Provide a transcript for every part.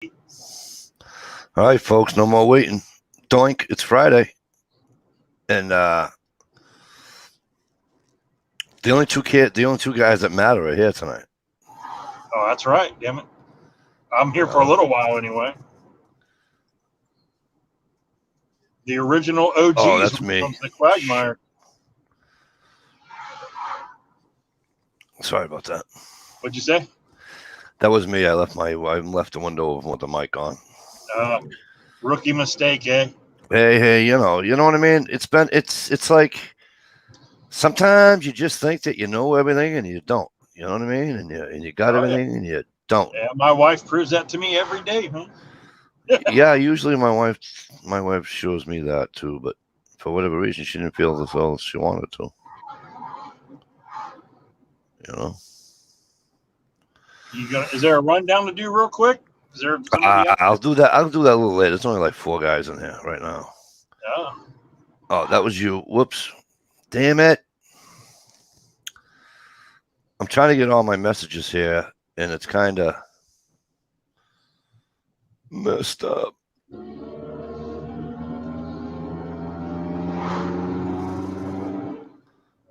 All right, folks, no more waiting. Doink, it's Friday. And the only two guys that matter are here tonight. Oh, that's right. Damn it. I'm here for a little while anyway. The original OGs that's me. from the Quagmire. Sorry about that. What'd you say? That was me. I left the window open with the mic on. Rookie mistake, eh? Hey, you know what I mean? It's like sometimes you just think that you know everything and you don't. You know what I mean? And you got everything and you don't. Yeah, my wife proves that to me every day, huh? Yeah, usually my wife shows me that too, but for whatever reason she didn't feel as well as she wanted to. You know. Is there a rundown to do real quick? Is there somebody I'll do that a little later. There's only like 4 guys in here right now. Yeah. Oh, that was you. Whoops. Damn it. I'm trying to get all my messages here, and it's kind of messed up.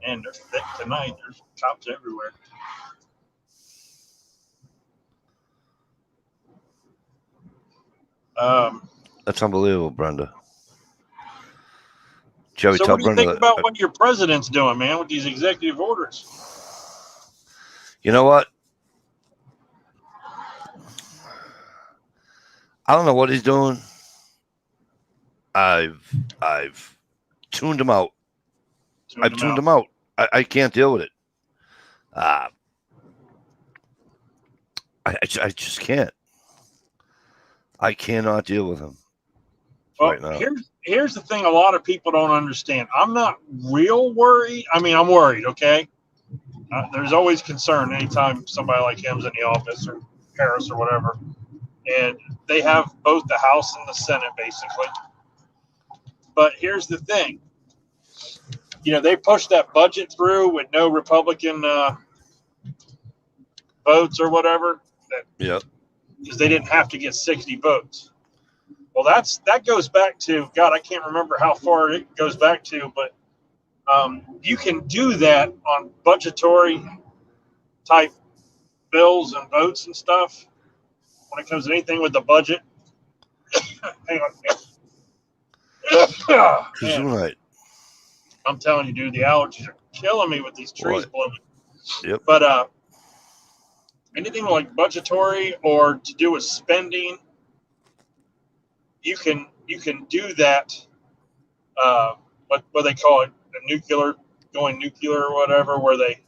And they're thick tonight. There's cops everywhere. That's unbelievable, Brenda. Joey, so tell what do you Brenda think about what your president's doing, man, with these executive orders? You know what? I don't know what he's doing. I've tuned him out. I've tuned him out. I can't deal with it. I just can't. I cannot deal with him right now. Here's the thing a lot of people don't understand. I'm not real worried. I mean, I'm worried, okay? There's always concern anytime somebody like him's in the office or Harris or whatever. And they have both the House and the Senate, basically. But here's the thing. You know, they pushed that budget through with no Republican votes or whatever. Yep. Because they didn't have to get 60 votes. Well, that goes back to, God, I can't remember how far it goes back to, but you can do that on budgetary type bills and votes and stuff when it comes to anything with the budget. Hang on. Right. I'm telling you, dude, the allergies are killing me with these trees blowing. Yep. But anything like budgetary or to do with spending, you can do that. What they call it, going nuclear or whatever, where they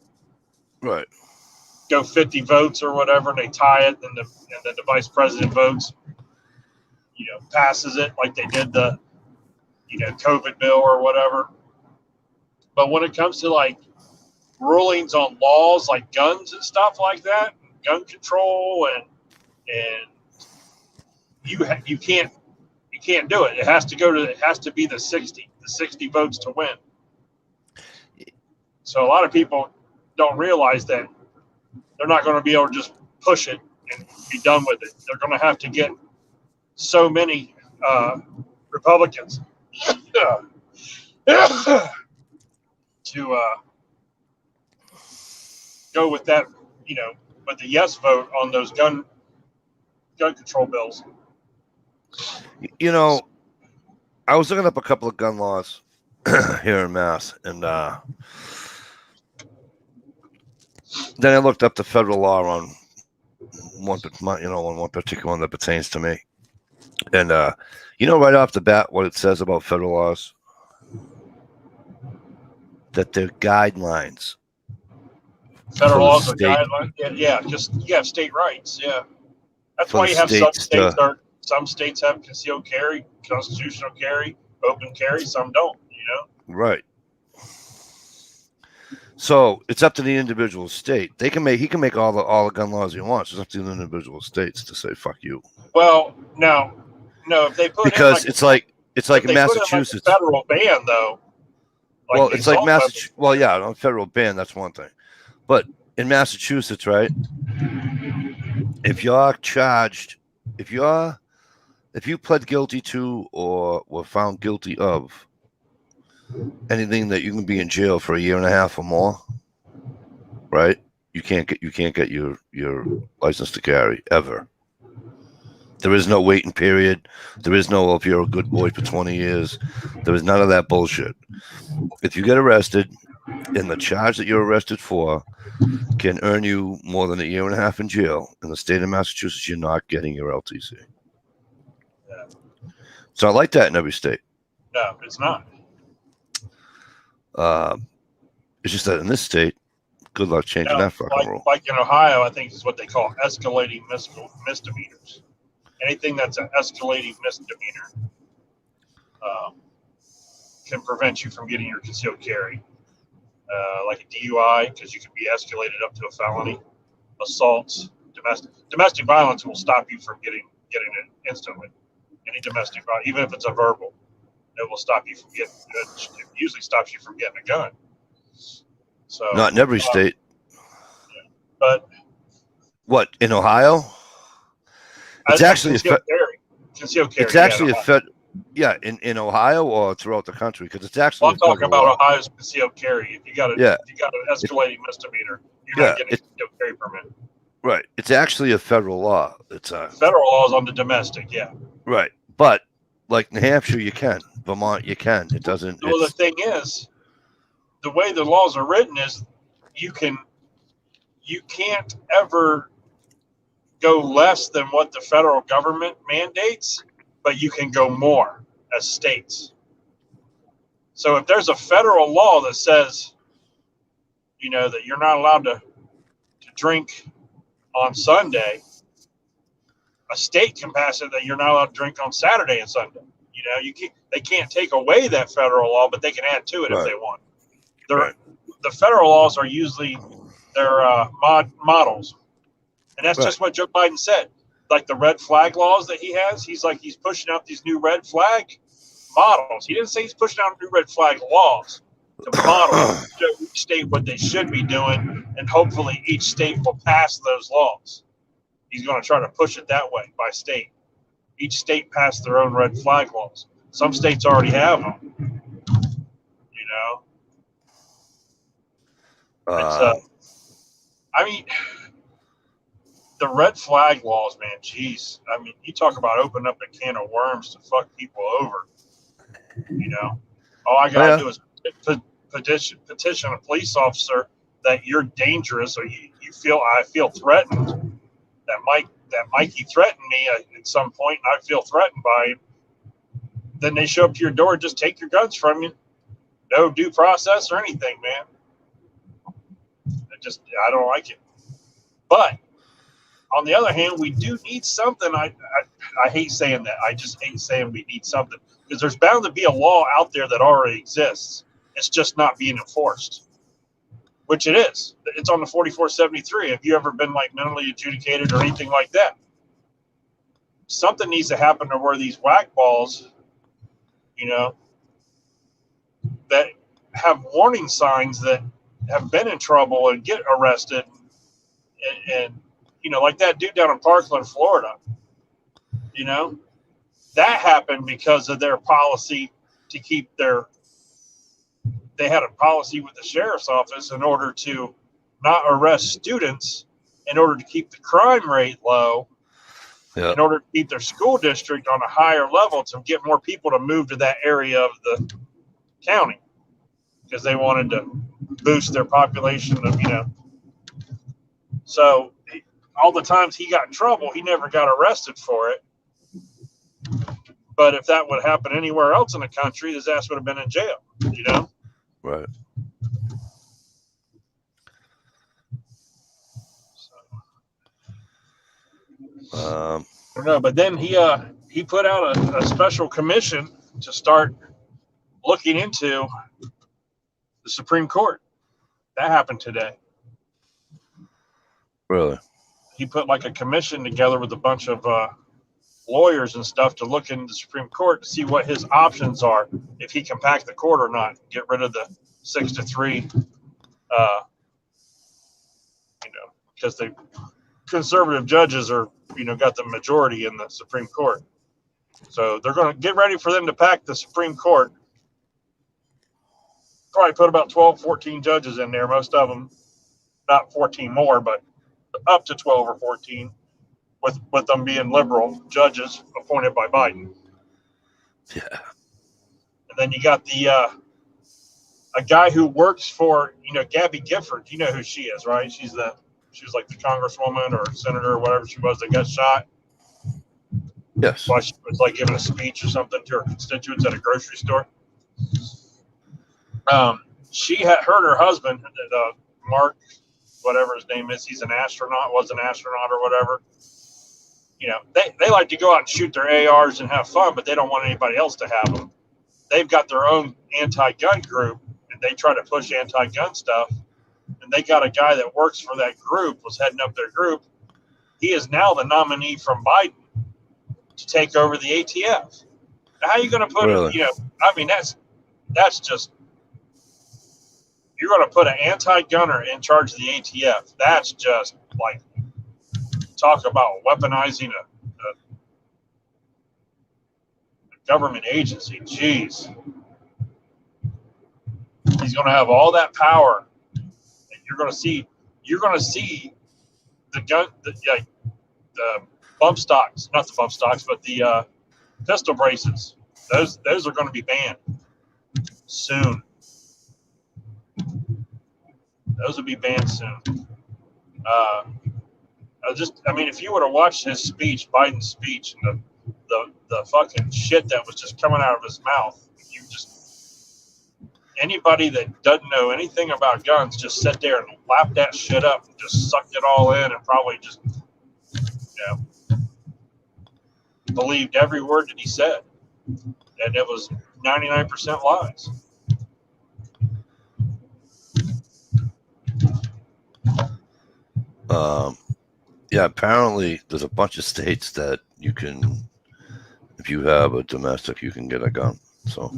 go 50 votes or whatever, and they tie it, and the vice president votes, passes it like they did the, COVID bill or whatever. But when it comes to like rulings on laws like guns and stuff like that, gun control, and you can't do it. It has to be the 60 votes to win. So a lot of people don't realize that they're not going to be able to just push it and be done with it. They're going to have to get so many Republicans to go with that, with the yes vote on those gun control bills. I was looking up a couple of gun laws here in Mass, and then I looked up the federal law on one particular one that pertains to me. And right off the bat, what it says about federal laws, that they're guidelines. Federal laws are guidelines. Yeah, just you have state rights. Yeah, that's why you have some states have concealed carry, constitutional carry, open carry. Some don't. Right. So it's up to the individual state. He can make all the gun laws he wants. It's up to the individual states to say fuck you. Well, no, if they put it's like in Massachusetts, like a federal ban though. Well, it's like Massachusetts. Well, yeah, on federal ban, that's one thing. But in Massachusetts, right, if you're charged if you pled guilty to or were found guilty of anything that you can be in jail for a year and a half or more, right? You can't get your license to carry ever. There is no waiting period. There is no, if you're a good boy for 20 years. There is none of that bullshit. If you get arrested, and the charge that you're arrested for can earn you more than a year and a half in jail, in the state of Massachusetts, you're not getting your LTC. Yeah. It's not like that in every state. No, it's not. It's just that in this state, good luck changing that fucking rule. Like in Ohio, I think is what they call escalating misdemeanors. Anything that's an escalating misdemeanor can prevent you from getting your concealed carry. Like a DUI, because you can be escalated up to a felony. Assaults, domestic violence will stop you from getting it instantly. Any domestic violence, even if it's a verbal, it will stop you from getting. It usually stops you from getting a gun. So not in every state. Yeah. But what, in Ohio? It's actually concealed carry. It's actually in Ohio or throughout the country, because it's actually. Well, I'm talking about Ohio's concealed carry. If you got an escalating misdemeanor, you're not getting a concealed carry permit. Right. It's actually a federal law. It's a federal laws on the domestic, yeah. Right. But like New Hampshire, you can. Vermont, you can. It doesn't. Well, the thing is, the way the laws are written is you can't ever go less than what the federal government mandates, but you can go more as states. So if there's a federal law that says, that you're not allowed to drink on Sunday, a state can pass it that you're not allowed to drink on Saturday and Sunday. They can't take away that federal law, but they can add to it if they want. The federal laws are usually their models. And that's just what Joe Biden said. Like the red flag laws that he has, he's pushing out these new red flag models. He didn't say he's pushing out new red flag laws to model each state what they should be doing, and hopefully each state will pass those laws. He's going to try to push it that way by state. Each state passed their own red flag laws. Some states already have them. The red flag laws, man, geez. You talk about opening up a can of worms to fuck people over. All I got to do is petition a police officer that you're dangerous, or I feel threatened. That Mikey threatened me at some point, and I feel threatened by him. Then they show up to your door and just take your guns from you. No due process or anything, man. I don't like it. But on the other hand, we do need something. I hate saying that. I just hate saying we need something, because there's bound to be a law out there that already exists. It's just not being enforced, which it is. It's on the 4473. Have you ever been mentally adjudicated or anything like that? Something needs to happen to where these whack balls, that have warning signs that have been in trouble and get arrested, and like that dude down in Parkland, Florida. That happened because of their policy to keep they had a policy with the sheriff's office in order to not arrest students, in order to keep the crime rate low, in order to keep their school district on a higher level, to get more people to move to that area of the county, because they wanted to boost their population of, So all the times he got in trouble, he never got arrested for it. But if that would happen anywhere else in the country, his ass would have been in jail, Right. I don't know, but then he put out a special commission to start looking into the Supreme Court. That happened today. Really? He put a commission together with a bunch of lawyers and stuff to look into the Supreme Court to see what his options are, if he can pack the court or not, get rid of the 6-3, because conservative judges are, got the majority in the Supreme Court. So they're going to get ready for them to pack the Supreme Court. Probably put about 12, 14 judges in there, most of them, not 14 more, but up to 12 or 14, with them being liberal judges appointed by Biden. Yeah. And then you got a guy who works for, Gabby Gifford. You know who she is, right? She was like the congresswoman or senator or whatever she was that got shot. Yes. While she was like giving a speech or something to her constituents at a grocery store. She had her husband, Mark, whatever his name is, he's an astronaut, was an astronaut or whatever. They like to go out and shoot their ARs and have fun, but they don't want anybody else to have them. They've got their own anti-gun group, and they try to push anti-gun stuff. And they got a guy that works for that group, was heading up their group. He is now the nominee from Biden to take over the ATF. Now, how are you going to put Really? that's just, you're going to put an anti-gunner in charge of the ATF. That's just like, talk about weaponizing a government agency. Jeez. He's going to have all that power. And you're going to see the gun, the bump stocks, not the bump stocks, but the pistol braces. Those are going to be banned soon. Those will be banned soon. If you would have watched his speech, Biden's speech, and the fucking shit that was just coming out of his mouth, anybody that doesn't know anything about guns just sit there and lap that shit up and just sucked it all in and probably just, believed every word that he said. And it was 99% lies. Yeah, apparently there's a bunch of states that you can, if you have a domestic, you can get a gun. So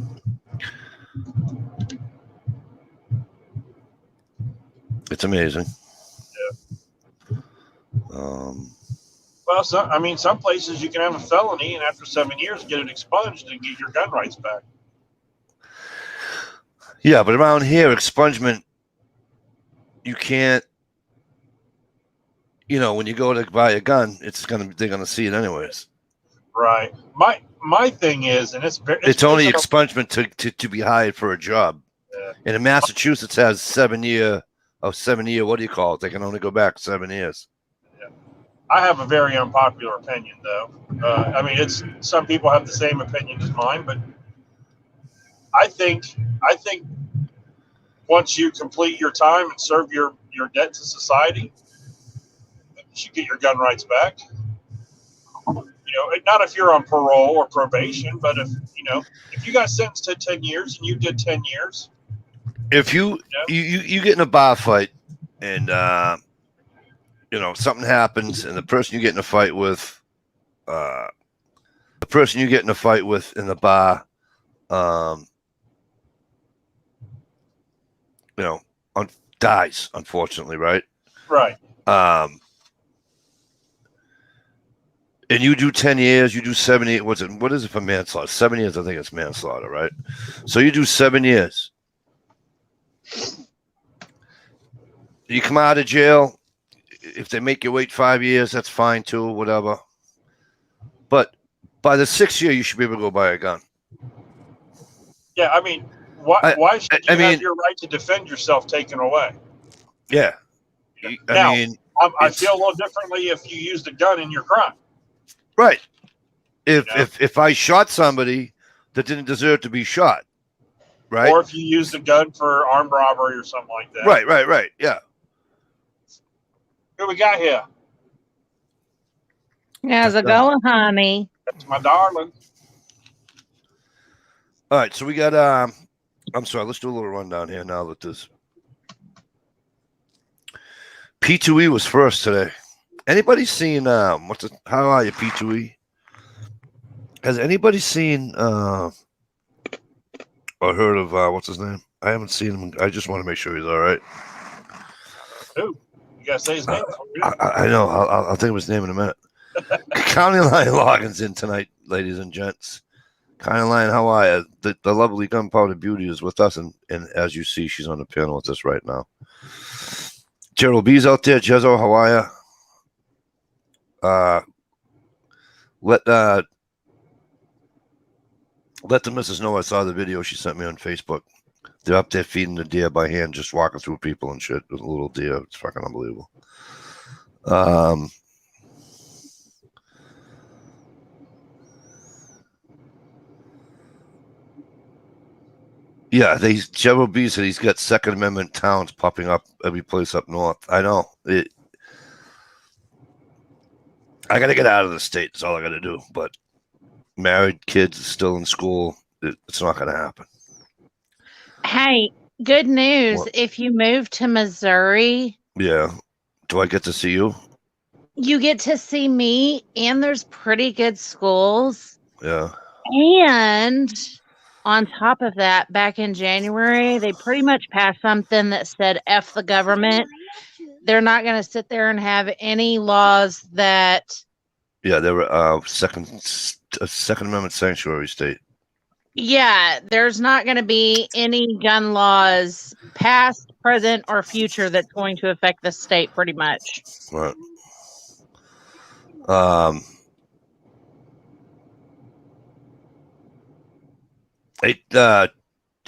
it's amazing. Yeah. Well, some places you can have a felony and after 7 years get it expunged and get your gun rights back. Yeah, but around here, expungement, you can't. When you go to buy a gun, they're gonna see it anyways. Right. My thing is, and it's only expungement to be hired for a job. Yeah. And in Massachusetts has 7 year. What do you call it? They can only go back 7 years. Yeah. I have a very unpopular opinion, though. It's some people have the same opinion as mine, but I think once you complete your time and serve your debt to society, you should get your gun rights back. Not if you're on parole or probation, but if you got sentenced to 10 years and you did 10 years. If you get in a bar fight and, something happens and the person you get in a fight with, in the bar, dies, unfortunately, right? Right. And you do 10 years, you do 7 years. What is it for manslaughter? 7 years, I think it's manslaughter, right? So you do 7 years. You come out of jail. If they make you wait 5 years, that's fine too, whatever. But by the 6th year, you should be able to go buy a gun. Yeah, why should you have your right to defend yourself taken away? Yeah. I feel a little differently if you used a gun in your crime. Right. If I shot somebody that didn't deserve to be shot, right? Or if you used a gun for armed robbery or something like that. Right. Yeah. Who we got here? How's it going, honey? That's my darling. All right, so we got I'm sorry, let's do a little rundown here now that this P2E was first today. Anybody seen how are you, P2E? Has anybody seen or heard of what's his name? I haven't seen him. I just want to make sure he's all right. Who? You gotta say his name. I know. I'll think of his name in a minute. County Line Loggins in tonight, ladies and gents. County Line, how are you? The lovely Gunpowder Beauty is with us, and as you see, she's on the panel with us right now. Gerald B's out there. Jezzo, how are you? Let the missus know I saw the video she sent me on Facebook. They're up there feeding the deer by hand, just walking through people and shit with a little deer. It's fucking unbelievable. Yeah, Gerald B said he's got Second Amendment towns popping up every place up north. I know. I got to get out of the state. That's all I got to do. But married, kids still in school. It's not going to happen. Hey, good news. What? If you move to Missouri, Yeah. Do I get to see you? you get to see me, and there's pretty good schools. Yeah. And on top of that, back in January, they pretty much passed something that said F the government. They're not going to sit there and have any laws that. Yeah, they were Second Amendment sanctuary state. Yeah, there's not going to be any gun laws, past, present, or future, that's going to affect the state pretty much. Right.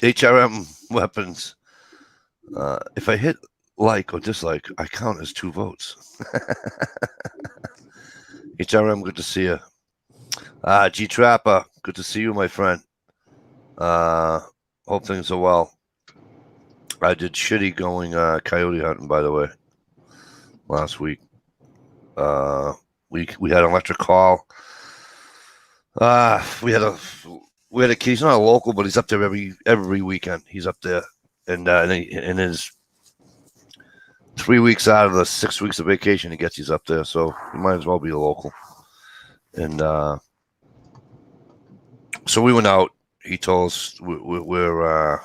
HRM weapons. If I hit like or dislike, I count as 2 votes. HRM, good to see you. G Trapper, good to see you, my friend. Hope things are well. I did shitty going coyote hunting, by the way, last week. We had an electric call. We had a kid. He's not a local, but he's up there every weekend. He's up there, and in his 3 weeks out of the 6 weeks of vacation, he's up there. So he might as well be a local. And so we went out. He told us we're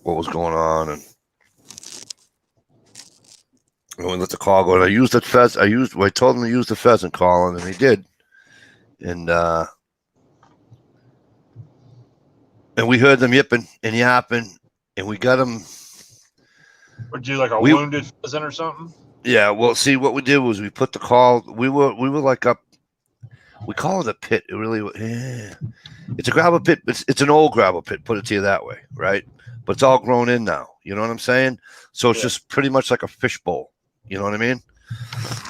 what was going on, and we let the call go. And I used the I told him to use the pheasant calling, and he did. And we heard them yipping and yapping, and we got them. Would you like a wounded pheasant or something? Yeah. Well, see, what we did was we put the call. We were like up. We call it a pit. It really, it's a gravel pit. It's an old gravel pit. Put it to you that way, right? But it's all grown in now. You know what I'm saying? So it's just pretty much like a fishbowl. You know what I mean?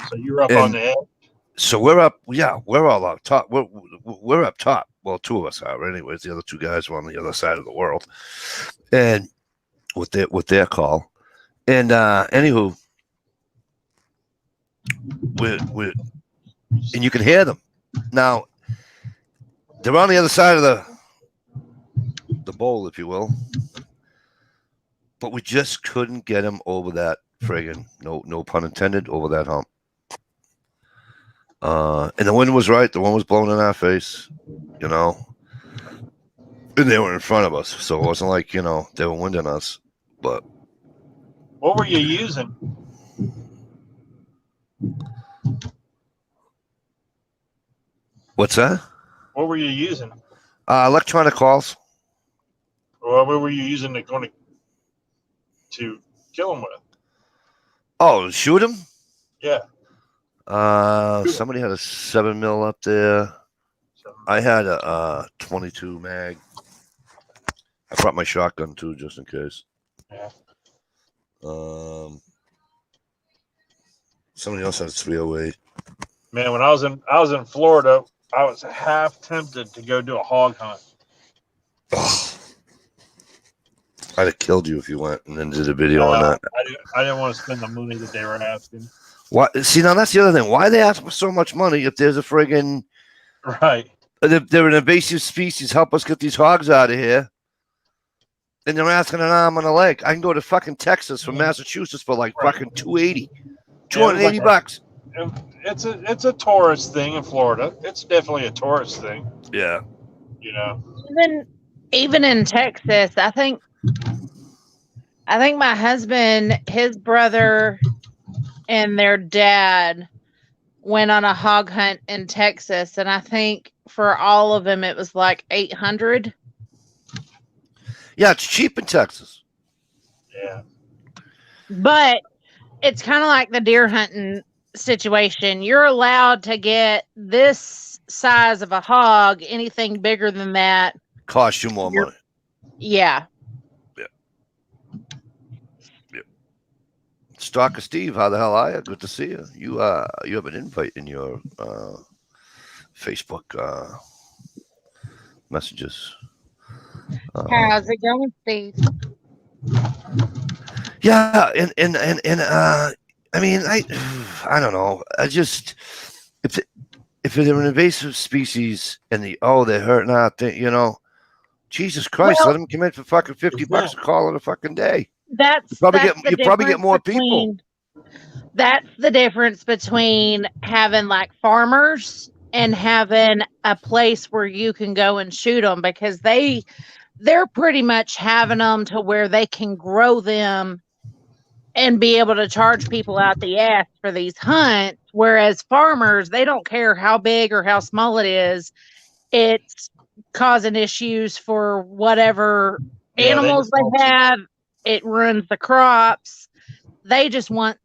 So you're up on the edge. So we're up. Yeah, we're all up top. We're up top. Well, 2 of us are, anyways. The other 2 guys were on the other side of the world, and with their call. And anywho, we and you can hear them now. They're on the other side of the bowl, if you will, but we just couldn't get them over that friggin', no pun intended, over that hump. And the wind was right. The wind was blowing in our face, you know. And they were in front of us, so it wasn't like, you know, they were winding us. But what were you using? What's that? What were you using? Electronic calls. Well, what were you using to kill them with? Oh, shoot him? Yeah. Somebody had a 7mm up there. I had a 22 mag. I brought my shotgun too, just in case. Yeah. Somebody else has 308. Man, when I was in Florida, I was half tempted to go do a hog hunt. Oh. I'd have killed you if you went and then did a video on that. I didn't want to spend the money that they were asking. Why? See, now that's the other thing. Why they ask for so much money if there's a friggin' right? They're an invasive species. Help us get these hogs out of here. And they're asking an arm and a leg. I can go to fucking Texas from Massachusetts for like fucking $280 bucks. It's a tourist thing in Florida. It's definitely a tourist thing. Yeah. You know. Even in Texas, I I think my husband, his brother, and their dad went on a hog hunt in Texas, and I think for all of them it was like 800. Yeah, it's cheap in Texas. Yeah. But it's kind of like the deer hunting situation. You're allowed to get this size of a hog. Anything bigger than that, Cost you more money. yeah. Stalker Steve, how the hell are you? Good to see you. You have an invite in your Facebook messages. How's it going, Steve? Yeah, and I mean, I don't know. I just if they're an invasive species and they're hurting out there, you know, Jesus Christ, Well, let them come in for fucking $50 a call in a fucking day. That's You probably get more people. That's the difference between having like farmers and having a place where you can go and shoot them, because they're pretty much having them to where they can grow them and be able to charge people out the ass for these hunts. Whereas farmers, they don't care how big or how small it is. It's causing issues for whatever animals they have. It ruins the crops. They just want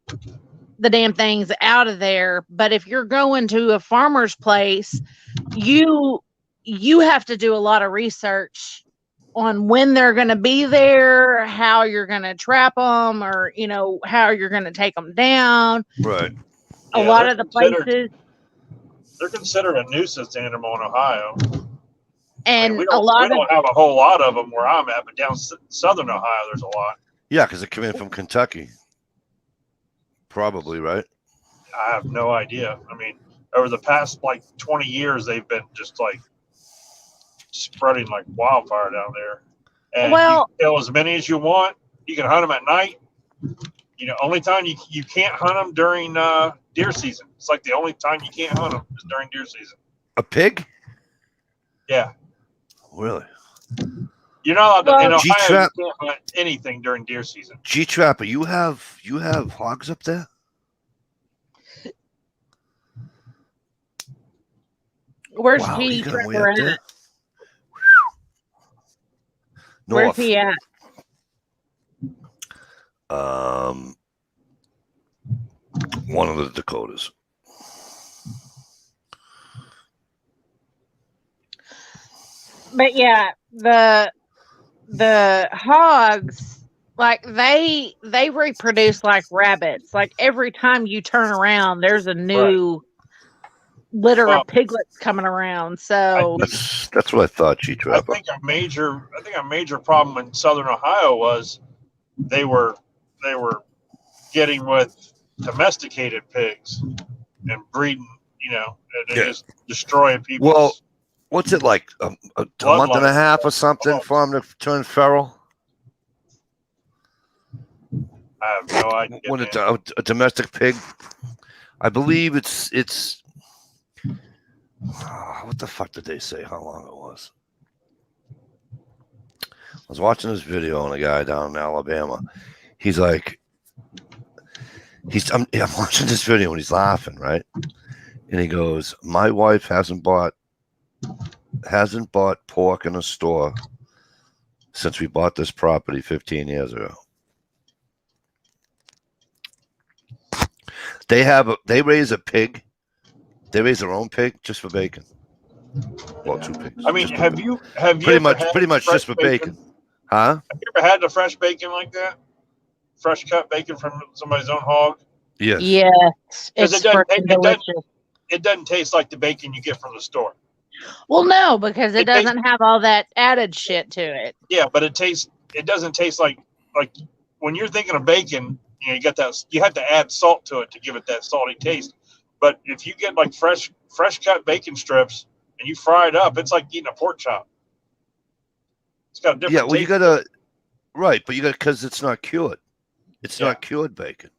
the damn things out of there. But if you're going to a farmer's place, you have to do a lot of research on when they're going to be there, how you're going to trap them, or how you're going to take them down. Right. A lot of the places, they're considered a nuisance animal in Ohio. and we don't have a whole lot of them where I'm at, but down southern Ohio, there's a lot. Yeah, because they come in from Kentucky. Probably, right? I have no idea. I mean, over the past like 20 years, they've been just like spreading like wildfire down there. And you can kill as many as you want. You can hunt them at night. Only time you can't hunt them during deer season. It's like the only time you can't hunt them is during deer season. A pig? Yeah. Really? You're not allowed to, in Ohio, G-Trap, you can't hunt anything during deer season. G-Trapper, you have hogs up there? Where's G-Trapper at? North. Where's he at? One of the Dakotas. But yeah, the hogs, like they reproduce like rabbits. Like every time you turn around, there's a new litter of piglets coming around. So that's what I thought. G-Trapper. I think a major problem in southern Ohio was they were getting with domesticated pigs and breeding, and just destroying people. Well, what's it like? A month and a half or something for them to turn feral? I have no idea. When a domestic pig, I believe it's. What the fuck did they say? How long it was? I was watching this video on a guy down in Alabama. He's like, I'm watching this video and he's laughing, right? And he goes, "My wife hasn't bought pork in a store since we bought this property 15 years ago." They raise a pig. They raise their own pig just for bacon. Well, 2 pigs. I mean, have you pretty much just for bacon? Huh? Have you ever had the fresh bacon like that? Fresh cut bacon from somebody's own hog? Yes. Yes. It's delicious. It doesn't taste like the bacon you get from the store. Well, no, because it doesn't have all that added shit to it. Yeah, but it doesn't taste like when you're thinking of bacon, you got that, you have to add salt to it to give it that salty taste. But if you get like fresh cut bacon strips and you fry it up, it's like eating a pork chop. It's got a different taste. Well, you gotta, right, but you gotta, because it's not cured. It's not cured bacon.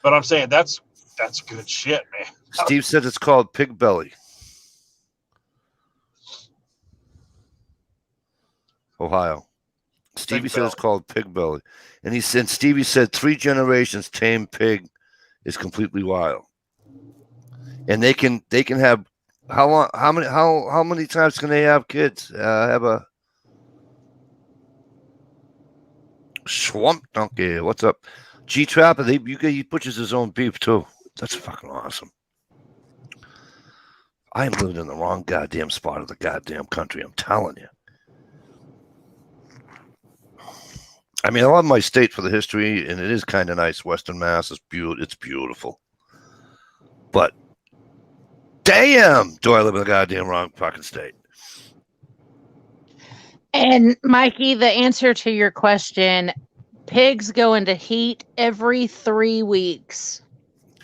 But I'm saying that's good shit, man. Steve said it's called pig belly. Ohio. Stevie Pig said it's belly. called pig belly, and Stevie said 3 generations tame pig is completely wild, and they can have how many times can they have kids? Have a swamp donkey. What's up, G Trapper? He butchers his own beef too. That's fucking awesome. I am living in the wrong goddamn spot of the goddamn country. I'm telling you. I mean, I love my state for the history, and it is kind of nice. Western Mass is beautiful. It's beautiful. But damn, do I live in the goddamn wrong fucking state? And Mikey, the answer to your question, pigs go into heat every 3 weeks.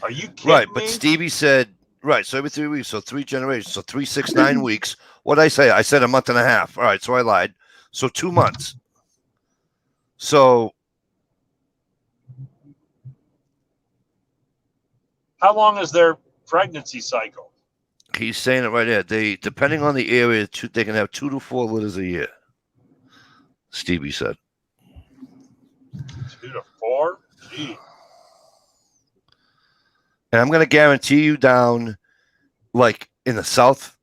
Are you kidding Right, me? but Stevie said, right, so every 3 weeks, so 3 generations, so 3, 6, 9 weeks. What did I say? I said a month and a half. All right, so I lied. So 2 months. So How long is their pregnancy cycle? he's saying it right there. They, depending on the area, they can have 2 to 4 litters a year. Stevie said. 2 to 4? Gee. And I'm going to guarantee you down, like in the south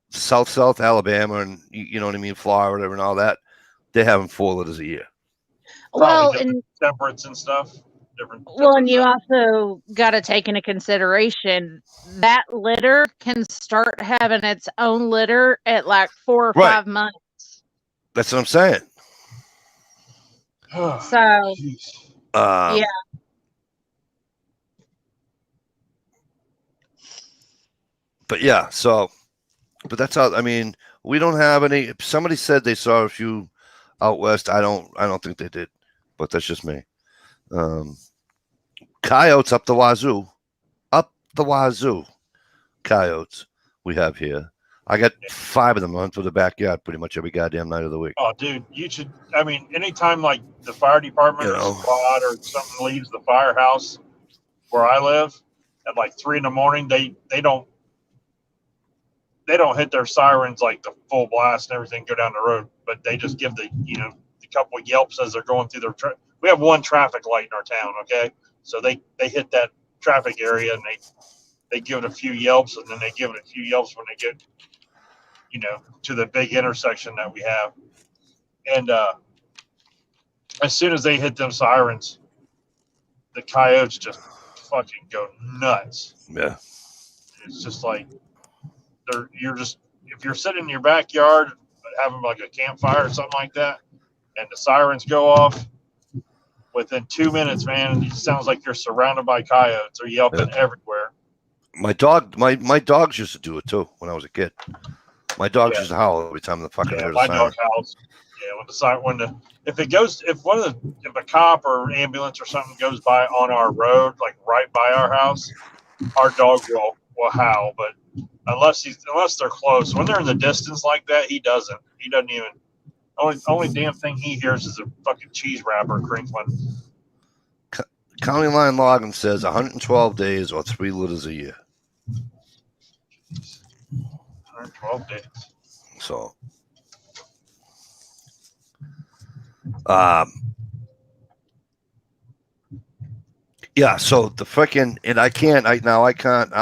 Alabama, and you know what I mean, Florida and all that, they're having 4 litters a year. Well, Probably different temperates and stuff. And you also got to take into consideration that litter can start having its own litter at like 4 or Right. 5 months. That's what I'm saying. So, yeah. But yeah, so, but that's how. I mean, we don't have any. Somebody said they saw a few out west. I don't think they did, but that's just me. Coyotes up the wazoo, coyotes we have here. I got 5 of them run through the backyard pretty much every goddamn night of the week. Oh, dude, you should. I mean, anytime like the fire department or squad or something leaves the firehouse where I live at like 3 a.m, they don't hit their sirens like the full blast and everything go down the road, but they just give the couple of yelps as they're going through their. We have 1 traffic light in our town, okay, so they hit that traffic area and they give it a few yelps, and then they give it a few yelps when they get to the big intersection that we have. And as soon as they hit them sirens, the coyotes just fucking go nuts. Yeah. It's just like if you're sitting in your backyard having like a campfire or something like that, and the sirens go off, within 2 minutes, man, it sounds like you're surrounded by coyotes. They're yelping everywhere. My dogs used to do it too when I was a kid. My dogs used to howl every time the fucking heard the siren. My dog howls. Yeah, if a cop or ambulance or something goes by on our road, like right by our house, our dog will howl. But unless they're close, when they're in the distance like that, he doesn't. He doesn't even. Only damn thing he hears is a fucking cheese wrapper crinkling. County Line Logan says 112 days or 3 litters a year. 112 days. So, yeah. So the freaking I can't. Our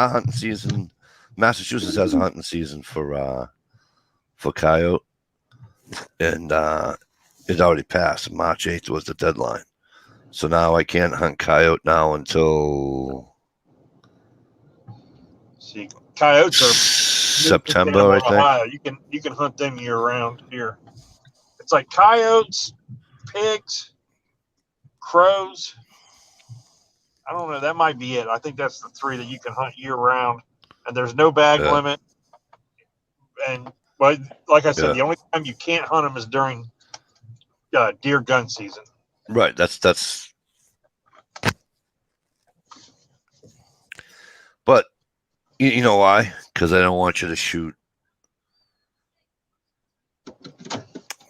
hunting season, Massachusetts has a hunting season for coyote, and it already passed. March 8th was the deadline. So now I can't hunt coyote now until coyotes are September, I think. Ohio. You can hunt them year round here. It's like coyotes, pigs, crows. I don't know. That might be it. I think that's the 3 that you can hunt year round, and there's no bag limit. But like I said, the only time you can't hunt them is during deer gun season. Right. That's. But you know why? Because I don't want you to shoot.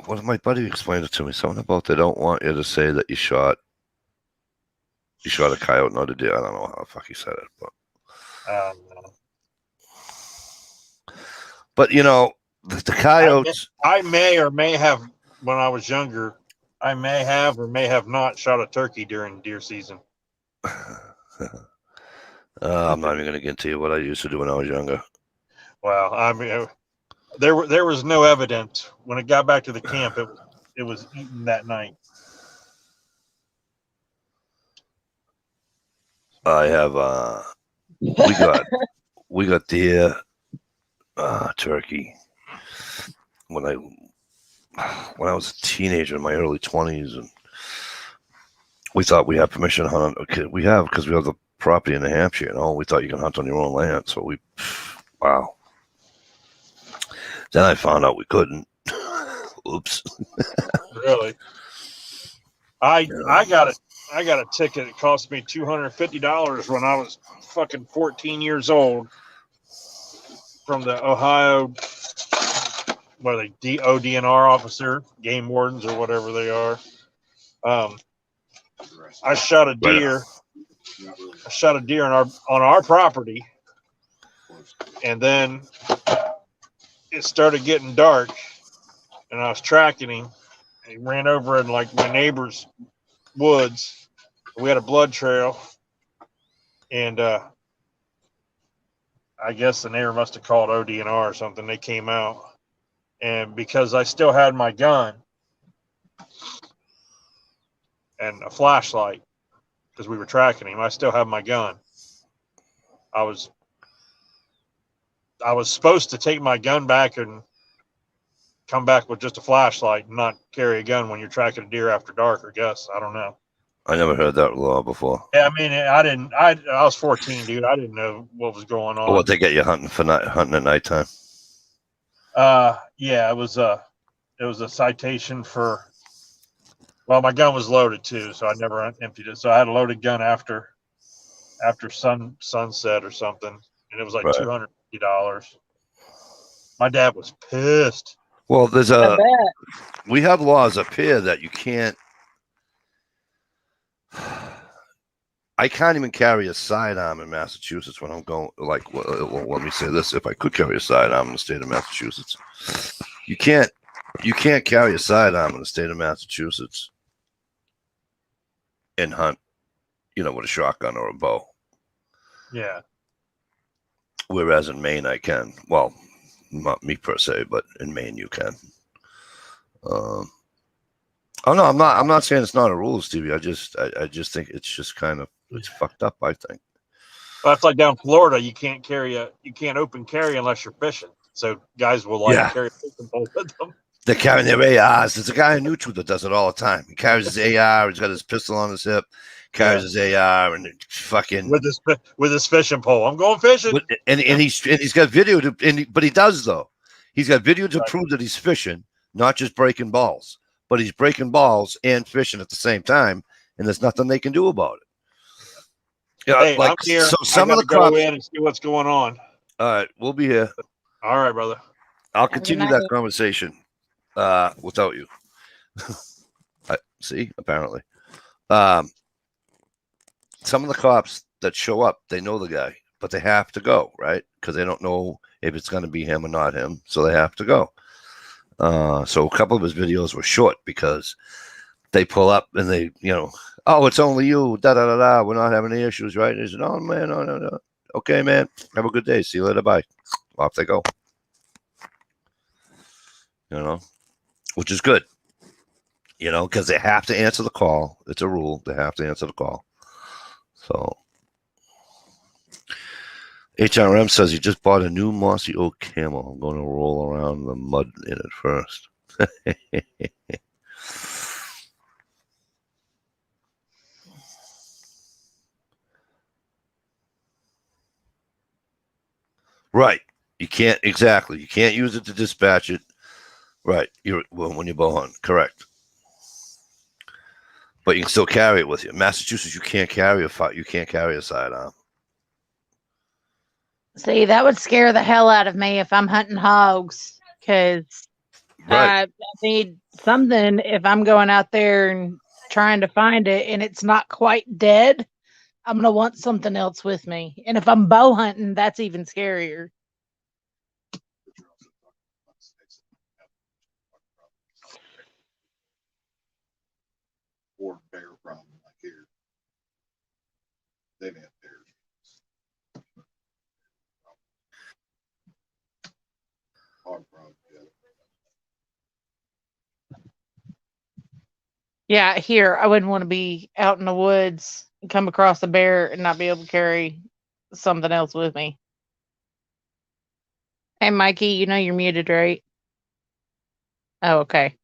What my buddy explained it to me? Something about they don't want you to say that you shot a coyote, not a deer. I don't know how the fuck he said it, but the coyotes. I may or may have, when I was younger, I may have or may have not shot a turkey during deer season. I'm not even going to get into what I used to do when I was younger. Well, I mean, there was no evidence when it got back to the camp. It was eaten that night. I have we got deer, turkey when I was a teenager in my early 20s, and we thought we had permission to hunt. Okay, we have, because we have the property in New Hampshire. We thought you can hunt on your own land. So wow. Then I found out we couldn't. Oops. Really? I got a ticket. It cost me $250 when I was fucking 14 years old from the Ohio, what are they, DNR officer, game wardens or whatever they are. I shot a deer. I shot a deer on our property, and then it started getting dark, and I was tracking him. And he ran over in like my neighbor's woods. We had a blood trail, and I guess the neighbor must have called ODNR or something. They came out, and because I still had my gun and a flashlight, because we were tracking him, I still have my gun. I was supposed to take my gun back and come back with just a flashlight and not carry a gun when you're tracking a deer after dark, I guess. I don't know. I never heard that law before. Yeah, I mean, I was 14, dude. I didn't know what was going on. What, they get you hunting at nighttime? Yeah, it was a citation for. Well, my gun was loaded too, so I never emptied it. So I had a loaded gun after sunset or something, and it was like $250. My dad was pissed. Well, we have laws up here that you can't. I can't even carry a sidearm in Massachusetts when I'm going. Like, well, let me say this: if I could carry a sidearm in the state of Massachusetts, you can't carry a sidearm in the state of Massachusetts and hunt, with a shotgun or a bow. Yeah. Whereas in Maine, I can. Well, not me per se, but in Maine, you can. Oh no, I'm not saying it's not a rule, Stevie. I just think it's just kind of, it's fucked up, I think. Well, that's like down in Florida. You can't open carry unless you're fishing. So guys will carry a fishing pole with them. They're carrying their ARs. There's a guy in YouTube that does it all the time. He carries his AR. He's got his pistol on his hip. Carries his AR and fucking with his fishing pole. I'm going fishing. And he's got video but he does though. He's got video to prove that he's fishing, not just breaking balls. But he's breaking balls and fishing at the same time, and there's nothing they can do about it. Yeah, hey, I'm here. So some of the cops go in and see what's going on. All right, we'll be here. All right, brother. I'll continue that conversation without you. See, apparently, some of the cops that show up, they know the guy, but they have to go, right? Because they don't know if it's going to be him or not him, so they have to go. So a couple of his videos were short because they pull up and they, oh, it's only you, da da da da. We're not having any issues, right? And he said, oh man, no. Okay, man. Have a good day. See you later. Bye. Off they go. Which is good. Because they have to answer the call. It's a rule. They have to answer the call. So HRM says he just bought a new mossy oak camel. I'm going to roll around the mud in it first. Right. You can't use it to dispatch it. Right. When you bow hunt. Correct. But you can still carry it with you. Massachusetts, you can't carry a sidearm. See, that would scare the hell out of me if I'm hunting hogs, because I need something if I'm going out there and trying to find it and it's not quite dead. I'm going to want something else with me. And if I'm bow hunting, that's even scarier. Yeah, here I wouldn't want to be out in the woods and come across a bear and not be able to carry something else with me. Hey, Mikey, you know you're muted, right? Oh, okay.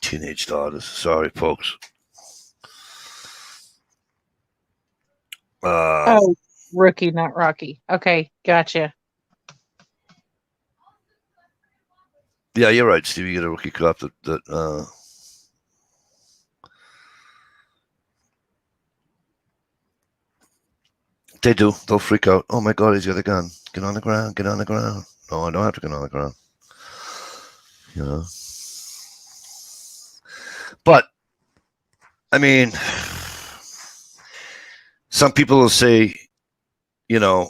Teenage daughters. Sorry, folks. Oh, rookie, not Rocky. Okay, gotcha. Yeah, you're right, Steve. You get a rookie cop that they do. They'll freak out. Oh my God, he's got a gun. Get on the ground. Get on the ground. No, I don't have to get on the ground. You know. But I mean, some people will say, you know,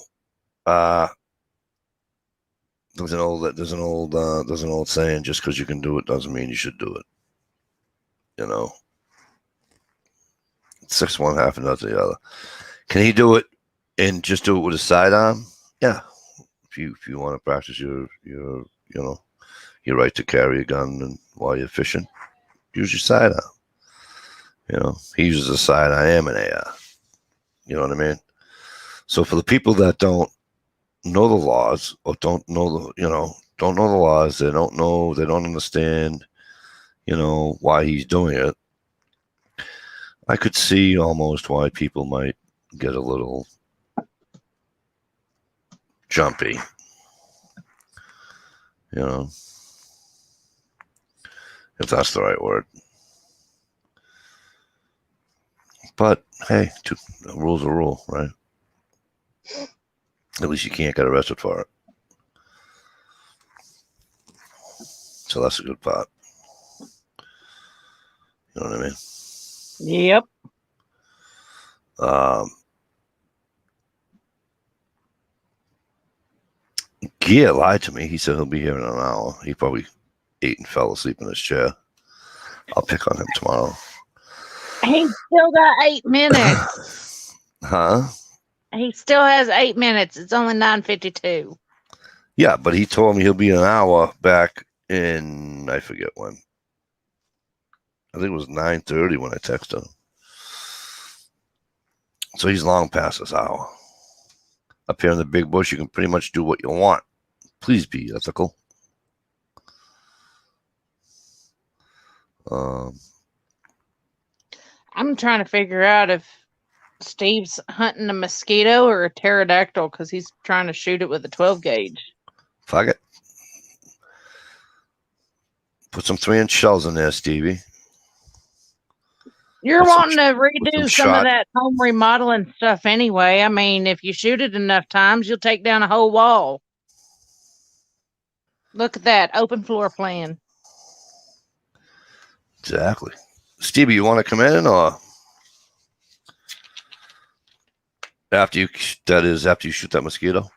there's an old saying: just because you can do it doesn't mean you should do it. You know, 6 1, half and dozen the other. Can he do it and just do it with a sidearm? Yeah. If you want to practice your your right to carry a gun and while you're fishing, use your sidearm. You know, he uses a side. I am an AR. You know what I mean? So for the people that don't know the laws or don't know the laws, they don't understand, why he's doing it. I could see almost why people might get a little jumpy. You know, if that's the right word. But hey, a rule's a rule, right? At least you can't get arrested for it. So that's a good part. You know what I mean? Yep. Gia lied to me. He said he'll be here in an hour. He probably ate and fell asleep in his chair. I'll pick on him tomorrow. He still got 8 minutes. Huh? He still has 8 minutes. It's only 9:52. Yeah, but he told me he'll be an hour back in, I forget when. I think it was 9:30 when I texted him. So he's long past this hour. Up here in the big bush, you can pretty much do what you want. Please be ethical. I'm trying to figure out if Steve's hunting a mosquito or a pterodactyl because he's trying to shoot it with a 12 gauge. Fuck it. Put some 3-inch shells in there, Stevie. You're wanting to some redo some of that home remodeling stuff anyway. I mean, if you shoot it enough times, you'll take down a whole wall. Look at that open floor plan. Exactly. Stevie, you want to come in or after you shoot that mosquito?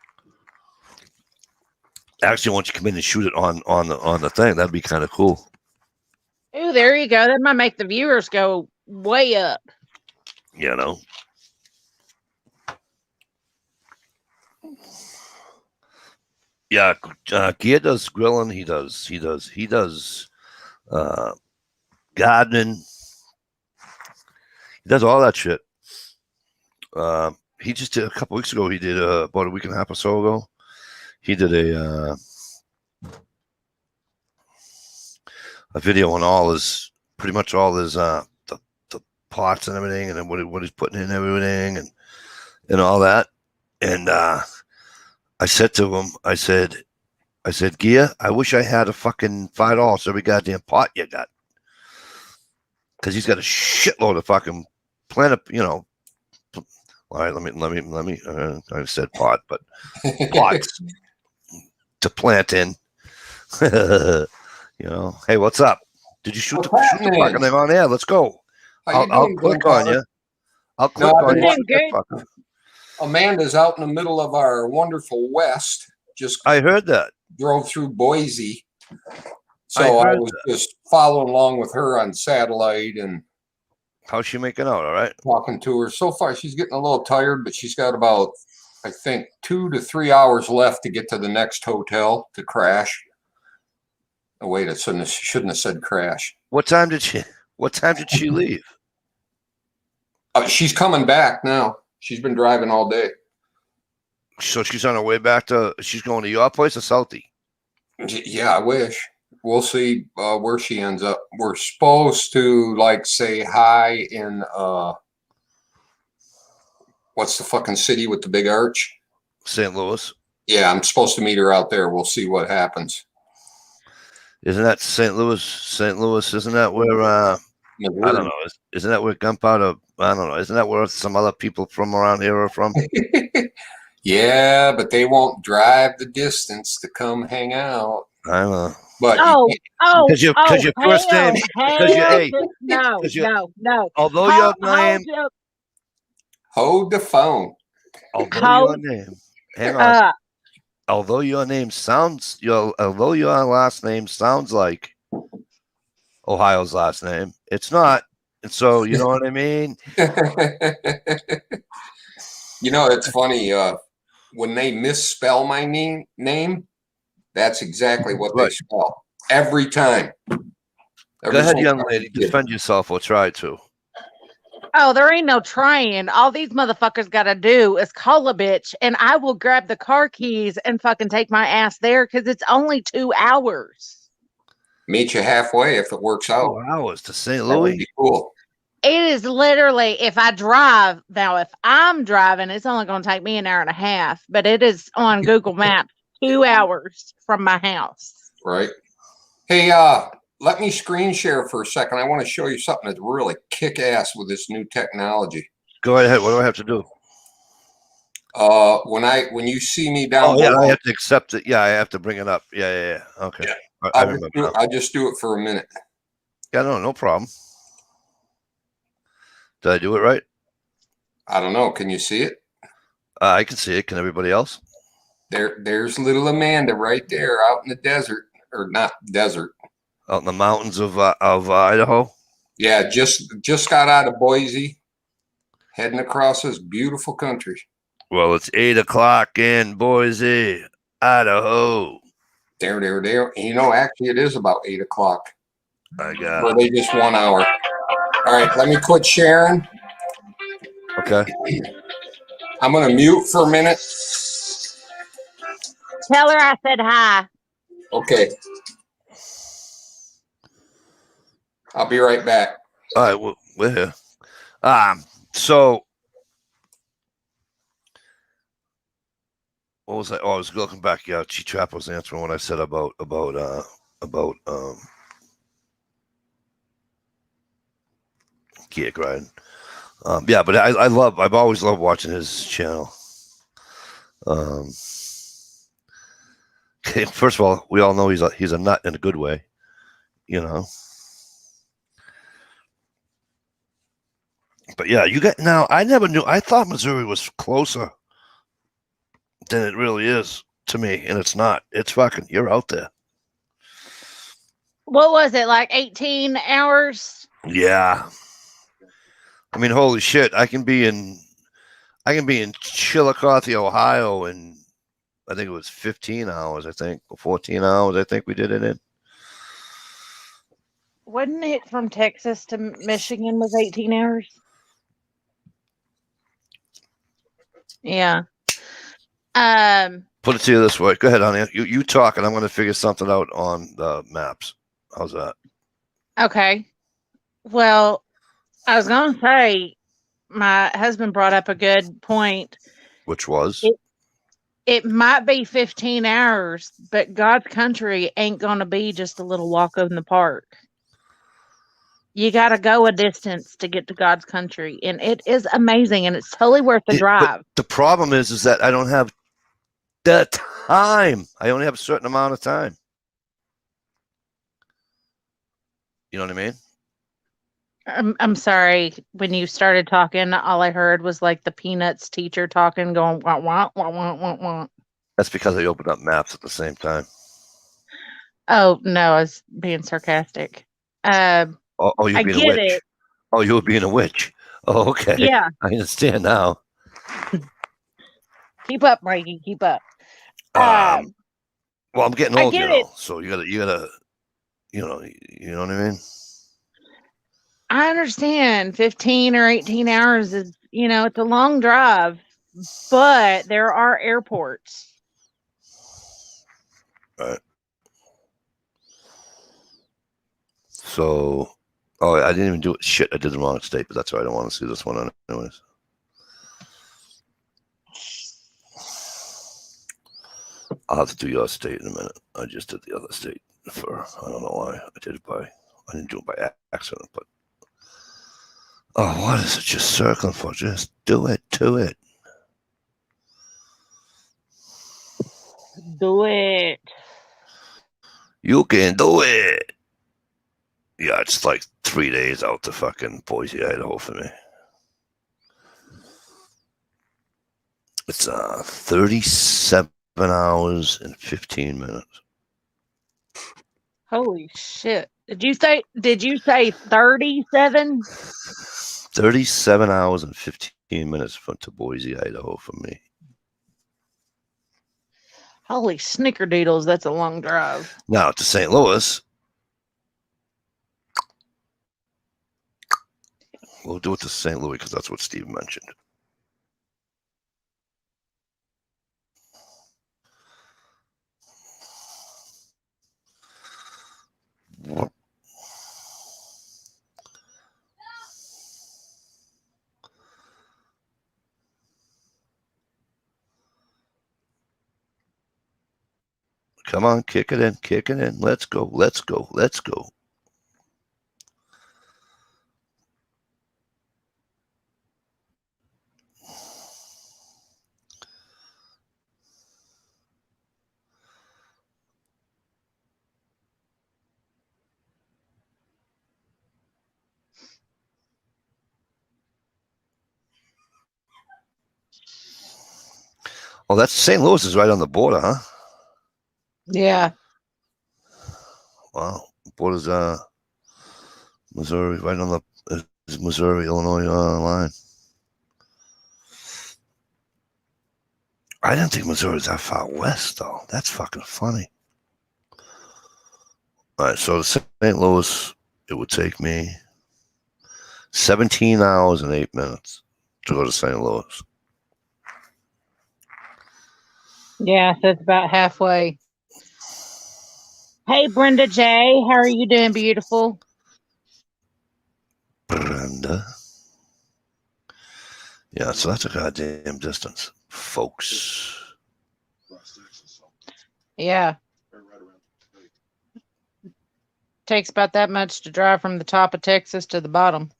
Actually, I want you to come in and shoot it on the thing. That'd be kind of cool. Ooh, there you go. That might make the viewers go way up. You know. Yeah, Gia does grilling. He does gardening. He does all that shit. He just did a couple weeks ago. He did about a week and a half or so ago. He did a video on pretty much all his the pots and everything, and then what he's putting in everything and all that. And I said to him, I said, Gia, I wish I had a fucking $5 for every goddamn pot you got, because he's got a shitload of fucking plant. All right, let me. I said pot, but pots to plant in. Hey, what's up? Did you shoot the fucking thing on there? Let's go. I'll click on you. Amanda's out in the middle of our wonderful West, just I heard that. drove through Boise. I So I heard was just following along with her on satellite and How's she making out? All right. talking to her. So far, she's getting a little tired, but she's got about, I think, 2 to 3 hours left to get to the next hotel to crash. Oh, wait, I shouldn't have said crash. What time did she leave? She's coming back now. She's been driving all day. So she's on her way back she's going to your place or Southie? Yeah, I wish. We'll see where she ends up. We're supposed to like say hi in what's the fucking city with the big arch? St. Louis. Yeah, I'm supposed to meet her out there. We'll see what happens. Isn't that St. Louis? St. Louis, isn't that where I don't know. Isn't that where Gunpowder? I don't know. Isn't that where some other people from around here are from? Yeah, but they won't drive the distance to come hang out. I don't know. But because your first name, no. although your name, hold the phone. Although your name, hang on. Although your last name sounds like Ohio's last name, it's not. And so you know what I mean. You know, it's funny. When they misspell my name, that's exactly what they spell every time. Go ahead, young lady. Defend yourself or try to. Oh, there ain't no trying. All these motherfuckers got to do is call a bitch, and I will grab the car keys and fucking take my ass there because it's only 2 hours. Meet you halfway if it works out. 2 hours to St. That would Louis. be cool. It is literally, if I drive, now if I'm driving, it's only going to take me an hour and a half, but it is on Google Maps 2 hours from my house. Right. Hey, let me screen share for a second. I want to show you something that's really kick ass with this new technology. Go ahead. What do I have to do? When you see me down below, I have to accept it. Yeah, I have to bring it up. Yeah. Okay. Yeah. I'll just do it for a minute. Yeah, no problem. Did I do it right? I don't know. Can you see it? I can see it. Can everybody else? There's little Amanda right there out in the desert, or not desert. Out in the mountains of Idaho. Yeah, just got out of Boise, heading across this beautiful country. Well, it's 8:00 in Boise, Idaho. There. You know, actually, it is about 8:00. I got it. They just 1 hour. All right, let me quit sharing. Okay. I'm going to mute for a minute. Tell her I said hi. Okay. I'll be right back. All right, well, we're here. So what was I? Oh, I was looking back. Yeah, Chi-Trap was answering what I said about gig riding. Yeah, but I've always loved watching his channel. Okay, first of all, we all know he's a nut in a good way, you know. But yeah, I never knew. I thought Missouri was closer than it really is to me, and it's not. It's fucking, you're out there. What was it, like 18 hours? Yeah. I mean, holy shit! I can be in Chillicothe, Ohio, and I think it was 15 hours. I think, or 14 hours. I think we did it in. Wasn't it from Texas to Michigan was 18 hours? Yeah. Put it to you this way. Go ahead, honey. You talk, and I'm going to figure something out on the maps. How's that? Okay. Well, I was going to say, my husband brought up a good point. Which was? It might be 15 hours, but God's country ain't going to be just a little walk in the park. You got to go a distance to get to God's country, and it is amazing, and it's totally worth the drive. The problem is that I don't have the time. I only have a certain amount of time. You know what I mean? I'm sorry. When you started talking, all I heard was like the Peanuts teacher talking, going, wah, wah, wah, wah, wah, wah. That's because I opened up maps at the same time. Oh no, I was being sarcastic. Oh, you're I being a get witch. it. Oh, you were being a witch. Oh, okay. Yeah, I understand now. keep up, Mikey. Keep up. Well, I'm getting I old, get it. so you gotta, you know what I mean? I understand 15 or 18 hours is, it's a long drive, but there are airports. Right. So, I didn't even do it. Shit, I did the wrong state, but that's why I don't want to see this one anyways. I'll have to do your state in a minute. I just did the other state I don't know why. I didn't do it by accident, but. Oh, what is it just circling for? Just do it to it. Do it. You can do it. Yeah, it's like 3 days out to fucking Boise, Idaho for me. It's 37 hours and 15 minutes. Holy shit. Did you say 37? 37 hours and 15 minutes to Boise, Idaho for me. Holy snickerdoodles, that's a long drive. Now to St. Louis. We'll do it to St. Louis because that's what Steve mentioned. Come on, kick it in. Let's go. Oh, that's St. Louis is right on the border, huh? Yeah. Wow, border's Missouri, right on the Missouri Illinois line. I didn't think Missouri was that far west, though. That's fucking funny. All right, so to St. Louis, it would take me 17 hours and 8 minutes to go to St. Louis. Yeah, so it's about halfway. Hey, Brenda J. How are you doing, beautiful? Brenda. Yeah, so that's a goddamn distance, folks. Yeah. Takes about that much to drive from the top of Texas to the bottom.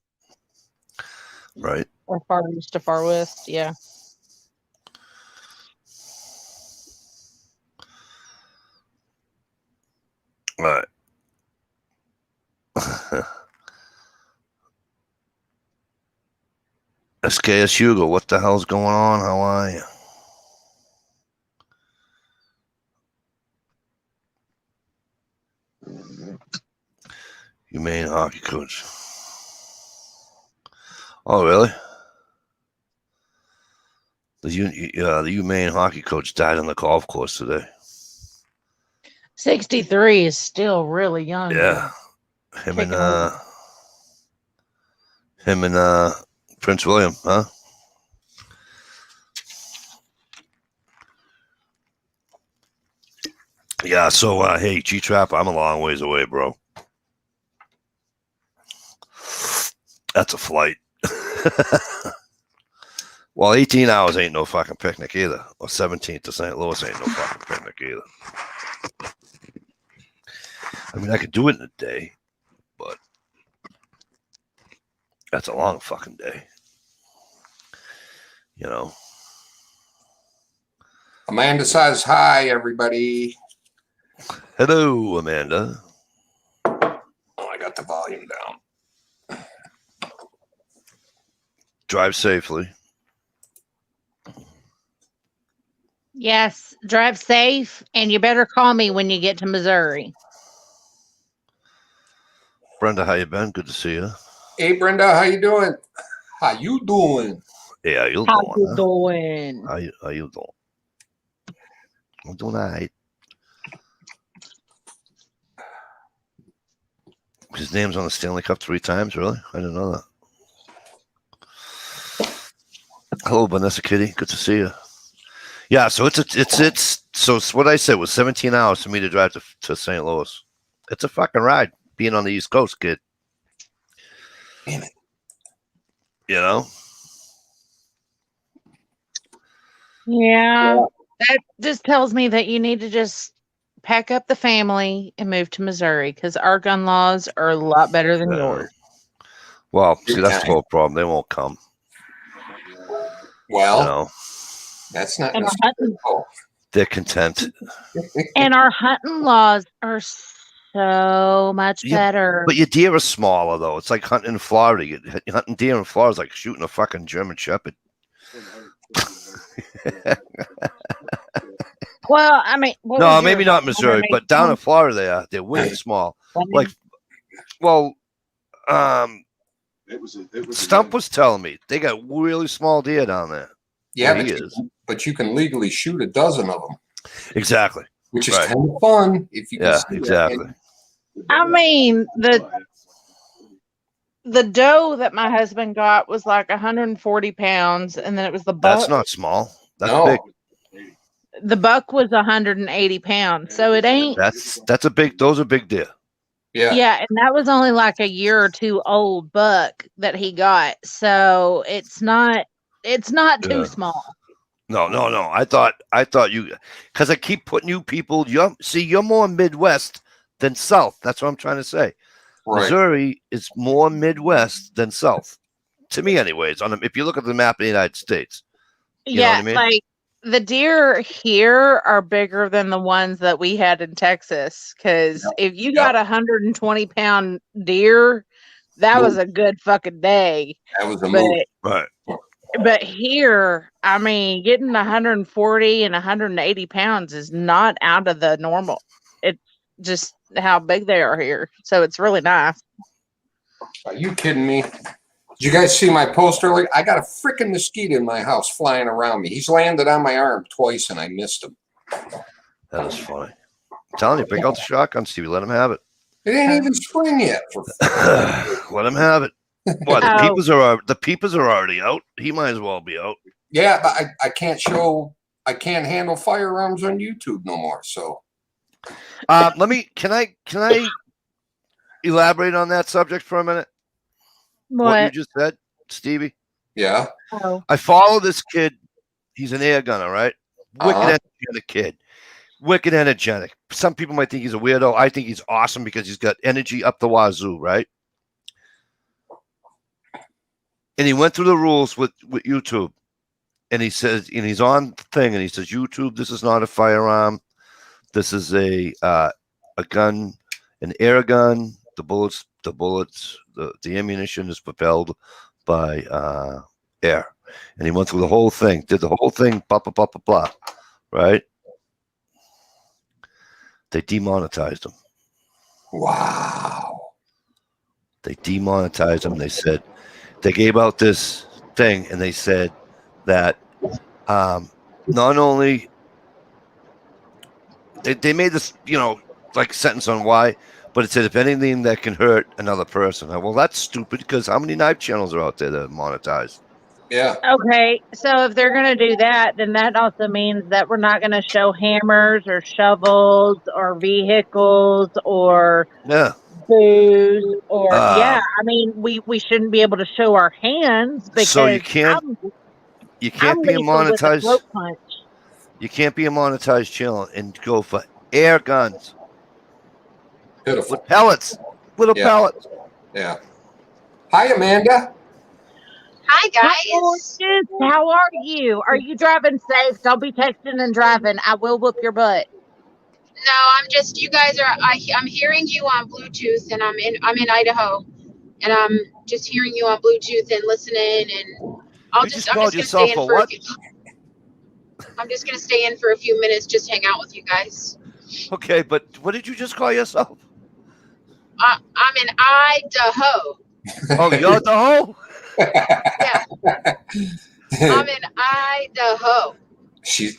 Right. Or far east to far west, yeah. All right. SKS Hugo, what the hell's going on? How are you? Humane hockey coach. Oh, really? The humane hockey coach died on the golf course today. 63 is still really young. Yeah. Him Kicking and Prince William, huh? Yeah, so hey, G-Trap, I'm a long ways away, bro. That's a flight. Well, 18 hours ain't no fucking picnic either. Or 17 to St. Louis ain't no fucking picnic either. I mean, I could do it in a day, but that's a long fucking day. You know. Amanda says hi, everybody. Hello, Amanda. Oh, I got the volume down. Drive safely. Yes, drive safe, and you better call me when you get to Missouri. Brenda, how you been? Good to see you. Hey, Brenda, how you doing? How you doing? Yeah, how you How doing? you Huh? doing? How you doing? I'm doing all right. His name's on the Stanley Cup 3 times. Really? I didn't know that. Hello, Vanessa Kitty. Good to see you. Yeah, so it's what I said was 17 hours for me to drive to St. Louis. It's a fucking ride being on the East Coast, kid. Damn it. You know? Yeah, that just tells me that you need to just pack up the family and move to Missouri because our gun laws are a lot better than Yeah. yours. Well, see, that's the whole problem. They won't come. Well, You know? that's not And our necessarily. hunting, They're content. and our hunting laws are so much Yeah, better. But your deer are smaller, though. It's like hunting in Florida. Hunting deer in Florida is like shooting a fucking German Shepherd. Well, I mean, what No, was maybe yours, not like Missouri, 180 but down in pounds? Florida they are. They're wicked small. Like, well, Stump was telling me they got really small deer down there. Yeah, Where he is. but you can legally shoot a dozen of them, Exactly. which is Right. kind of fun if you can Yeah, see exactly. that. I mean, the doe that my husband got was like 140 pounds, and then it was the That's buck. not small. That's No. big. The buck was 180 pounds, so it ain't. That's a big. Those are big deer. Yeah. Yeah, and that was only like a year or two old buck that he got, so it's not too Yeah. small. No. I thought you, because I keep putting you people. You're more Midwest than South. That's what I'm trying to say. Right. Missouri is more Midwest than South, to me, anyways. If you look at the map of the United States, you know what I mean? Like the deer here are bigger than the ones that we had in Texas. Because if you got 120-pound deer, that was a good fucking day. That was a move. Right. But here, I mean, getting 140 and 180 pounds is not out of the normal. It's just how big they are here. So it's really nice. Are you kidding me? Did you guys see my post earlier? I got a freaking mosquito in my house flying around me. He's landed on my arm twice and I missed him. That is funny. I'm telling you, break out the shotgun, Stevie. Let him have it. It ain't even spring yet. Let him have it. What, the peepers are already out. He might as well be out. Yeah, but I can't handle firearms on YouTube no more. So Can I elaborate on that subject for a minute? What you just said, Stevie? Yeah. Oh. I follow this kid. He's an air gunner, right? Wicked energetic kid. Wicked energetic. Some people might think he's a weirdo. I think he's awesome because he's got energy up the wazoo, right? And he went through the rules with YouTube. And he says, and he's on the thing, and he says, YouTube, this is not a firearm. This is a gun, an air gun. The bullets, the ammunition is propelled by air. And he went through the whole thing, did the whole thing, blah, blah, blah, blah, blah, right? They demonetized him. Wow. They demonetized him. They said, they gave out this thing, and they said that not only they made this, like sentence on why, but it said if anything that can hurt another person. Well, that's stupid because how many knife channels are out there that are monetized? Yeah. Okay, so if they're going to do that, then that also means that we're not going to show hammers or shovels or vehicles or booze or I mean, we shouldn't be able to show our hands because so you can't be a monetized. You can't be a monetized channel and go for air guns. Beautiful. With pellets. Little pellets. Yeah. Hi, Amanda. Hi, guys. How are you? Are you driving safe? Don't be texting and driving. I will whoop your butt. No, I'm just. You guys are. I'm hearing you on Bluetooth, and I'm in Idaho, and I'm just hearing you on Bluetooth and listening. And I'm just gonna stay in for a few. I'm just gonna stay in for a few minutes, just hang out with you guys. Okay, but what did you just call yourself? I'm in Idaho. Oh, you're the hoe? Yeah, I'm in Idaho.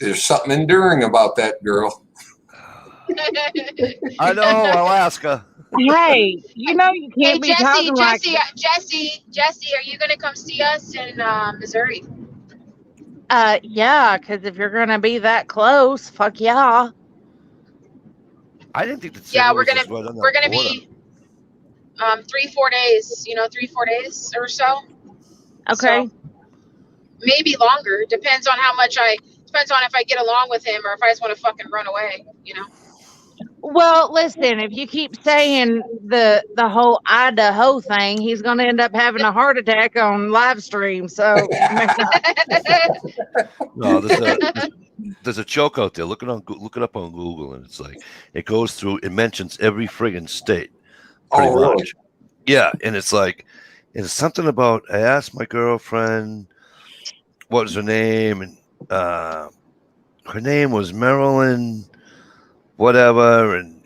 There's something enduring about that girl. I know, Alaska. Hey, you know you Hey can't be talking like Jesse, are you gonna come see us in Missouri? yeah, because if you're gonna be that close, fuck yeah. I didn't think that St. Yeah, Louis was right on we're the gonna border. be 3-4 days. 3-4 days or so. Okay. So maybe longer. Depends on Depends on if I get along with him or if I just want to fucking run away. Well, listen, if you keep saying the whole Idaho thing, he's gonna end up having a heart attack on live stream. So you may not. No, there's a joke out there. Look it up on Google, and it's like it goes through. It mentions every friggin' state, pretty Oh, really? much. Yeah, and it's like it's something about. I asked my girlfriend what was her name, and her name was Marilyn, whatever, and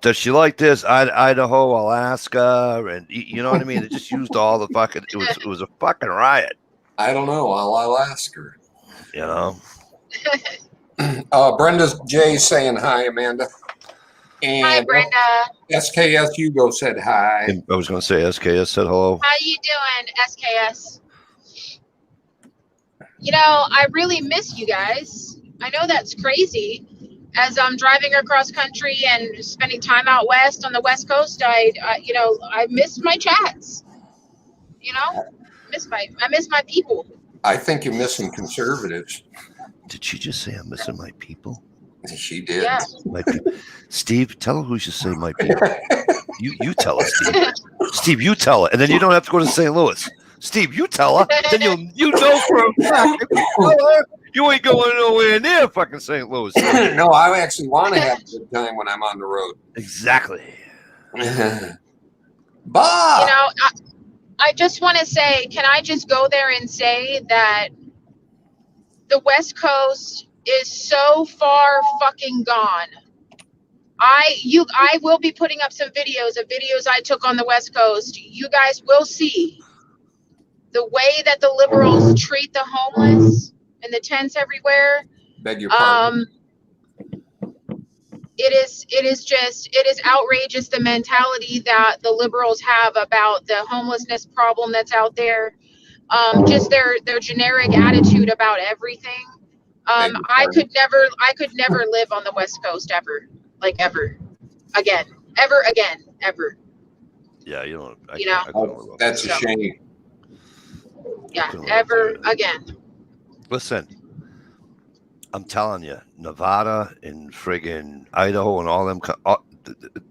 does she like this? Idaho, Alaska, and you know what I mean? It just used all the fucking. It was a fucking riot. I don't know. I'll ask her. You know. Brenda J saying hi, Amanda. And Hi, Brenda. SKS Hugo said hi. And I was going to say SKS said hello. How you doing, SKS? I really miss you guys. I know that's crazy. As I'm driving across country and spending time out west on the West Coast, I miss my chats. I miss my people. I think you're missing conservatives. Did she just say I'm missing my people? She did. Yeah. My people. Steve, tell her who should say my people. You tell her, Steve. Steve, you tell her, and then you don't have to go to St. Louis. Steve, you tell her, then you know for a fact. If you tell her, you ain't going nowhere near fucking St. Louis. No, I actually want to have a good time when I'm on the road. Exactly. Bob! I just want to say, can I just go there and say that the West Coast is so far fucking gone. I will be putting up some videos I took on the West Coast. You guys will see the way that the liberals treat the homeless in the tents everywhere. Beg your pardon. It is outrageous, the mentality that the liberals have about the homelessness problem that's out there. Just their generic attitude about everything. I could never live on the West Coast ever again. Yeah, you don't. I couldn't That's a shame. Yeah, ever again. Listen, I'm telling you, Nevada and friggin' Idaho and all them,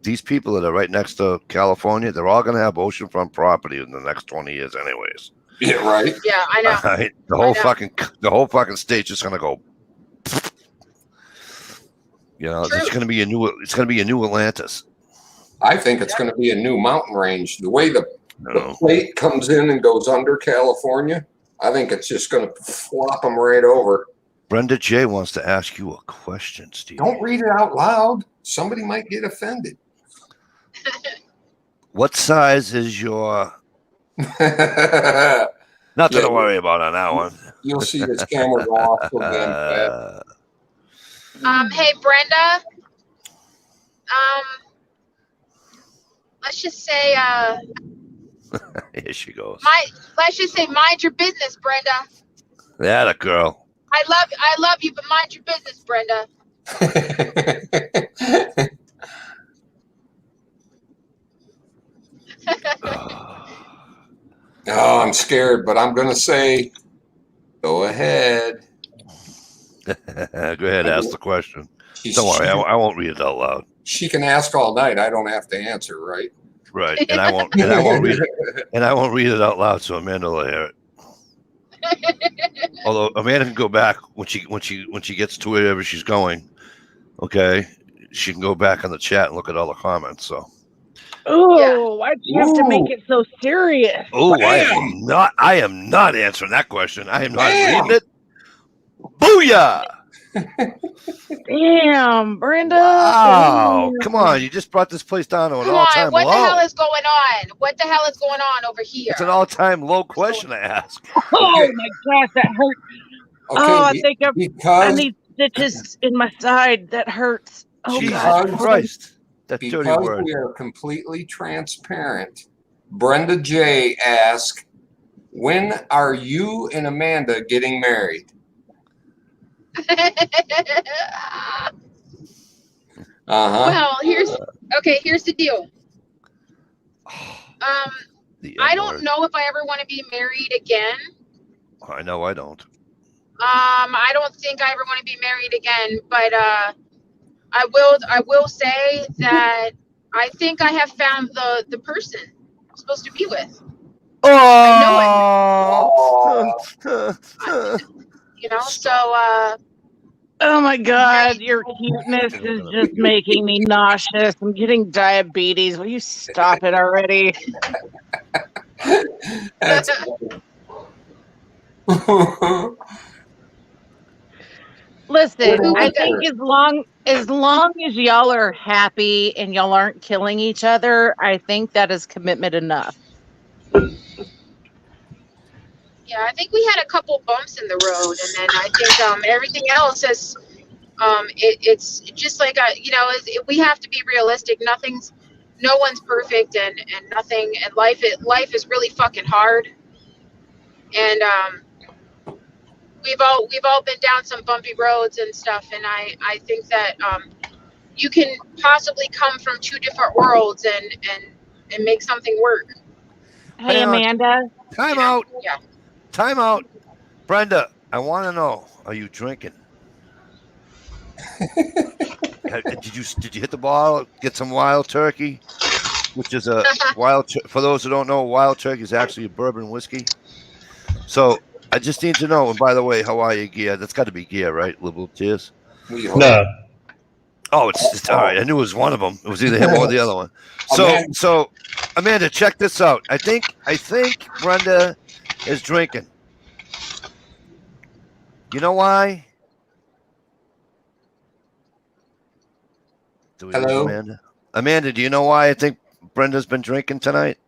these people that are right next to California, they're all going to have oceanfront property in the next 20 years anyways. Yeah, right. Yeah, I know. Right? The whole fucking state's just going to go. It's going to be a new Atlantis. I think it's going to be a new mountain range. The way the plate comes in and goes under California, I think it's just going to flop them right over. Brenda J wants to ask you a question, Steve. Don't read it out loud. Somebody might get offended. What size is your... Nothing to worry about on that one. You'll see this camera go off so damn fast. Hey, Brenda. Let's just say, here she goes. Let's just say, mind your business, Brenda. That a girl. I love you, but mind your business, Brenda. Oh, I'm scared, but I'm gonna say, go ahead. Go ahead, ask the question. Don't worry, I won't read it out loud. She can ask all night. I don't have to answer, right? Right, and I won't read it, and I won't read it out loud, so Amanda will hear it. Although Amanda can go back when she gets to wherever she's going. Okay, she can go back on the chat and look at all the comments. So. Oh, why'd you have to make it so serious? Oh, I am not answering that question. I am not reading it. Booyah! Damn, Brenda. Wow. Damn. Come on. You just brought this place down to an Come all-time on, what the low. hell is going on? What the hell is going on over here? It's an all-time low question to ask. Oh my gosh, that hurt. Okay, Oh, I think I because need stitches in my side. That hurts. Oh Jesus God. Christ. That dirty because word. we are completely transparent, Brenda J asked, when are you and Amanda getting married? Well, here's the deal. The I N don't word. know if I ever want to be married again. I know I don't. I don't think I ever want to be married again, but I will say that I think I have found the person I'm supposed to be with. Oh! You know, so Oh my God, your cuteness is just making me nauseous. I'm getting diabetes. Will you stop it already? That's Listen, Oh my I think as long as y'all are happy and y'all aren't killing each other, I think that is commitment enough. yeah, I think we had a couple bumps in the road, and then I think everything else is it's just like we have to be realistic. No one's perfect, and nothing, and life is really fucking hard, and we've all been down some bumpy roads and stuff, and I think that you can possibly come from two different worlds and make something work. Hey, Hang on. Amanda. Time out. Yeah. Time out. Brenda, I want to know, are you drinking? Did you hit the ball, get some wild turkey, which is a for those who don't know, wild turkey is actually a bourbon whiskey. So I just need to know, and by the way, how are you, Gia? That's got to be Gia, right? Liberal Tears. No. Oh, it's all right. I knew it was one of them. It was either him or the other one. So Amanda, check this out. I think Brenda is drinking. You know why? Do we Hello? Amanda? Amanda, do you know why I think Brenda's been drinking tonight?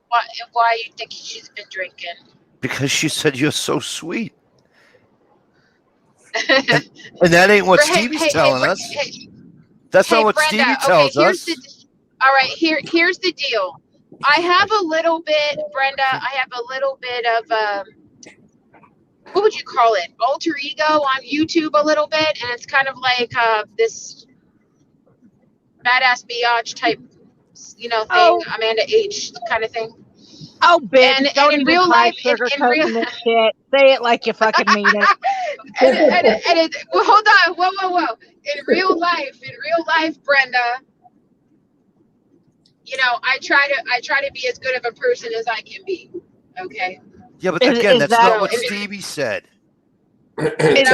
Why you think she's been drinking? Because she said you're so sweet. And that ain't what Stevie's telling us. That's not what Brenda, Stevie tells us. All right, here's the deal. I have a little bit, Brenda. I have a little bit of what would you call it? Alter ego on YouTube a little bit, and it's kind of like this badass biatch type, thing. Amanda H kind of thing. Oh, bitch! And Don't in even real try life, in real, sugarcoating this shit. Say it like you fucking mean it. well, hold on, whoa. In real life, Brenda, I try to be as good of a person as I can be. Okay. Yeah, but again, that's not what Stevie said. Is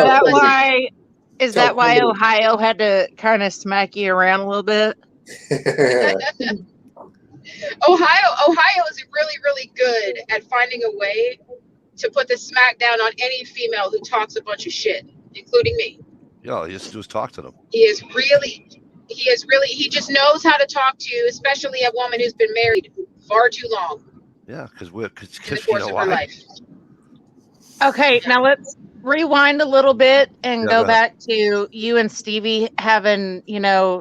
that why Ohio had to kind of smack you around a little bit? Ohio is really, really good at finding a way to put the smack down on any female who talks a bunch of shit, including me. Yeah, all you just do is talk to them. He just knows how to talk to, especially a woman who's been married far too long. Yeah, because in the course of her life. Okay, now let's rewind a little bit and Yeah, go go back to you and Stevie having,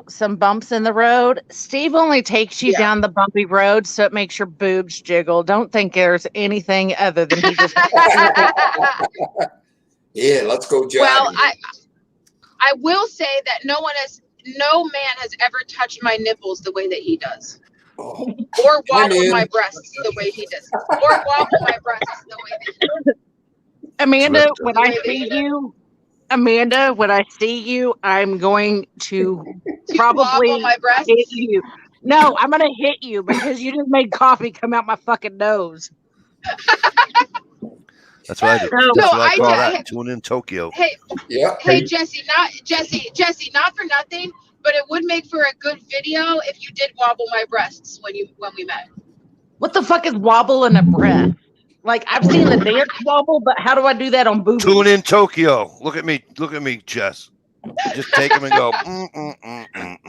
some bumps in the road. Steve only takes you down the bumpy road so it makes your boobs jiggle. Don't think there's anything other than he just. Yeah, let's go jogging. Well, I will say that no man has ever touched my nipples the way that he does. Oh. Or wobble my breasts the way he does. Or wobble my breasts the way that he does. Amanda, when I see you, I'm going to probably wobble my breasts? hit you. No, I'm going to hit you because you just made coffee come out my fucking nose. That's what I do. That's what I call that. Tune in Tokyo. Hey, Jesse, not for nothing, but it would make for a good video if you did wobble my breasts when we met. What the fuck is wobbling a breast? Like I've seen the dance wobble, but how do I do that on boobies? Tune in Tokyo. Look at me, Jess. Just take them and go.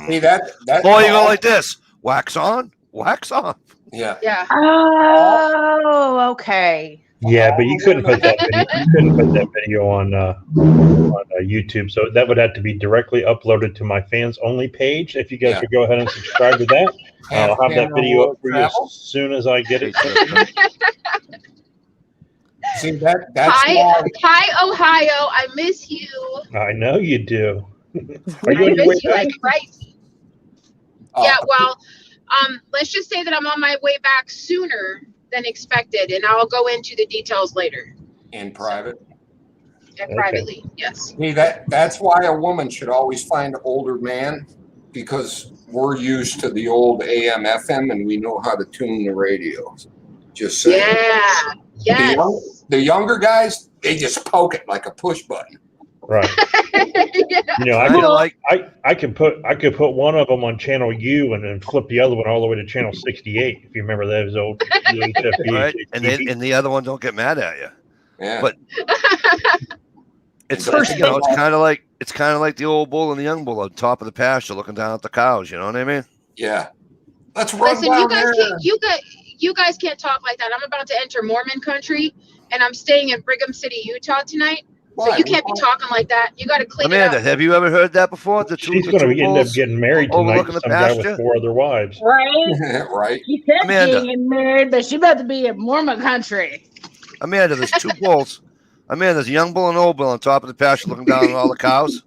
See that? Or you go like this: wax on, wax off. Yeah. Yeah. Oh, okay. Yeah, but you couldn't put that video. You couldn't put that video on YouTube. So that would have to be directly uploaded to my fans only page. If you guys Yeah. would go ahead and subscribe to that, I'll have that video up for you as Travel? soon as I get it. See that's Hi, why hi, Ohio. I miss you. I know you do. Are I you on your way miss you back? like crazy. Yeah, well, let's just say that I'm on my way back sooner than expected, and I'll go into the details later in private. and Okay. privately. Yes. See that's why a woman should always find an older man, because we're used to the old AM FM and we know how to tune the radio. Just saying. Yeah. Yes. The younger guys, they just poke it like a push button. Right. Yeah. You know, I feel like I could put one of them on channel U and then flip the other one all the way to channel 68. If you remember those old UHF. right, and the other one don't get mad at you. Yeah. But it's First you know, it's kind of like the old bull and the young bull on top of the pasture looking down at the cows. You know what I mean? Yeah. Let's run Listen, down you guys there. can't. You guys can't talk like that. I'm about to enter Mormon country, and I'm staying in Brigham City, Utah tonight. So Why? you can't be talking like that. You got to clean Amanda, it up. have you ever heard that before? The She's the going to end up bulls? getting married tonight overlooking to the some guy with pasture? 4 other wives. Right? Right. She said Amanda. she ain't married, but she about to be in Mormon country. Amanda, there's 2 bulls. Amanda, there's a young bull and an old bull on top of the pasture looking down at all the cows,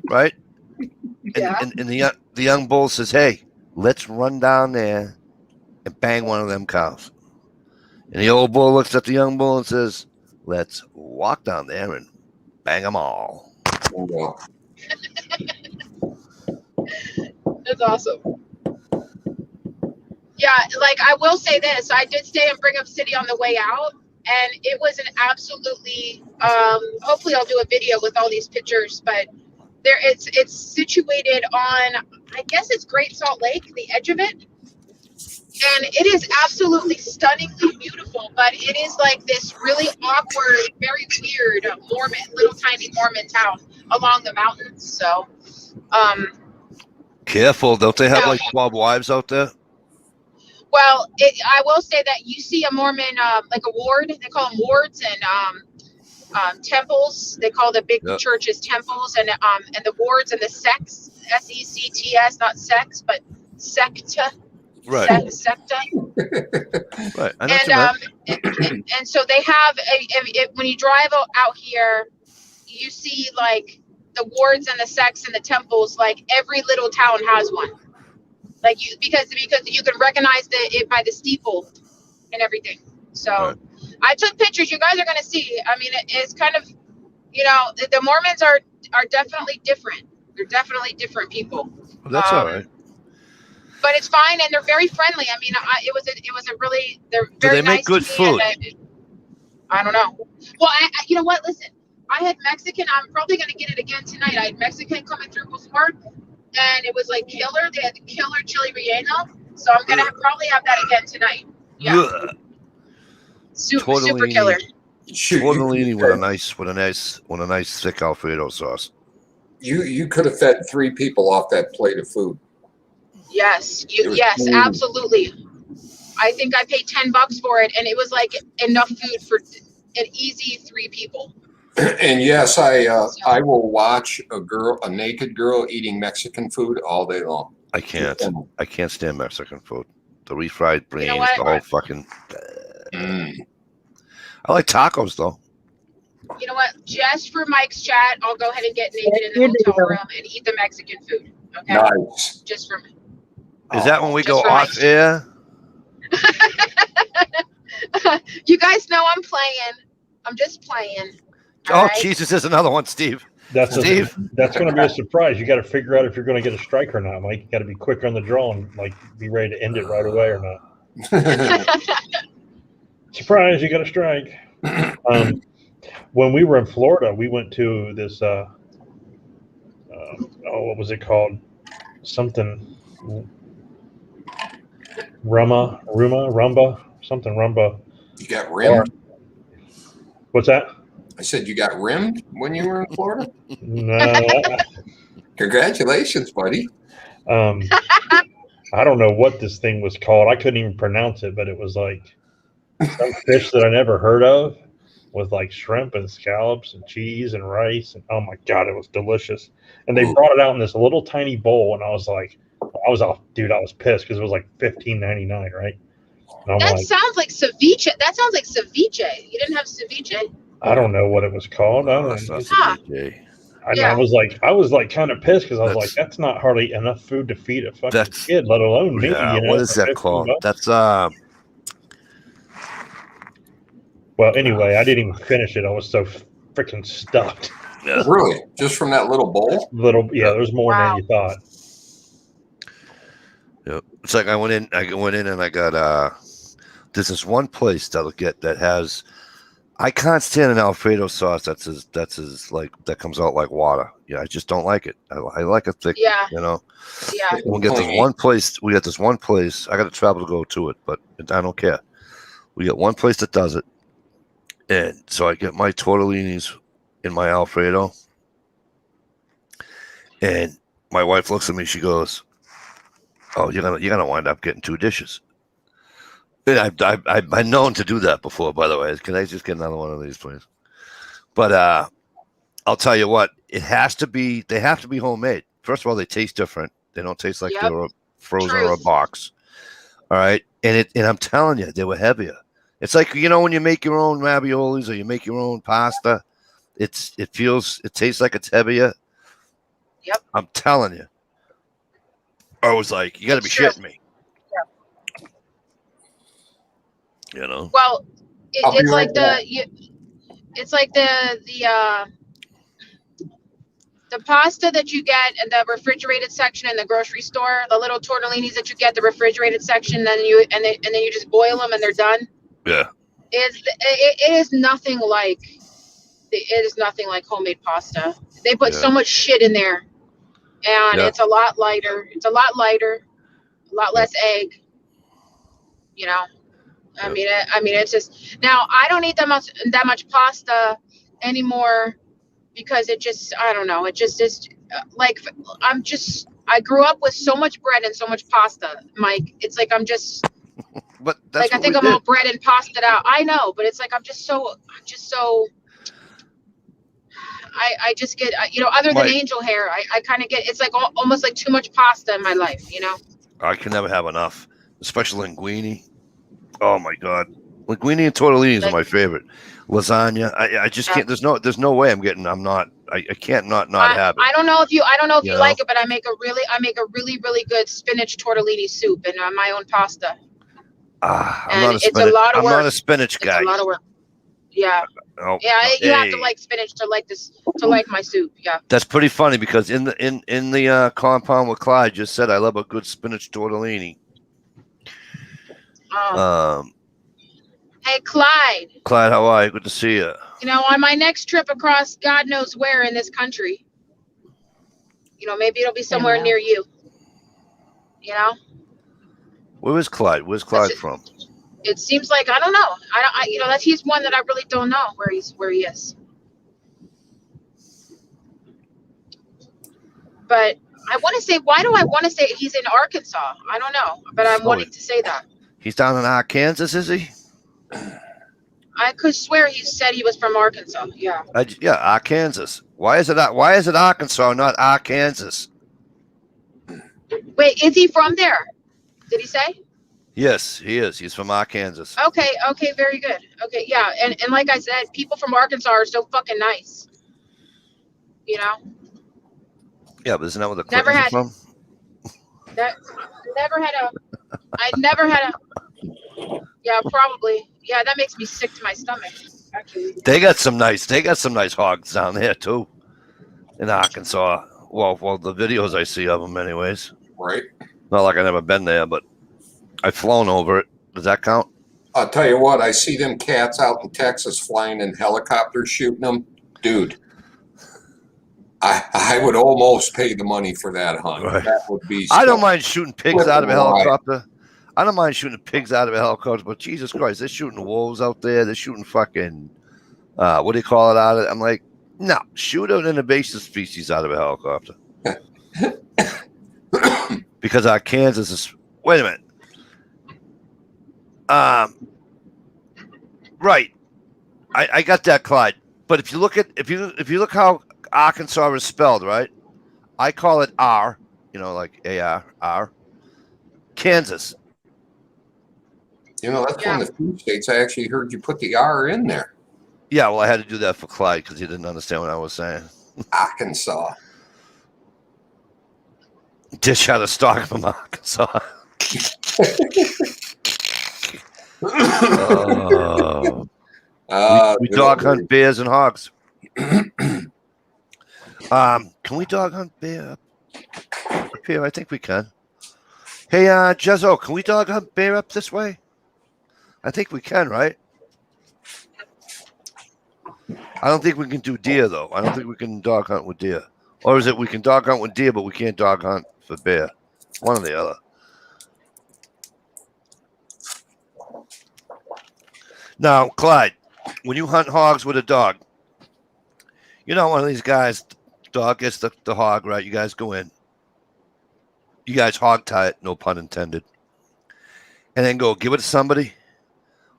right? Yeah. And the young bull says, "Hey, let's run down there and bang one of them cows." And the old bull looks at the young bull and says, "Let's walk down there and bang them all." Yeah. That's awesome. Yeah, like I will say this. I did stay in Brigham City on the way out, and it was an absolutely hopefully I'll do a video with all these pictures, but it's situated on, I guess it's Great Salt Lake, the edge of it. And it is absolutely stunningly beautiful, but it is like this really awkward, very weird little tiny Mormon town along the mountains. So, Careful, don't they have Yeah. like 12 wives out there? well, I will say that you see a Mormon, like a ward, they call them wards, and temples. They call the big Yep. churches temples, and the wards and the sects, sects, not sex, but secta. Right, Secta. right. I know what you meant. And so they have when you drive out here, you see like the wards and the sects and the temples. Like every little town has one. Like because you can recognize it by the steeple and everything. So Right. I took pictures. You guys are gonna see. I mean, it's kind of, the Mormons are definitely different. They're definitely different people. Well, that's all right. But it's fine, and they're very friendly. I mean, it was a really, they're Do very they make nice good to me, food? and I don't know. Well, you know what? Listen, I had Mexican. I'm probably gonna get it again tonight. I had Mexican coming through before, and it was like killer. They had the killer chili relleno, so I'm gonna probably have that again tonight. Yeah, Ugh. super Tortellini. killer. Shoot, Tortellini with a nice thick Alfredo sauce. you could have fed 3 people off that plate of food. Yes, It was yes, cool. absolutely. I think I paid $10 for it, and it was like enough food for an easy 3 people. And yes, I will watch a naked girl eating Mexican food all day long. I can't stand Mexican food. The refried beans, what? the whole fucking. Mm. I like tacos though. You know what? Just for Mike's chat, I'll go ahead and get naked in You the hotel do. room and eat the Mexican food. Okay, Nice. just for me. Is that when we Just go for off Mike's air? You guys know I'm playing. I'm just playing. Oh, All right? Jesus, there's another one, Steve. That's Steve? that's going to be a surprise. You got to figure out if you're going to get a strike or not, Mike. You got to be quick on the draw and like be ready to end it right away or not. Surprise! You got a strike. When we were in Florida, we went to this. What was it called? Something. Rumba, something Rumba. You got rim? What's that? I said you got rimmed when you were in Florida? No. Congratulations, buddy. I don't know what this thing was called. I couldn't even pronounce it, but it was like some fish that I never heard of with like shrimp and scallops and cheese and rice. And oh my God, it was delicious. And they brought it out in this little tiny bowl. And I was like, I was pissed because it was like $15.99, right? And I'm That like, sounds like ceviche. That sounds like ceviche. You didn't have ceviche? I don't know what it was called. I No, don't that's not Huh. CJ. And Yeah. I was like kind of pissed because I was That's- like, that's not hardly enough food to feed a fucking That's- kid, let alone me. Yeah, You know, what is for that called? $15. That's Well, anyway, I didn't even finish it. I was so freaking stuffed. yeah. Really? Just from that little bowl? There's more Wow. than you thought. Yep. It's like I went in and I got there's this one place that has, I can't stand an Alfredo sauce that's as like that comes out like water. Yeah, I just don't like it. I like it thick, Yeah. you know. Yeah. We got this one place. I got to travel to go to it, but I don't care. We got one place that does it, and so I get my tortellinis in my Alfredo, and my wife looks at me. She goes, "Oh, you're gonna wind up getting 2 dishes." And I've known to do that before, by the way. Can I just get another one of these, please? But I'll tell you what, they have to be homemade. First of all, they taste different. They don't taste like Yep. they were frozen or a Truth. box. All right. And I'm telling you, they were heavier. It's like, you know, when you make your own raviolis or you make your own pasta, it tastes like it's heavier. Yep. I'm telling you. I was like, you got to be It's true. shitting me. You know? Well, I'll be it's right like back. it's like the pasta that you get in the refrigerated section in the grocery store, the little tortellinis that you get the refrigerated section, then you just boil them and they're done. Yeah. It is nothing like homemade pasta. They put so much shit in there, and Yeah. it's a lot lighter. It's a lot lighter, a lot less egg. You know, I mean, it's just now I don't eat that much pasta anymore because it just, I don't know, it just is like I grew up with so much bread and so much pasta, Mike. It's like I'm just But that's like I think I'm all bread and pasta out. I know, but it's like I just get, you know, other than Mike. angel hair, I kind of get, it's like almost like too much pasta in my life, you know? I can never have enough, especially linguine. Oh my God. Linguine and tortellinis are my favorite. Lasagna. I just can't, there's no way I can't not have it. I don't know if you You know? like it, but I make a really, really good spinach tortellini soup and my own pasta. I'm not a spinach. It's a lot of work. I'm not a spinach guy. It's a lot of work. Yeah. Oh, Yeah. You have to hey. like spinach to like my soup. Yeah. That's pretty funny because in the compound with Clyde just said I love a good spinach tortellini. Hey, Clyde. Clyde, how are you? Good to see you. You know, on my next trip across God knows where in this country, you know, maybe it'll be somewhere Yeah. near you. You know? Where is Clyde? Where's Clyde from? It seems like, I don't know. You know, he's one that I really don't know where he is. But I want to say, why do I want to say he's in Arkansas? I don't know, but I'm wanting to say that. He's down in Arkansas, is he? I could swear he said he was from Arkansas. Yeah. Yeah, Arkansas. Why is it Arkansas, not Arkansas? Wait, is he from there? Did he say? Yes, he is. He's from Arkansas. Okay, very good. Okay, yeah, and like I said, people from Arkansas are so fucking nice. You know? Yeah, but isn't that where the Never Clintons are had- from? I never had a yeah, probably. Yeah, that makes me sick to my stomach, actually. They got some nice hogs down there too, in Arkansas. Well, the videos I see of them, anyways. Right. Not like I've never been there, but I've flown over it. Does that count? I'll tell you what, I see them cats out in Texas flying in helicopters shooting them. Dude, I would almost pay the money for that hunt. Right. That would be I don't mind shooting pigs out of a Right. helicopter. I don't mind shooting pigs out of a helicopter, but Jesus Christ, they're shooting wolves out there. They're shooting fucking what do you call it out of? I'm like, no, shoot an invasive species out of a helicopter. Because our Kansas is. Wait a minute. Right. I got that, Clyde. But if you look how Arkansas is spelled, right? I call it R, like AR. Kansas. That's one of the few states I actually heard you put the R in there. Yeah, well, I had to do that for Clyde because he didn't understand what I was saying. Arkansas. Dish out of stock from Arkansas. We dog hunt bears and hogs. Can we dog hunt bear up here? I think we can. Hey, Jezzo, can we dog hunt bear up this way? I think we can, right? I don't think we can do deer, though. I don't think we can dog hunt with deer. Or is it we can dog hunt with deer, but we can't dog hunt for bear? One or the other. Now, Clyde, when you hunt hogs with a dog, you're not one of these guys, dog gets the hog, right? You guys go in. You guys hog tie it, no pun intended. And then go give it to somebody?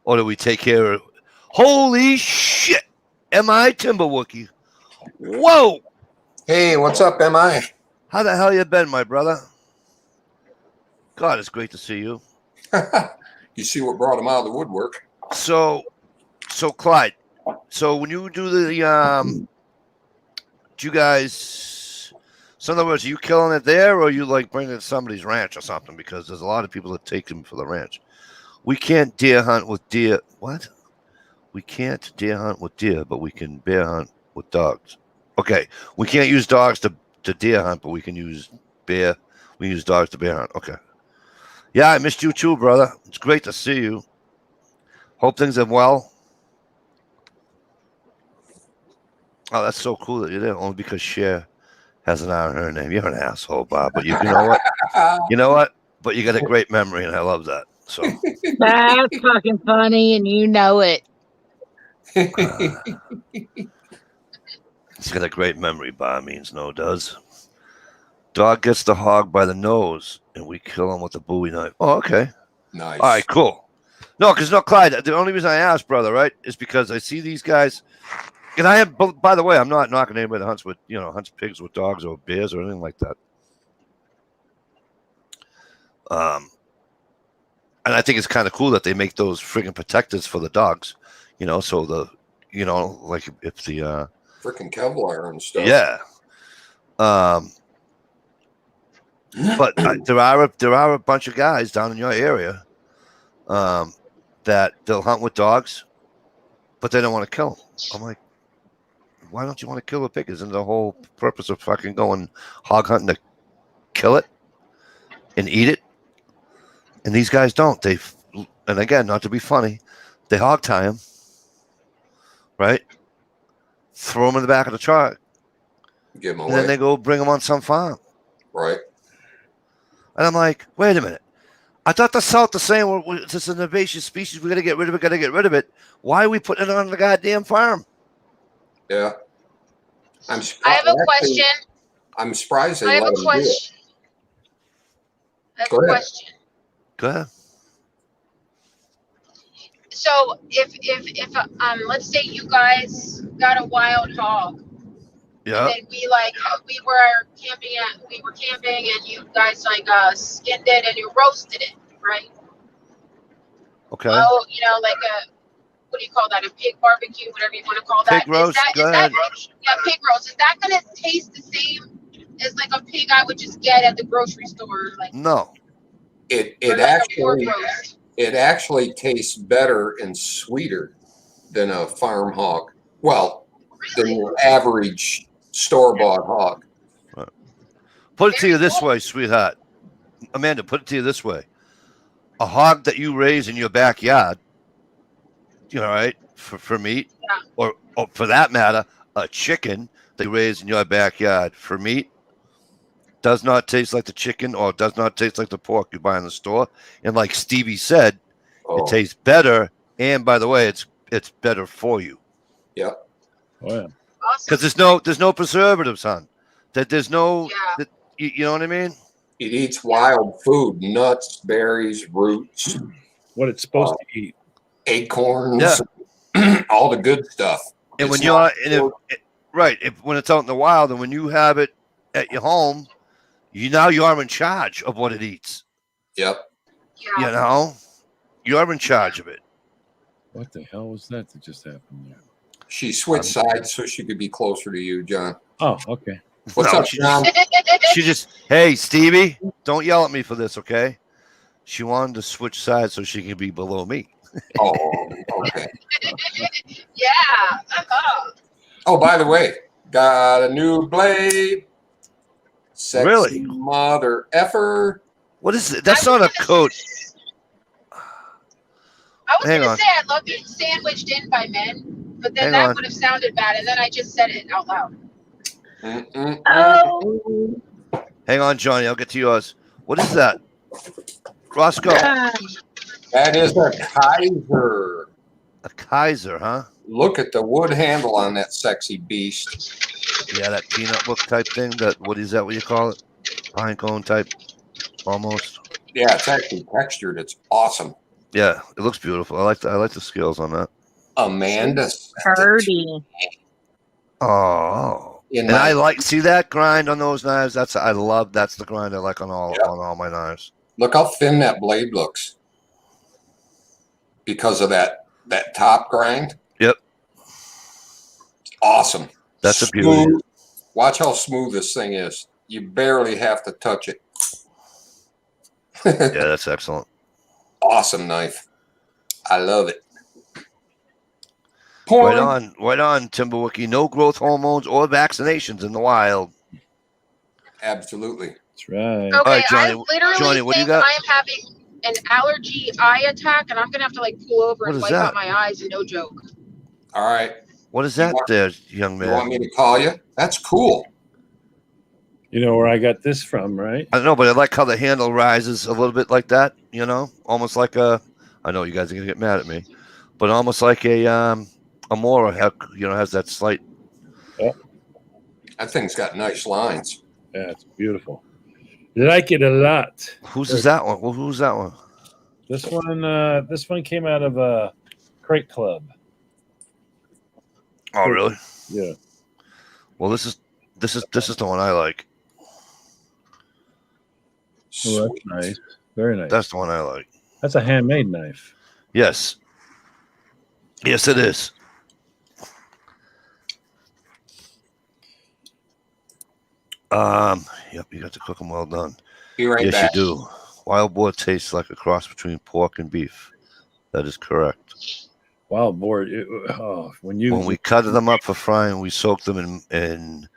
Or do we take care of it? Holy shit! M.I. Timber Wookie. Whoa! Hey, what's up, M.I.? How the hell you been, my brother? God, it's great to see you. You see what brought him out of the woodwork. So Clyde, so when you do the do you guys, so in other words, are you killing it there, or are you like bringing it to somebody's ranch or something? Because there's a lot of people that take them for the ranch. We can't deer hunt with deer. What? We can't deer hunt with deer, but we can bear hunt with dogs. Okay, we can't use dogs to deer hunt, but we can use bear. We use dogs to bear hunt. Okay. Yeah, I missed you too, brother. It's great to see you. Hope things are well. Oh, that's so cool that you're there. Only because Cher has an R in her name. You're an asshole, Bob. But you know what? You know what? But you got a great memory, and I love that. So That's fucking funny, and you know it. He's got a great memory, Bob means no does. Dog gets the hog by the nose, and we kill him with a Bowie knife. Oh, okay. Nice. All right, cool. No, because Clyde, the only reason I asked, brother, right, is because I see these guys, and I have, by the way, I'm not knocking anybody that hunts with, hunts pigs with dogs or bears or anything like that. And I think it's kind of cool that they make those friggin' protectors for the dogs, so like if the freaking Kevlar and stuff. Yeah. But there are a bunch of guys down in your area that they'll hunt with dogs, but they don't want to kill them. I'm like, why don't you want to kill a pig? Isn't the whole purpose of fucking going hog hunting to kill it and eat it? And these guys don't. And again, not to be funny, they hog tie them, right? Throw them in the back of the truck. Give them away. And then they go bring them on some farm. Right. And I'm like, wait a minute. I thought the South is saying, well, it's just an invasive species. We got to get rid of it. Why are we putting it on the goddamn farm? Yeah. I have a question. I'm surprised they I have let a them do it. question. I have Go a ahead. question. Go ahead. So if let's say you guys got a wild hog, Yeah. and then we were camping and you guys skinned it and you roasted it, right? Okay. Oh, like what do you call that? A pig barbecue, whatever you want to call that. Pig roast. Go Yeah, ahead. pig roast. Is that gonna taste the same as like a pig I would just get at the grocery store? Like No. It a pork actually tastes better and sweeter than a farm hog. Well, than your average store-bought hog. Right. Put it to you this way, sweetheart. Amanda, put it to you this way. A hog that you raise in your backyard, right, for meat, or for that matter, a chicken that you raise in your backyard for meat, does not taste like the chicken or does not taste like the pork you buy in the store. And like Stevie said, it tastes better. And by the way, it's better for you. Yep. Oh yeah. Awesome. Because there's no preservatives, hon. There's no, Yeah. you know what I mean? It eats wild food, nuts, berries, roots, What it's supposed to eat. acorns, all the good stuff. And It's when you're not right, when it's out in the wild, and when you have it at your home, you're in charge of what it eats. Yep. Yeah. You know, you're in charge of it. What the hell was that just happened there? She switched sides so she could be closer to you, John. Oh, okay. What's No, up, John? She just, hey, Stevie, don't yell at me for this, okay? She wanted to switch sides so she could be below me. Oh, okay. Yeah. Uh-huh. Oh, by the way, got a new blade. Sexy Really? mother effer. What is it? That's not a coat. I was Hang gonna on. say I love being sandwiched in by men, but then Hang that on. would have sounded bad, and then I just said it out loud. Oh. Hang on, Johnny. I'll get to yours. What is that? Roscoe. That is a Kaiser. A Kaiser, huh? Look at the wood handle on that sexy beast. Yeah, that peanut book type thing. What is that? What you call it? Pine cone type, almost. Yeah, it's actually textured. It's awesome. Yeah, it looks beautiful. I like the scales on that. Amanda. Purdy. Oh, In and my, I see that grind on those knives. That's the grind I like on all my knives. look how thin that blade looks. Because of that top grind. Yep. Awesome. That's a beauty. Smooth. Watch how smooth this thing is. You barely have to touch it. Yeah, that's excellent. Awesome knife. I love it. Right on, Timberwookie. No growth hormones or vaccinations in the wild. Absolutely. That's right. Okay, right, Johnny. I literally Johnny, what do you think got? I am having an allergy eye attack, and I'm gonna have to like pull over What and is wipe that? out my eyes. No joke. All right. What is that, there, young You want man? me to call you? That's cool. You know where I got this from, right? I don't know, but I like how the handle rises a little bit like that. You know, almost like a. I know you guys are gonna get mad at me, but almost like a Mora. Has that slight. That thing's got nice lines. Yeah, it's beautiful. Like it a lot. Whose is that one? Who's that one? This one came out of a Crate Club. Oh, really? Yeah. Well, this is the one I like. Oh, that's nice. Very nice. That's the one I like. That's a handmade knife. Yes. Yes, it is. Yep, you got to cook them well done. Be right Yes, back. you do. Wild boar tastes like a cross between pork and beef. That is correct. Wild boar. When we cut them up for frying, we soak them in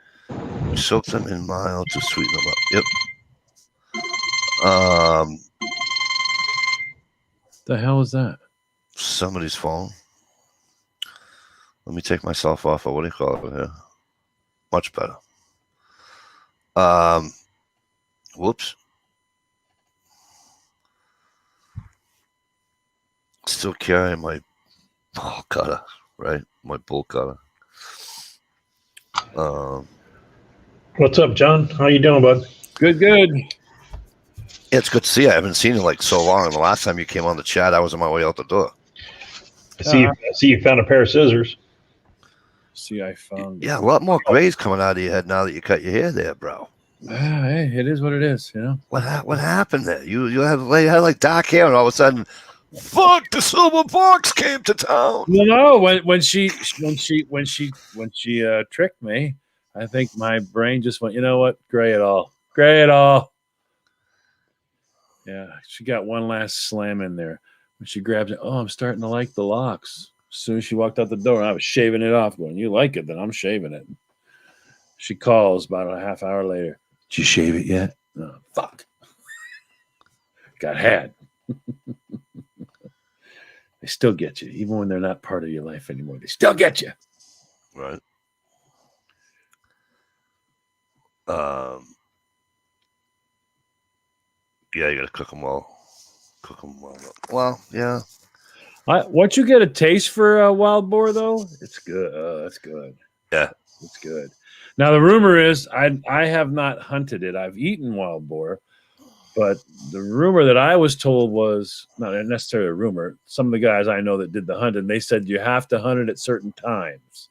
mild to sweeten them up. Yep. the hell is that? Somebody's phone. Let me take myself off. What do you call it here? Much better. Whoops. Still carrying my ball cutter, right? My bull cutter. What's up, John? How you doing, bud? Good. It's good to see you. I haven't seen you like so long. And the last time you came on the chat, I was on my way out the door. I see you found a pair of scissors. See, I found. Yeah, a lot more grays coming out of your head now that you cut your hair there, bro. Hey, it is what it is, you know. What happened there? You had like dark hair, and all of a sudden, fuck! The silver fox came to town. No, when she tricked me, I think my brain just went, you know what? Gray it all. Yeah, she got one last slam in there. When she grabs it, I'm starting to like the locks. As soon as she walked out the door, I was shaving it off, going, you like it, then I'm shaving it. She calls about a half hour later. Did you shave it yet? No, fuck. Got had. They still get you, even when they're not part of your life anymore. They still get you. Right. Yeah, you gotta cook them well. Well, yeah. Once you get a taste for wild boar, though, it's good. It's good. Yeah. It's good. Now the rumor is I have not hunted it. I've eaten wild boar, but the rumor that I was told was not necessarily a rumor. Some of the guys I know that did the hunting, they said you have to hunt it at certain times.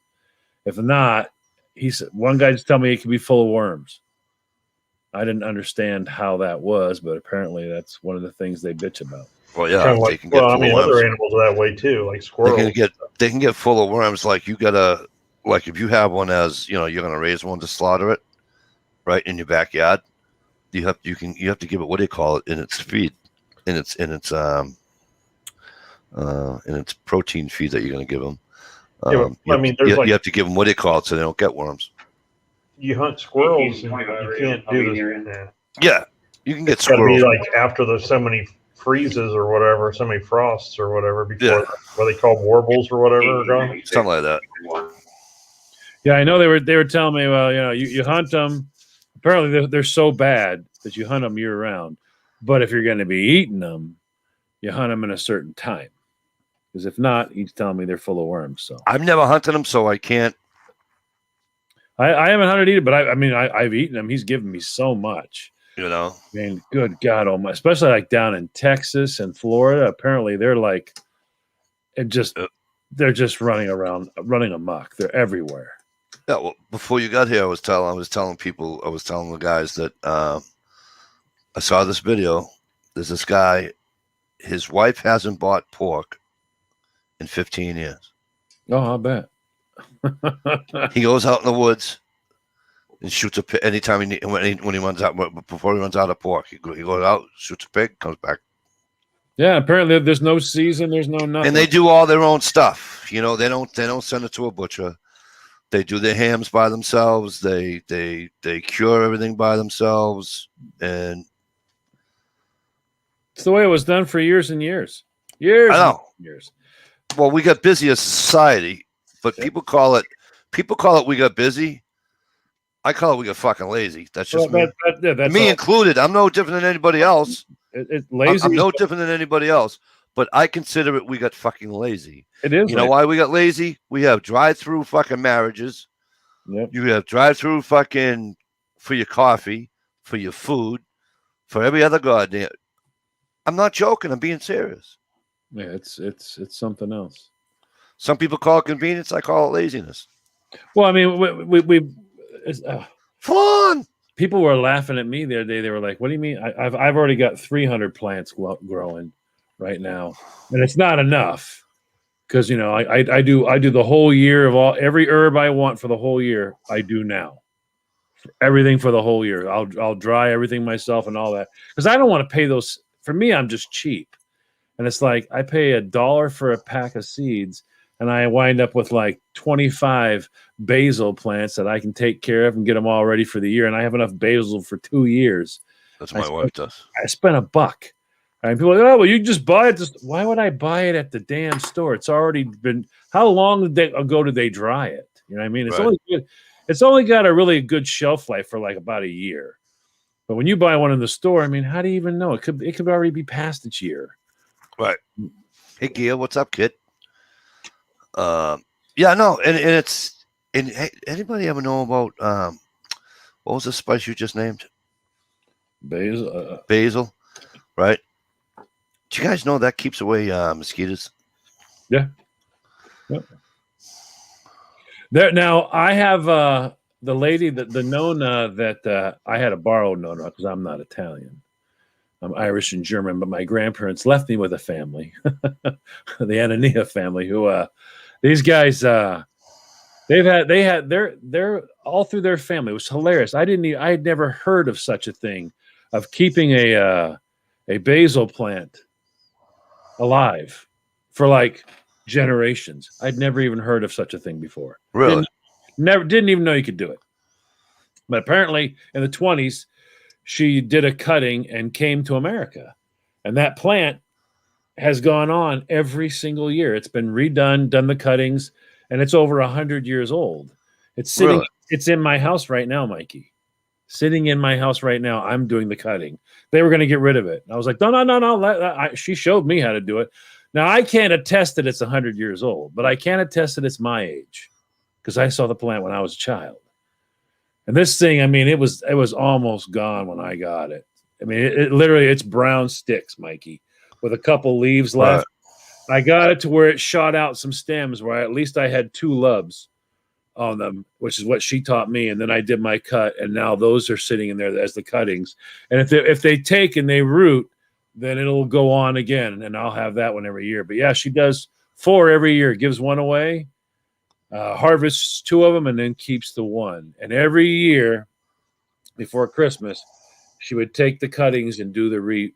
If not, he said one guy just told me it could be full of worms. I didn't understand how that was, but apparently that's one of the things they bitch about. Well, yeah, Kind of they like, can get well, I full mean, of worms. other animals are that way too, like They squirrels. can get full of worms. Like you gotta, like if you have one as you're gonna raise one to slaughter it, right in your backyard, you have to give it what do you call it in its feed, in its protein feed that you're gonna give them. Yeah, but, I mean, there's you have to give them what do you call it so they don't get worms. you hunt squirrels and you can't do this. Yeah, you can get It's got to be squirrels. like after there's so many freezes or whatever, so many frosts or whatever before Yeah. what they call warbles or whatever are gone. Something like that. Yeah, I know they were telling me, well, you hunt them. Apparently, they're so bad that you hunt them year round. But if you're going to be eating them, you hunt them in a certain time. Because if not, he's telling me they're full of worms. So I've never hunted them, so I can't. I haven't hunted either, but I've eaten them. He's given me so much. I mean, good God almighty, especially like down in Texas and Florida. Apparently, they're like, they're just running amok. They're everywhere. Yeah, well, before you got here, I was telling the guys that I saw this video. There's this guy, his wife hasn't bought pork in 15 years. Oh, I bet. He goes out in the woods and shoots a pig anytime when he runs out, before he runs out of pork. He goes out, shoots a pig, comes back. Yeah, apparently there's no season, there's no nothing. And they do all their own stuff. They don't send it to a butcher. They do their hams by themselves. They cure everything by themselves, and it's the way it was done for years and years. Years. I know. And years. Well, we got busy as society, but people call it we got busy. I call it we got fucking lazy. That's just me. That's me all. Included. I'm no different than anybody else. Lazy. I'm no different than anybody else. But I consider it we got fucking lazy. It is. You know why we got lazy? We have drive-through fucking marriages. Yep. You have drive-through fucking for your coffee, for your food, for every other goddamn. I'm not joking. I'm being serious. Yeah, it's something else. Some people call it convenience. I call it laziness. Well, I mean, we fun. People were laughing at me the other day. They were like, "What do you mean? I've already got 300 plants growing right now, and it's not enough because I do the whole year of every herb I want for the whole year. I do now, everything for the whole year. I'll dry everything myself and all that because I don't want to pay those. For me, I'm just cheap, and it's like I pay $1 for a pack of seeds, and I wind up with like 25 basil plants that I can take care of and get them all ready for the year. And I have enough basil for 2 years. That's what my wife does. I spent $1. And people are like, oh, well, you just buy it. Why would I buy it at the damn store? It's already been, how long ago did they dry it? You know what I mean? It's only got a really good shelf life for like about a year. But when you buy one in the store, I mean, how do you even know? It could already be past its year. Right. Hey, Gil, what's up, kid? Yeah, no, and it's, and hey, anybody ever know about what was the spice you just named? Basil. Basil, right? Do you guys know that keeps away mosquitoes? Yeah. Yep. There now, I have the lady the Nona that I had to borrow Nona because I'm not Italian. I'm Irish and German, but my grandparents left me with a family, the Anania family, who these guys they're all through their family. It was hilarious. I had never heard of such a thing, of keeping a basil plant alive for like generations. I'd never even heard of such a thing before. Really? Didn't even know you could do it. But apparently in the 1920s, she did a cutting and came to America. And that plant has gone on every single year. It's been redone, done the cuttings, and it's over 100 years old. It's sitting. Really? It's in my house right now, Mikey. Sitting in my house right now. I'm doing the cutting. They were going to get rid of it. I was like, no. She showed me how to do it. Now, I can't attest that it's 100 years old, but I can attest that it's my age because I saw the plant when I was a child. And this thing, I mean, it was almost gone when I got it. I mean, it literally, it's brown sticks, Mikey, with a couple leaves left. I got it to where it shot out some stems where at least I had 2 lubs on them, which is what she taught me. And then I did my cut, and now those are sitting in there as the cuttings. And if they take and they root, then it'll go on again, and I'll have that one every year. But yeah, she does 4 every year, gives 1 away, harvests 2 of them, and then keeps the 1. And every year before Christmas, she would take the cuttings and do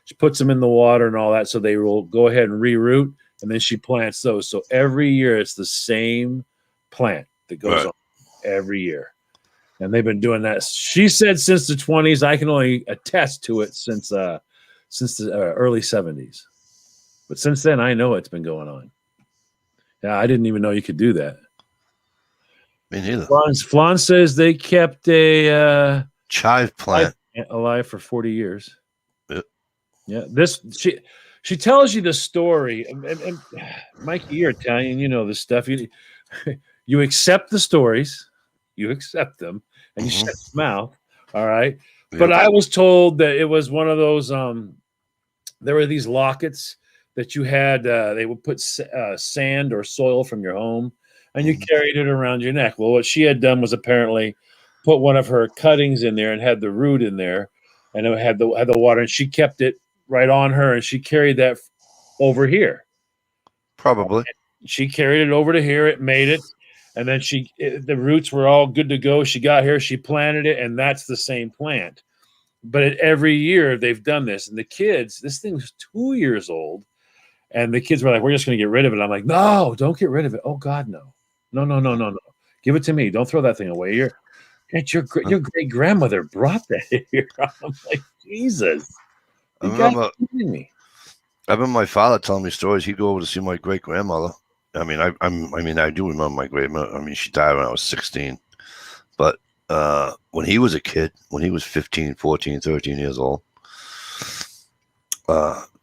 she puts them in the water and all that, so they will go ahead and reroot, and then she plants those. So every year it's the same plant that goes on every year. And they've been doing that. She said since the 20s. I can only attest to it since the early 70s. But since then, I know it's been going on. Yeah, I didn't even know you could do that. Me neither. Flan says they kept a chive plant alive for 40 years. Yep. Yeah, she tells you the story. And Mikey, you're Italian, you know this stuff. You accept the stories. You accept them, and you shut your mouth. All right. Yep. But I was told that it was one of those. There were these lockets that you had. They would put sand or soil from your home, and you carried it around your neck. Well, what she had done was apparently put one of her cuttings in there and had the root in there, and it had the water, and she kept it right on her, and she carried that over here. Probably. She carried it over to here. It made it. And then the roots were all good to go. She got here, she planted it, and that's the same plant. But every year they've done this. And the kids, this thing was 2 years old, and the kids were like, we're just going to get rid of it. I'm like, no, don't get rid of it. Oh, God, no. No. Give it to me. Don't throw that thing away. Your great-grandmother brought that here. I'm like, Jesus. I remember my father telling me stories. He'd go over to see my great-grandmother. I mean, I do remember my grandmother. I mean, she died when I was 16. But when he was a kid, when he was 15, 14, 13 years old,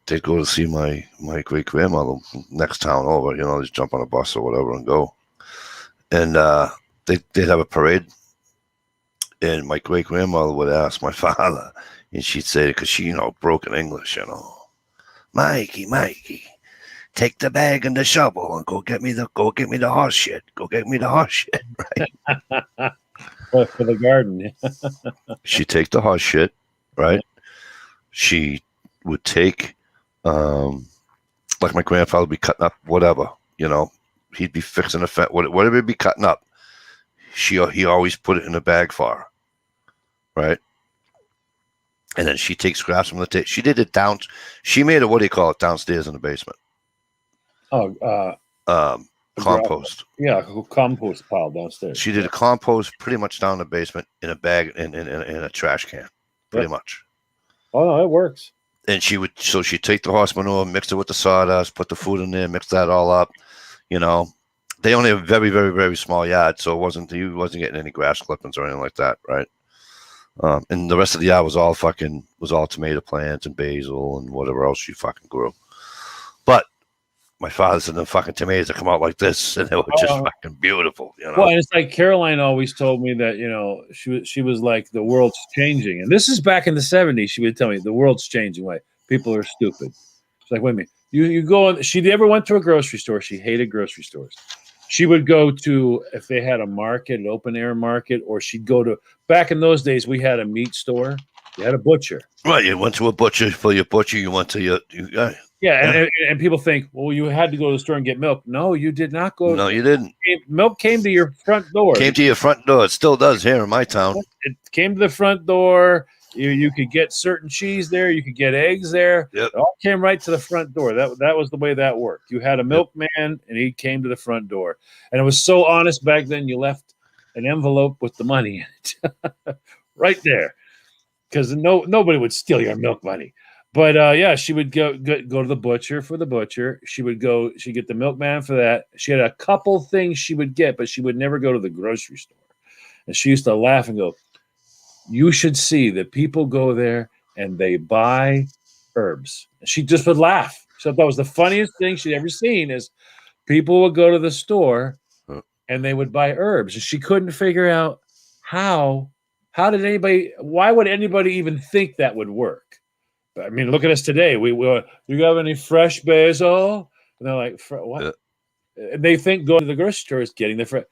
they'd go to see my great-grandmother next town over. You know, just jump on a bus or whatever and go. And they'd have a parade. And my great-grandmother would ask my father, and she'd say, because she, broken English, Mikey. Take the bag and the shovel and go get me the horse shit. Go get me the horse shit, right? For the garden. She'd take the horse shit, right? She would take, like my grandfather would be cutting up whatever, he'd be fixing a fence, whatever he'd be cutting up. He always put it in a bag for her, right? And then she takes scraps from the table. She did it down. She made it, what do you call it, downstairs in the basement. Compost. Yeah, compost pile downstairs. She did a compost pretty much down the basement in a bag in a trash can, pretty much. Oh no, it works. And she'd take the horse manure, mix it with the sawdust, put the food in there, mix that all up. They only have a very, very, very small yard, so he wasn't getting any grass clippings or anything like that, right? And the rest of the yard was all tomato plants and basil and whatever else she fucking grew. But my father said the fucking tomatoes that come out like this, and they were just fucking beautiful, Well, and it's like Caroline always told me that, she was like, the world's changing. And this is back in the 70s. She would tell me the world's changing. Like, people are stupid. She's like, wait a minute. You go on. She never went to a grocery store. She hated grocery stores. She would go to, if they had a market, an open air market, or she'd go to, back in those days, we had a meat store. You had a butcher. Right. You went to a butcher for your butcher. You went to and people think, well, you had to go to the store and get milk. No, you did not go. No, you didn't. Milk came to your front door. Came to your front door. It still does here in my town. It came to the front door. You could get certain cheese there. You could get eggs there. Yep. It all came right to the front door. That was the way that worked. You had a milkman, and he came to the front door. And it was so honest back then. You left an envelope with the money in it, right there, because nobody would steal your milk money. But she would go to the butcher for the butcher. She'd get the milkman for that. She had a couple things she would get, but she would never go to the grocery store. And she used to laugh and go, you should see that people go there and they buy herbs. And she just would laugh. So that was the funniest thing she'd ever seen. Is people would go to the store and they would buy herbs, and she couldn't figure out how. How did anybody? Why would anybody even think that would work? I mean, look at us today. You have any fresh basil? And they're like, what? And they think going to the grocery store is getting the fresh.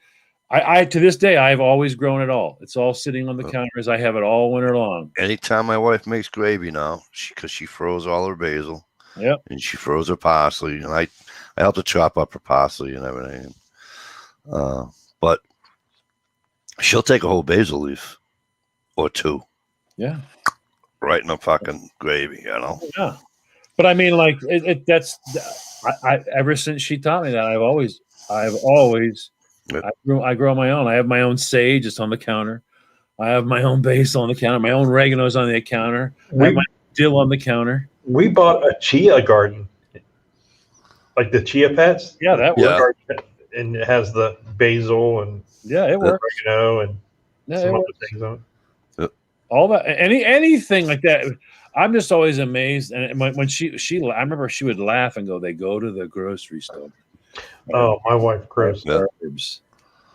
I to this day, I've always grown it all. It's all sitting on the counters. I have it all winter long. Anytime my wife makes gravy now, because she froze all her basil, and she froze her parsley, and I helped her chop up her parsley and everything. But she'll take a whole basil leaf or two, right in a fucking gravy, you know. Yeah, but I mean, like I ever since she taught me that, I've always. I grow my own. I have my own sage. It's on the counter. I have my own basil on the counter. My own oregano's on the counter. I have my dill on the counter. We bought a chia garden, like the chia pets. Yeah, that works. And it has the basil and it works. Oregano and some other things on it. All that, anything like that. I'm just always amazed. And when she, I remember she would laugh and go, "They go to the grocery store." Oh, my wife grows herbs.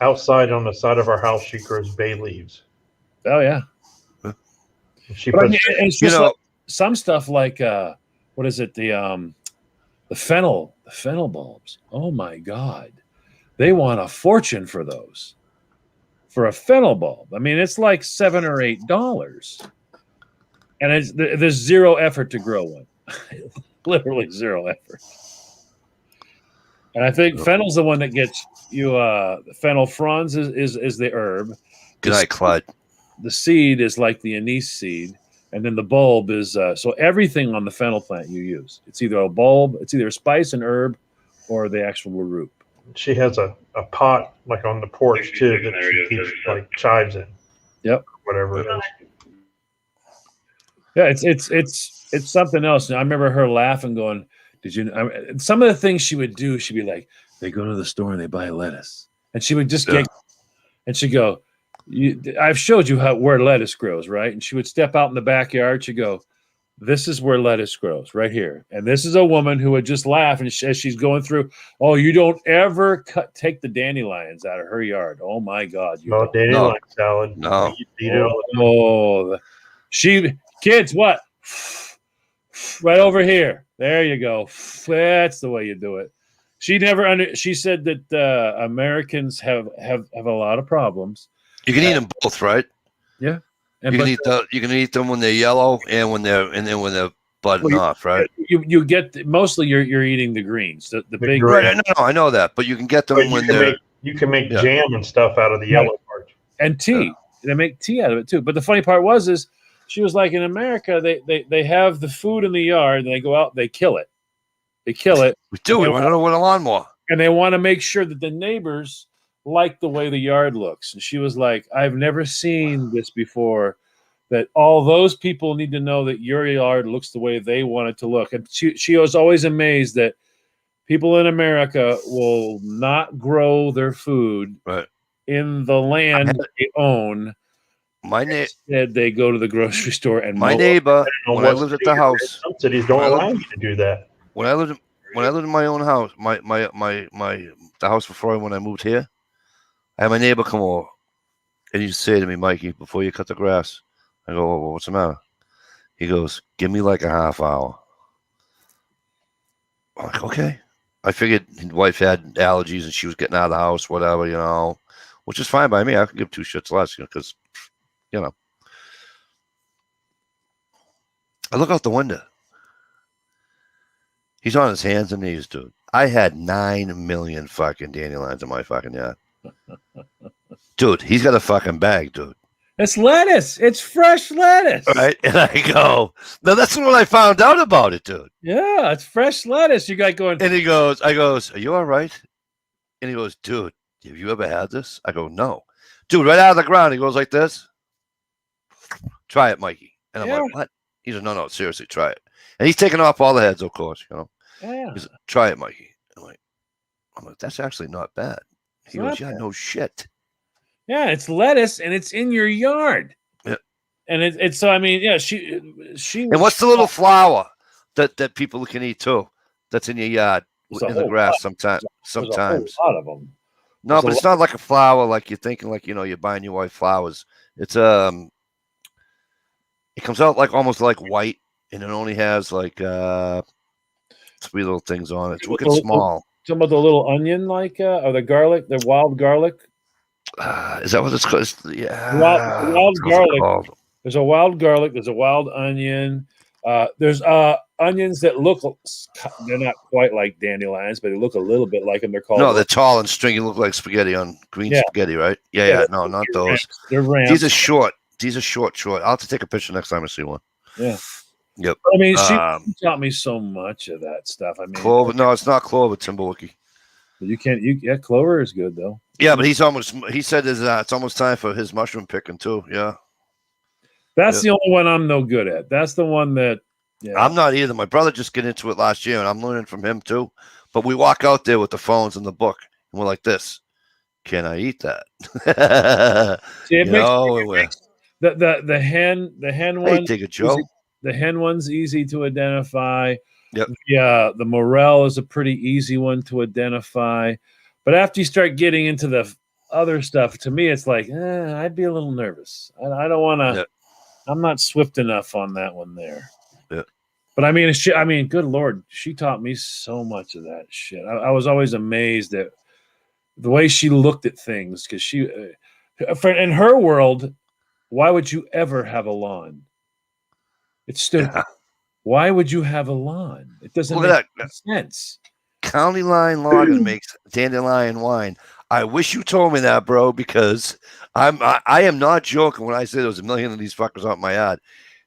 Outside on the side of our house, she grows bay leaves. Oh yeah. She puts, it's just like some stuff like what is it? The fennel bulbs. Oh my God. They want a fortune for those. For a fennel bulb. I mean, it's like $7 or $8. And there's zero effort to grow one. Literally zero effort. And I think fennel's the one that gets you. Fennel fronds is the herb. Good night, Clyde. The seed is like the anise seed, and then the bulb is so everything on the fennel plant you use. It's either a bulb, it's either a spice, an herb, or the actual root. She has a pot like on the porch too that she keeps like chives in. Yep. Whatever it is. Yeah, it's something else. And I remember her laughing, going, "Did you?" Some of the things she would do, she'd be like, "They go to the store and they buy lettuce," and she would just get, and she'd go, "I've showed you where lettuce grows, right?" And she would step out in the backyard. She'd go, "This is where lettuce grows, right here." And this is a woman who would just laugh, and as she's going through, "Oh, you don't ever take the dandelions out of her yard. Oh my God, you don't. Dandelion salad. No. Kids, what? Right over here. There you go. That's the way you do it." She said that Americans have a lot of problems. You can eat them both, right? Yeah. You can eat them when they're yellow and when they're budding off, right? You get mostly you're eating the greens, the big. Right, I know that, but you can get them when they're. You can make jam and stuff out of the yellow part. And tea. They make tea out of it too. But the funny part is she was like, in America, they have the food in the yard and they go out, they kill it. They kill it. We do. We want to with a lawnmower. And they want to make sure that the neighbors like the way the yard looks. And she was like, "I've never seen this before, that all those people need to know that your yard looks the way they want it to look." And she was always amazed that people in America will not grow their food in the land they own. Instead, they go to the grocery store and my neighbor. When I lived at the house, some cities don't allow you to do that. When I lived in my own house, the house before when I moved here, I had my neighbor come over, and he'd say to me, "Mikey, before you cut the grass," I go, "Well, what's the matter?" He goes, "Give me like a half hour." I'm like, okay. I figured his wife had allergies and she was getting out of the house, whatever, which is fine by me. I could give two shits less, because, I look out the window. He's on his hands and knees, dude. I had 9 million fucking dandelions in my fucking yard. Dude, he's got a fucking bag, dude. It's lettuce. It's fresh lettuce. Right? And I go, now that's what I found out about it, dude. Yeah, it's fresh lettuce. You got going. And I goes, "Are you all right?" And he goes, "Dude, have you ever had this?" I go, "No." Dude, right out of the ground, he goes like this. "Try it, Mikey." And I'm like, "What?" He goes, No, seriously, try it. And he's taking off all the heads, of course, Yeah. He's like, "Try it, Mikey." I'm like, "That's actually not bad." He goes, "Yeah, no shit." Yeah, it's lettuce and it's in your yard. Yeah. And it's so I mean, yeah, she And what's the little flower that people can eat too? that's in your yard It's a in the whole grass. lot. Sometimes, There's a whole sometimes. lot of them. No, but it's not like a flower. Like you're thinking, like you're buying your wife flowers. It's it comes out like almost like white, and it only has like 3 little things on it. It's wicked small. Talking about the little onion, like or the garlic, the wild garlic. Is that what it's called? Yeah, Wild what's it garlic. called? There's a wild garlic. There's a wild onion. There's onions that look. They're not quite like dandelions, but they look a little bit like them. They're called. No, they're tall and stringy. Look like spaghetti on green spaghetti, right? Yeah. No, not those. Ramps. They're ramps. These are short. I'll have to take a picture next time I see one. Yeah. Yep. I mean, she taught me so much of that stuff. I mean, clover. No, it's not clover, Timberwookie. You can't. Yeah, clover is good though. Yeah, but he said it's almost time for his mushroom picking too. Yeah. That's the only one I'm no good at. That's the one that. Yeah. I'm not either. My brother just got into it last year, and I'm learning from him too. But we walk out there with the phones and the book, and we're like this. Can I eat that? See, it makes the hen one. Hey, take a Joe. The hen one's easy to identify. Yep. Yeah, the morel is a pretty easy one to identify. But after you start getting into the other stuff, to me, it's like, I'd be a little nervous. I don't want to. Yep. I'm not swift enough on that one there. Yeah. But I mean, good Lord, she taught me so much of that shit. I was always amazed at the way she looked at things, because she, in her world, why would you ever have a lawn? It's stupid. Yeah. Why would you have a lawn? It doesn't make sense. County line logging makes dandelion wine. I wish you told me that, bro, because I am not joking when I say there's a million of these fuckers out in my yard.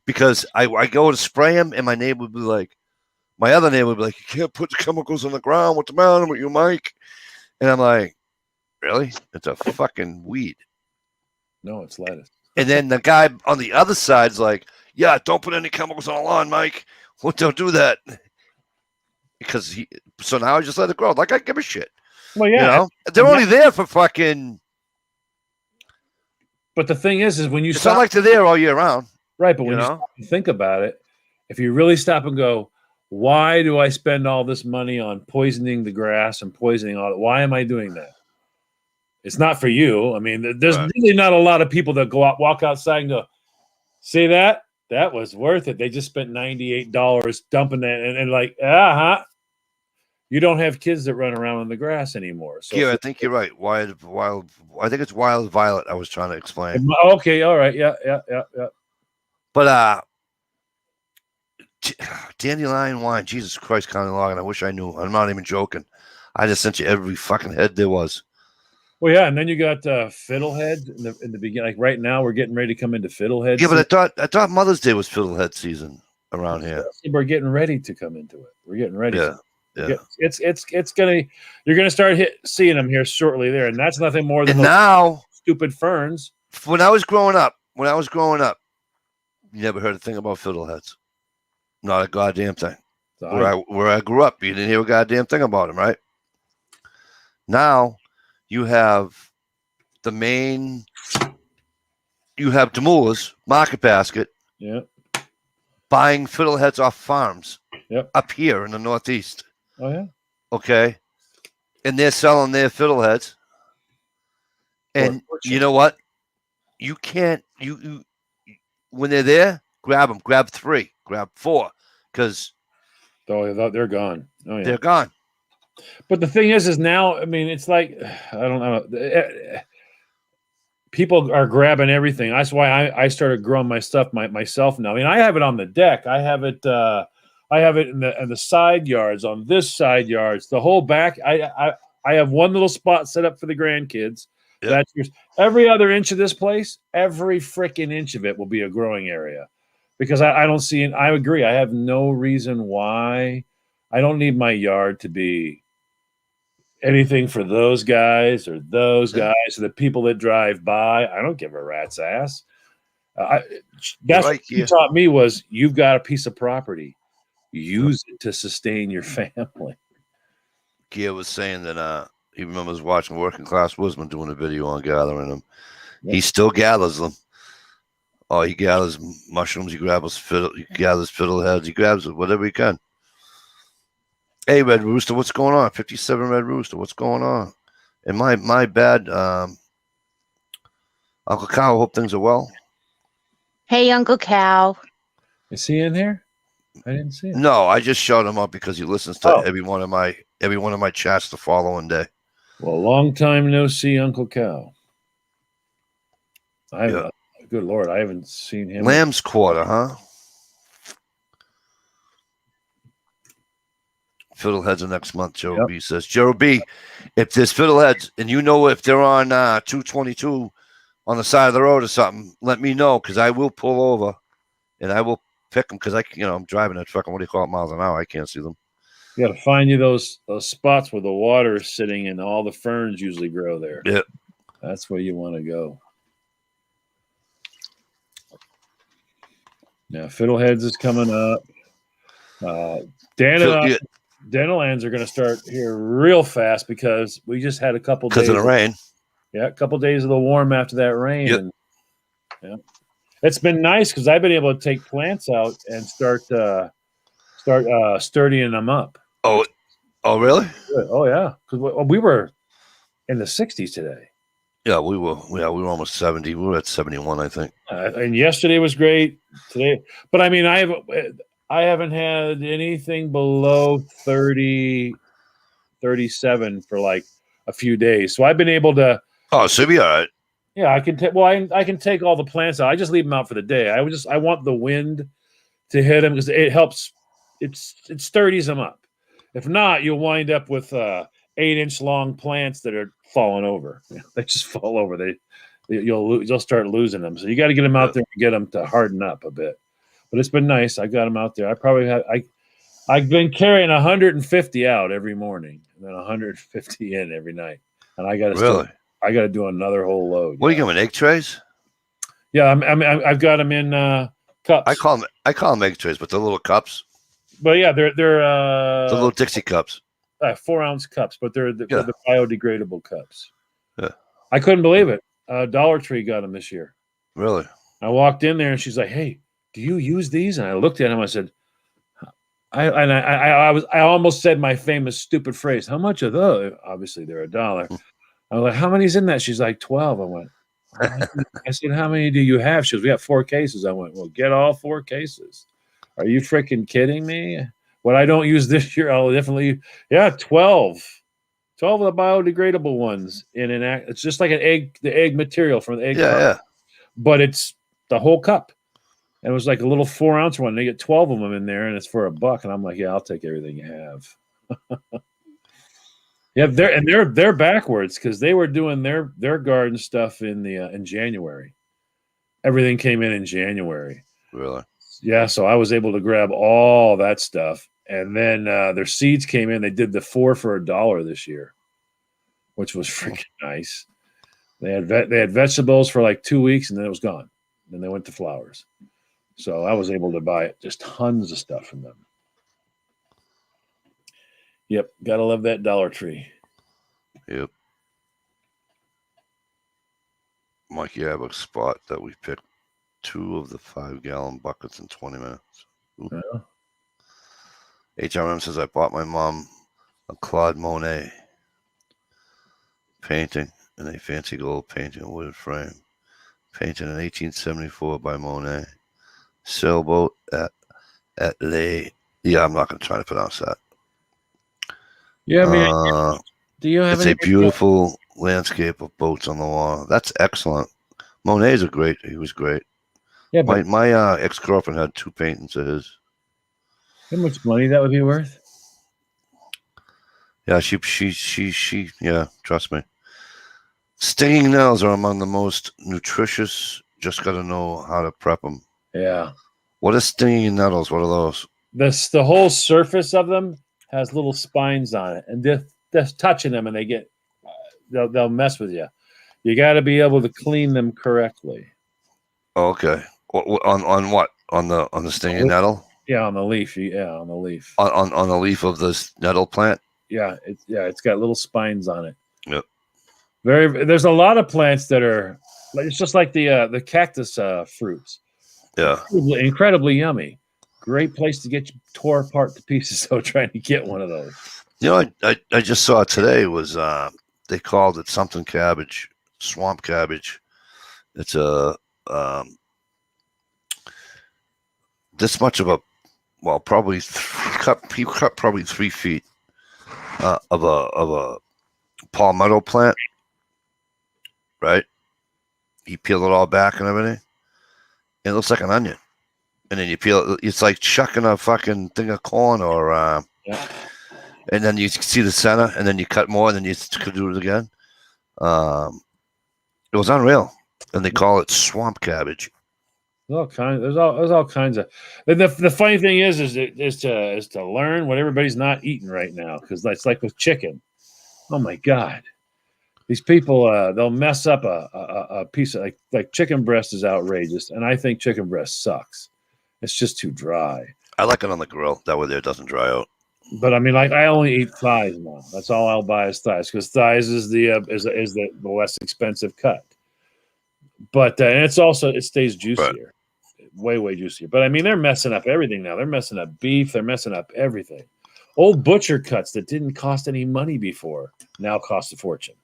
Because I go to spray them, and my other neighbor would be like, you can't put the chemicals on the ground. What's the matter with you, Mike? And I'm like, really? It's a fucking weed. No, it's lettuce. And then the guy on the other side's like, yeah, don't put any chemicals on the lawn, Mike. Well, don't do that. Because so now I just let it grow. Like, I give a shit. Well, yeah. They're only there for fucking. But the thing is when you it's not like they're there all year round. Right, but when you stop and think about it, if you really stop and go, why do I spend all this money on poisoning the grass and poisoning all that? Why am I doing that? It's not for you. I mean, there's really not a lot of people that go out, walk outside and go, see that? That was worth it. They just spent $98 dumping that, and like, you don't have kids that run around in the grass anymore. So yeah, I think you're right. Wild. I think it's wild violet. I was trying to explain. Okay, all right, yeah. But dandelion wine, Jesus Christ, County Logging. I wish I knew. I'm not even joking. I just sent you every fucking head there was. Well, yeah, and then you got fiddlehead in the beginning. Like right now, we're getting ready to come into fiddlehead. Yeah, but I thought Mother's Day was fiddlehead season around here. We're getting ready to come into it. We're getting ready. Yeah. It's gonna. You're gonna start seeing them here shortly there, and that's nothing more than now stupid ferns. When I was growing up, you never heard a thing about fiddleheads. Not a goddamn thing. So where I grew up, you didn't hear a goddamn thing about them, right? Now, you have Demoulas, Market Basket, buying fiddleheads off farms up here in the Northeast. Oh, yeah. Okay. And they're selling their fiddleheads. And you know what? You can't, when they're there, grab them, grab 3, grab 4, because they're gone. Oh, yeah. They're gone. But the thing is now, I mean, it's like, I don't know. People are grabbing everything. That's why I started growing my stuff myself now. I mean, I have it on the deck. I have it in the side yards, on this side yards, the whole back. I have one little spot set up for the grandkids. Yep. That's yours. Every other inch of this place, every freaking inch of it will be a growing area, because I don't see it. I agree. I have no reason why. I don't need my yard to be anything for those guys or the people that drive by. I don't give a rat's ass. That's what you taught me was, you've got a piece of property. Use it to sustain your family. Kia was saying that he remembers watching Working Class Woodsman doing a video on gathering them. Yep. He still gathers them. Oh, he gathers mushrooms. He gathers fiddleheads. He grabs whatever he can. Hey, Red Rooster, what's going on? 57 Red Rooster, what's going on? And my bad, Uncle Kyle, hope things are well. Hey, Uncle Cal. Is he in here? I didn't see it. No, I just showed him up because he listens to Oh. every one of my chats the following day. Well, long time no see, Uncle Cal. Yeah. Good Lord, I haven't seen him. Lamb's Quarter, huh? Fiddleheads are next month, Joe Yep. B says. Joe B, if there's fiddleheads and you know if they're on 222 on the side of the road or something, let me know because I will pull over and I will pick them because I'm driving at fucking, what do you call it, miles an hour. I can't see them. You got to find you those spots where the water is sitting and all the ferns usually grow there. Yeah. That's where you want to go. Now, Fiddleheads is coming up. Dandelions are going to start here real fast because we just had a couple days Because of the rain. Yeah, a couple days of the warm after that rain. Yep. And, yeah, it's been nice because I've been able to take plants out and start sturdying them up. Oh, really? Good. Oh yeah, because we were in the 60s today. Yeah, we were almost 70. We were at 71, I think. And yesterday was great. Today, but I mean, I haven't had anything below 30, 37 for like a few days. So I've been able to. Oh, so you'll be all right. Yeah, I can take. Well, I can take all the plants out. I just leave them out for the day. I want the wind to hit them because it helps. It sturdies them up. If not, you'll wind up with 8-inch long plants that are falling over. They just fall over. You'll start losing them. So you got to get them out there and get them to harden up a bit. But it's been nice. I got them out there. I've been carrying 150 out every morning and then 150 in every night. And I got to do another whole load. What are you giving, egg trays? Yeah, I've got them in cups. I call them egg trays, but they're little cups. But yeah, they're The little Dixie cups. 4-ounce cups, but they're the biodegradable cups. Yeah, I couldn't believe it. Dollar Tree got them this year. Really? I walked in there and she's like, "Hey, do you use these?" And I looked at him. I said, I almost said my famous stupid phrase. How much are those? Obviously, they're $1. I was like, "How many's in that?" She's like, 12. I went. I said, "How many do you have?" She goes, "We have 4 cases." I went, "Well, get all 4 cases." Are you freaking kidding me? What I don't use this year, I'll definitely, 12 of the biodegradable ones in an act. It's just like the egg material from the egg. Yeah. But it's the whole cup. And it was like a little 4-ounce one. They get 12 of them in there and it's for $1. And I'm like, yeah, I'll take everything you have. Yeah, they're backwards because they were doing their garden stuff in January. Everything came in January. Really? Yeah, so I was able to grab all that stuff, and then their seeds came in. They did the 4 for $1 this year, which was freaking nice. They had vegetables for like 2 weeks, and then it was gone. Then they went to flowers. So I was able to buy just tons of stuff from them. Yep, gotta love that Dollar Tree. Yep. Mikey, I have a spot that we picked 2 of the 5-gallon buckets in 20 minutes. Yeah. HRM says I bought my mom a Claude Monet painting in a fancy gold painting wood frame. Painted in 1874 by Monet. Sailboat at Le. Yeah, I'm not going to try to pronounce that. Yeah, man. Do you have It's a beautiful landscape of boats on the water. That's excellent. Monet's he was great. Yeah, but my ex-girlfriend had 2 paintings of his. how much money that would be worth? Yeah, she trust me. Stinging nettles are among the most nutritious. Just got to know how to prep them. Yeah. What are stinging nettles? What are those? The whole surface of them has little spines on it, and just touching them, and they get they'll mess with you. You got to be able to clean them correctly. Oh, okay. On what? On the stinging nettle? Yeah, on the leaf. Yeah, on the leaf. On the leaf of this nettle plant? Yeah, it's got little spines on it. Yep. There's a lot of plants that are it's just like the cactus fruits. Yeah. Incredibly yummy. Great place to get you tore apart to pieces. So trying to get one of those. You know, I just saw today was they called it something cabbage, swamp cabbage. It's a this much of a probably he cut probably 3 feet of a palmetto plant, right? He peeled it all back and everything. It looks like an onion, and then you peel it. It's like chucking a fucking thing of corn, or and then you see the center, and then you cut more, and then you could do it again. It was unreal, and they call it swamp cabbage. There's all kinds of. The funny thing is to learn what everybody's not eating right now, because it's like with chicken. Oh my God, these people they'll mess up a piece of like chicken breast is outrageous, and I think chicken breast sucks. It's just too dry. I like it on the grill. That way, it doesn't dry out. But I mean, like I only eat thighs now. That's all I'll buy is thighs, because thighs is the less expensive cut. But and it stays juicier. Right. Way juicier. But I mean, they're messing up everything now. They're messing up beef. They're messing up everything. Old butcher cuts that didn't cost any money before now cost a fortune.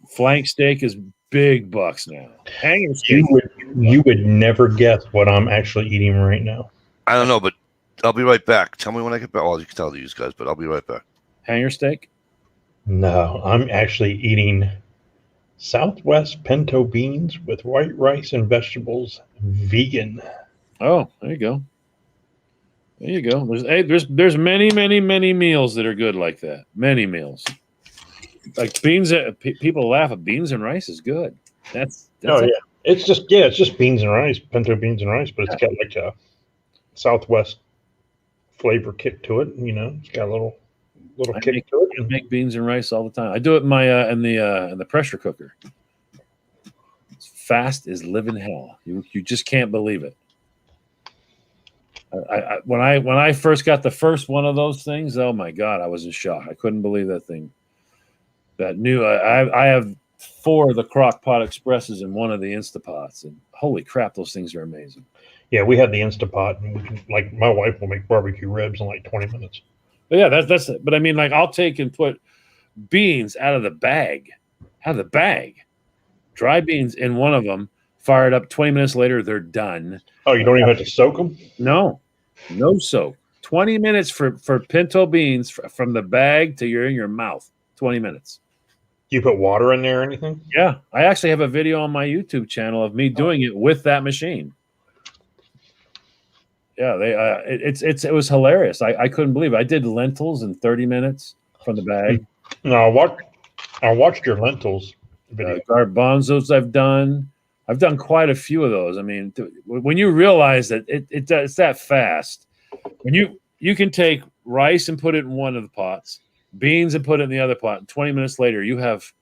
Flank steak is big bucks now. Hanger steak. You would never guess what I'm actually eating right now. I don't know, but I'll be right back. Tell me when I get back. Well, you can tell these guys, but I'll be right back. Hanger steak? No, I'm actually eating Southwest pinto beans with white rice and vegetables, vegan. Oh, there you go. There you go. There's many meals that are good like that. Many meals. Like beans. People laugh at beans and rice is good. That's yeah. It's just beans and rice, pinto beans and rice, but it's got like a Southwest flavor kick to it. You know, it's got a little kick to it. I make beans and rice all the time. I do it in my in the pressure cooker. It's fast as living hell. You just can't believe it. When I first got the first one of those things, oh my God, I was in shock. I couldn't believe that thing. That new I have 4 of the crock pot expresses and 1 of the Instapots, and holy crap, those things are amazing. Yeah, we have the Instapot, and we can, like, my wife will make barbecue ribs in like 20 minutes. But yeah, that's it. But I mean, like, I'll take and put beans out of the bag, dry beans in one of them, fire it up. 20 minutes later, they're done. Oh, you don't even have to soak them? No soak. 20 minutes for pinto beans from the bag to in your mouth. 20 minutes. Do you put water in there or anything? Yeah, I actually have a video on my YouTube channel of me doing it with that machine. Yeah, it was hilarious. I couldn't believe it. I did lentils in 30 minutes from the bag. No, I watched your lentils video. Garbanzos I've done quite a few of those. I mean, when you realize that it's that fast, when you can take rice and put it in one of the pots, beans and put it in the other pot, and 20 minutes later you have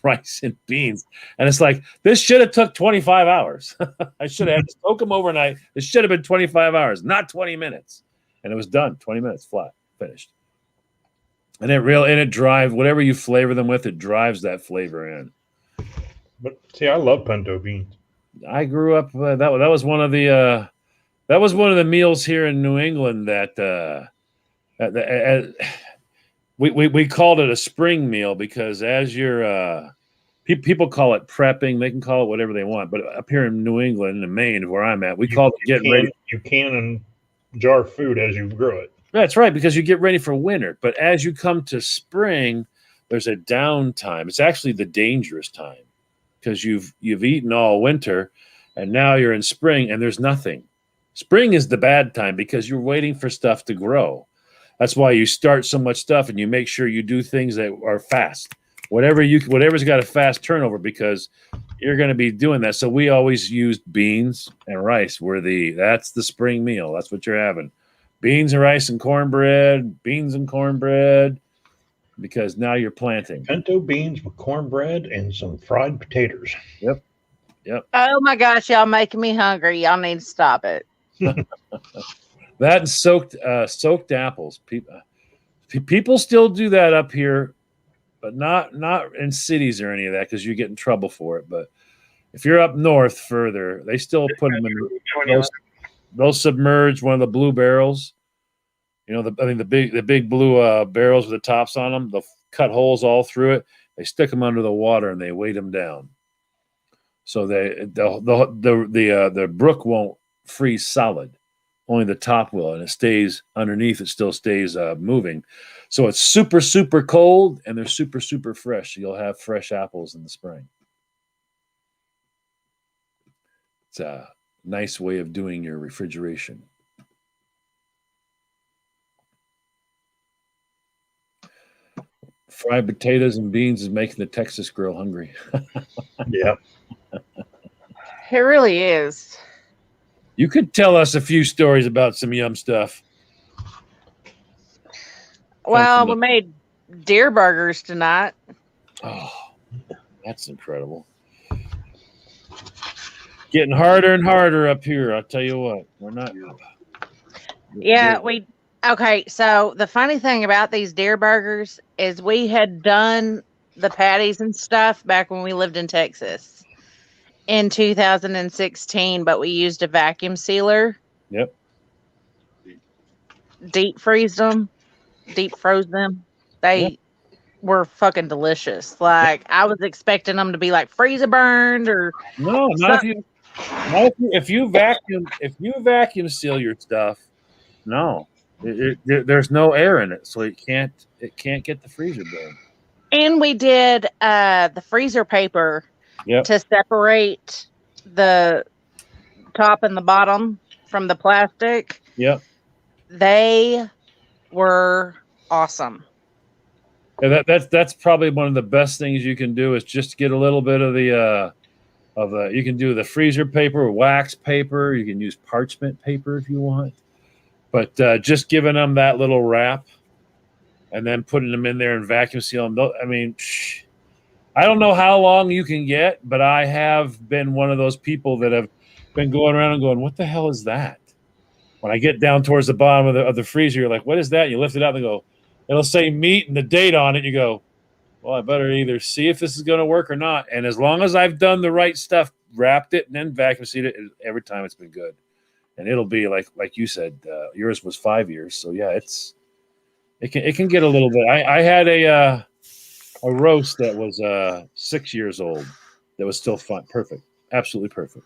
rice and beans, and it's like, this should have took 25 hours. I should have had to soak them overnight. It should have been 25 hours, not 20 minutes, and it was done. 20 minutes flat, finished. And it drives whatever you flavor them with. It drives that flavor in. But see, I love pinto beans. I grew up. That was one of the meals here in New England that we called it a spring meal, because as you're people call it prepping. They can call it whatever they want, but up here in New England and Maine, where I'm at, we call it getting ready. You can and jar food as you grow it. That's right, because you get ready for winter. But as you come to spring, there's a downtime. It's actually the dangerous time, because you've eaten all winter, and now you're in spring and there's nothing. Spring is the bad time because you're waiting for stuff to grow. That's why you start so much stuff, and you make sure you do things that are fast. Whatever's got a fast turnover, because you're going to be doing that. So we always used beans and rice. That's the spring meal. That's what you're having. Beans and rice and cornbread, because now you're planting. Pinto beans with cornbread and some fried potatoes. Yep. Oh my gosh, y'all making me hungry. Y'all need to stop it. That and soaked apples. People still do that up here, but not in cities or any of that, because you get in trouble for it. But if you're up north further, they still put them in. they'll submerge one of the blue barrels. The big blue barrels with the tops on them. They'll cut holes all through it. They stick them under the water and they weight them down. So the brook won't freeze solid. Only the top will, and it stays underneath. It still stays moving. So it's super, super cold, and they're super, super fresh. So you'll have fresh apples in the spring. It's a nice way of doing your refrigeration. Fried potatoes and beans is making the Texas girl hungry. Yeah. It really is. You could tell us a few stories about some yum stuff. Well, we made deer burgers tonight. Oh, that's incredible. Getting harder and harder up here. I'll tell you what. We're not. Yeah, okay. So the funny thing about these deer burgers is we had done the patties and stuff back when we lived in Texas in 2016, but we used a vacuum sealer. Yep. Deep froze them. They were fucking delicious. Like I was expecting them to be like freezer burned or no, not if you vacuum seal your stuff. No, there's no air in it, so it can't get the freezer burn. And we did the freezer paper to separate the top and the bottom from the plastic. Yep. They were awesome. Yeah, that's probably one of the best things you can do is just get a little bit of the you can do the freezer paper, wax paper. You can use parchment paper if you want, but just giving them that little wrap and then putting them in there and vacuum seal them. I mean, I don't know how long you can get, but I have been one of those people that have been going around and going, "What the hell is that?" When I get down towards the bottom of the freezer, you're like, "What is that?" You lift it up and go, it'll say meat and the date on it. You go, well, I better either see if this is going to work or not. And as long as I've done the right stuff, wrapped it and then vacuum sealed it, every time it's been good. And it'll be like you said, yours was 5 years. So yeah, it can get a little bit. I had a roast that was 6 years old that was still fun. Perfect. Absolutely perfect.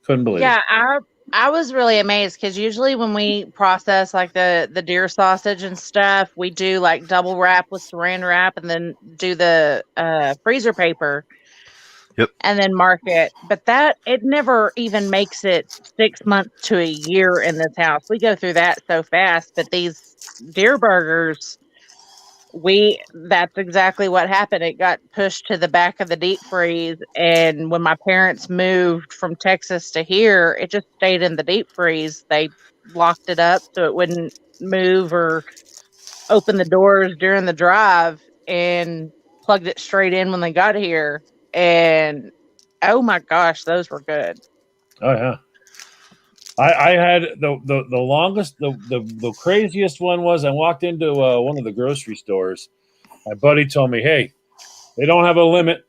Couldn't believe it. Yeah, I was really amazed because usually when we process like the deer sausage and stuff, we do like double wrap with saran wrap and then do the freezer paper. Yep. And then mark it. But it never even makes it 6 months to a year in this house. We go through that so fast. But these deer burgers, that's exactly what happened. It got pushed to the back of the deep freeze. And when my parents moved from Texas to here, it just stayed in the deep freeze. They locked it up so it wouldn't move or open the doors during the drive and plugged it straight in when they got here. And oh my gosh, those were good. Oh yeah. I had the longest, the craziest one was I walked into one of the grocery stores. My buddy told me, "Hey, they don't have a limit,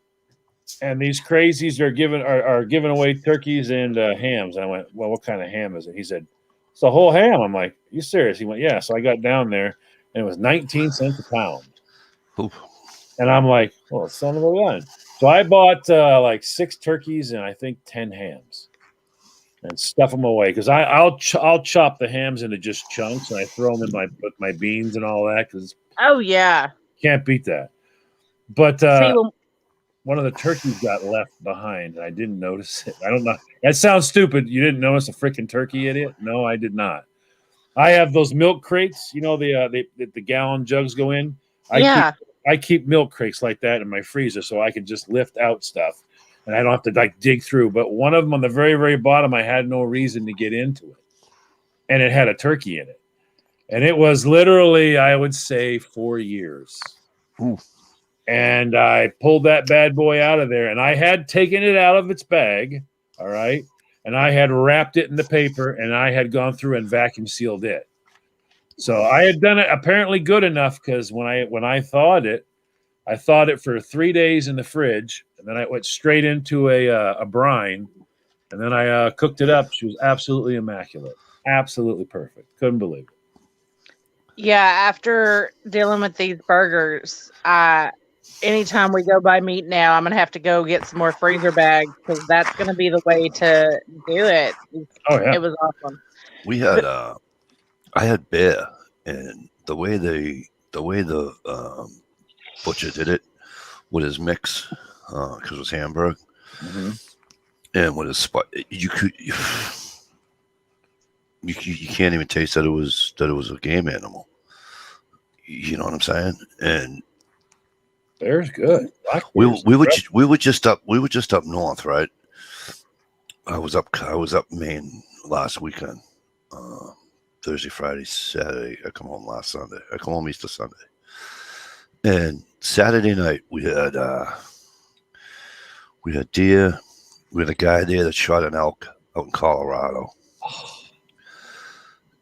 and these crazies are giving away turkeys and hams." And I went, "Well, what kind of ham is it?" He said, "It's a whole ham." I'm like, "You serious?" He went, "Yeah." So I got down there, and it was 19 cents a pound. Oof. And I'm like, "Well, son of a gun." So I bought like 6 turkeys and I think 10 hams. And stuff them away because I'll chop the hams into just chunks and I throw them in with my beans and all that because oh yeah, can't beat that. But one of the turkeys got left behind and I didn't notice it. I don't know. That sounds stupid. You didn't notice a freaking turkey, idiot? No, I did not. I have those milk crates. You know the gallon jugs go in. I keep milk crates like that in my freezer so I can just lift out stuff. And I don't have to like dig through. But one of them on the very, very bottom, I had no reason to get into it. And it had a turkey in it. And it was literally, I would say, 4 years. Ooh. And I pulled that bad boy out of there. And I had taken it out of its bag. All right. And I had wrapped it in the paper. And I had gone through and vacuum sealed it. So I had done it apparently good enough because when I thawed it, I thawed it for 3 days in the fridge, and then I went straight into a brine And then I cooked it up. She was absolutely immaculate. Absolutely perfect. Couldn't believe it. Yeah, after dealing with these burgers, anytime we go buy meat now, I'm gonna have to go get some more freezer bags because that's gonna be the way to do it. Oh, yeah. It was awesome. We had I had bear, and the way the butcher did it with his mix, because it was Hamburg, and with his spot, you can't even taste that it was a game animal. You know what I'm saying? And Bear's good. we were just up north, right? I was up Maine last weekend, Thursday, Friday, Saturday. I come home last Sunday. I come home Easter Sunday, and Saturday night we had deer. We had a guy there that shot an elk out in Colorado,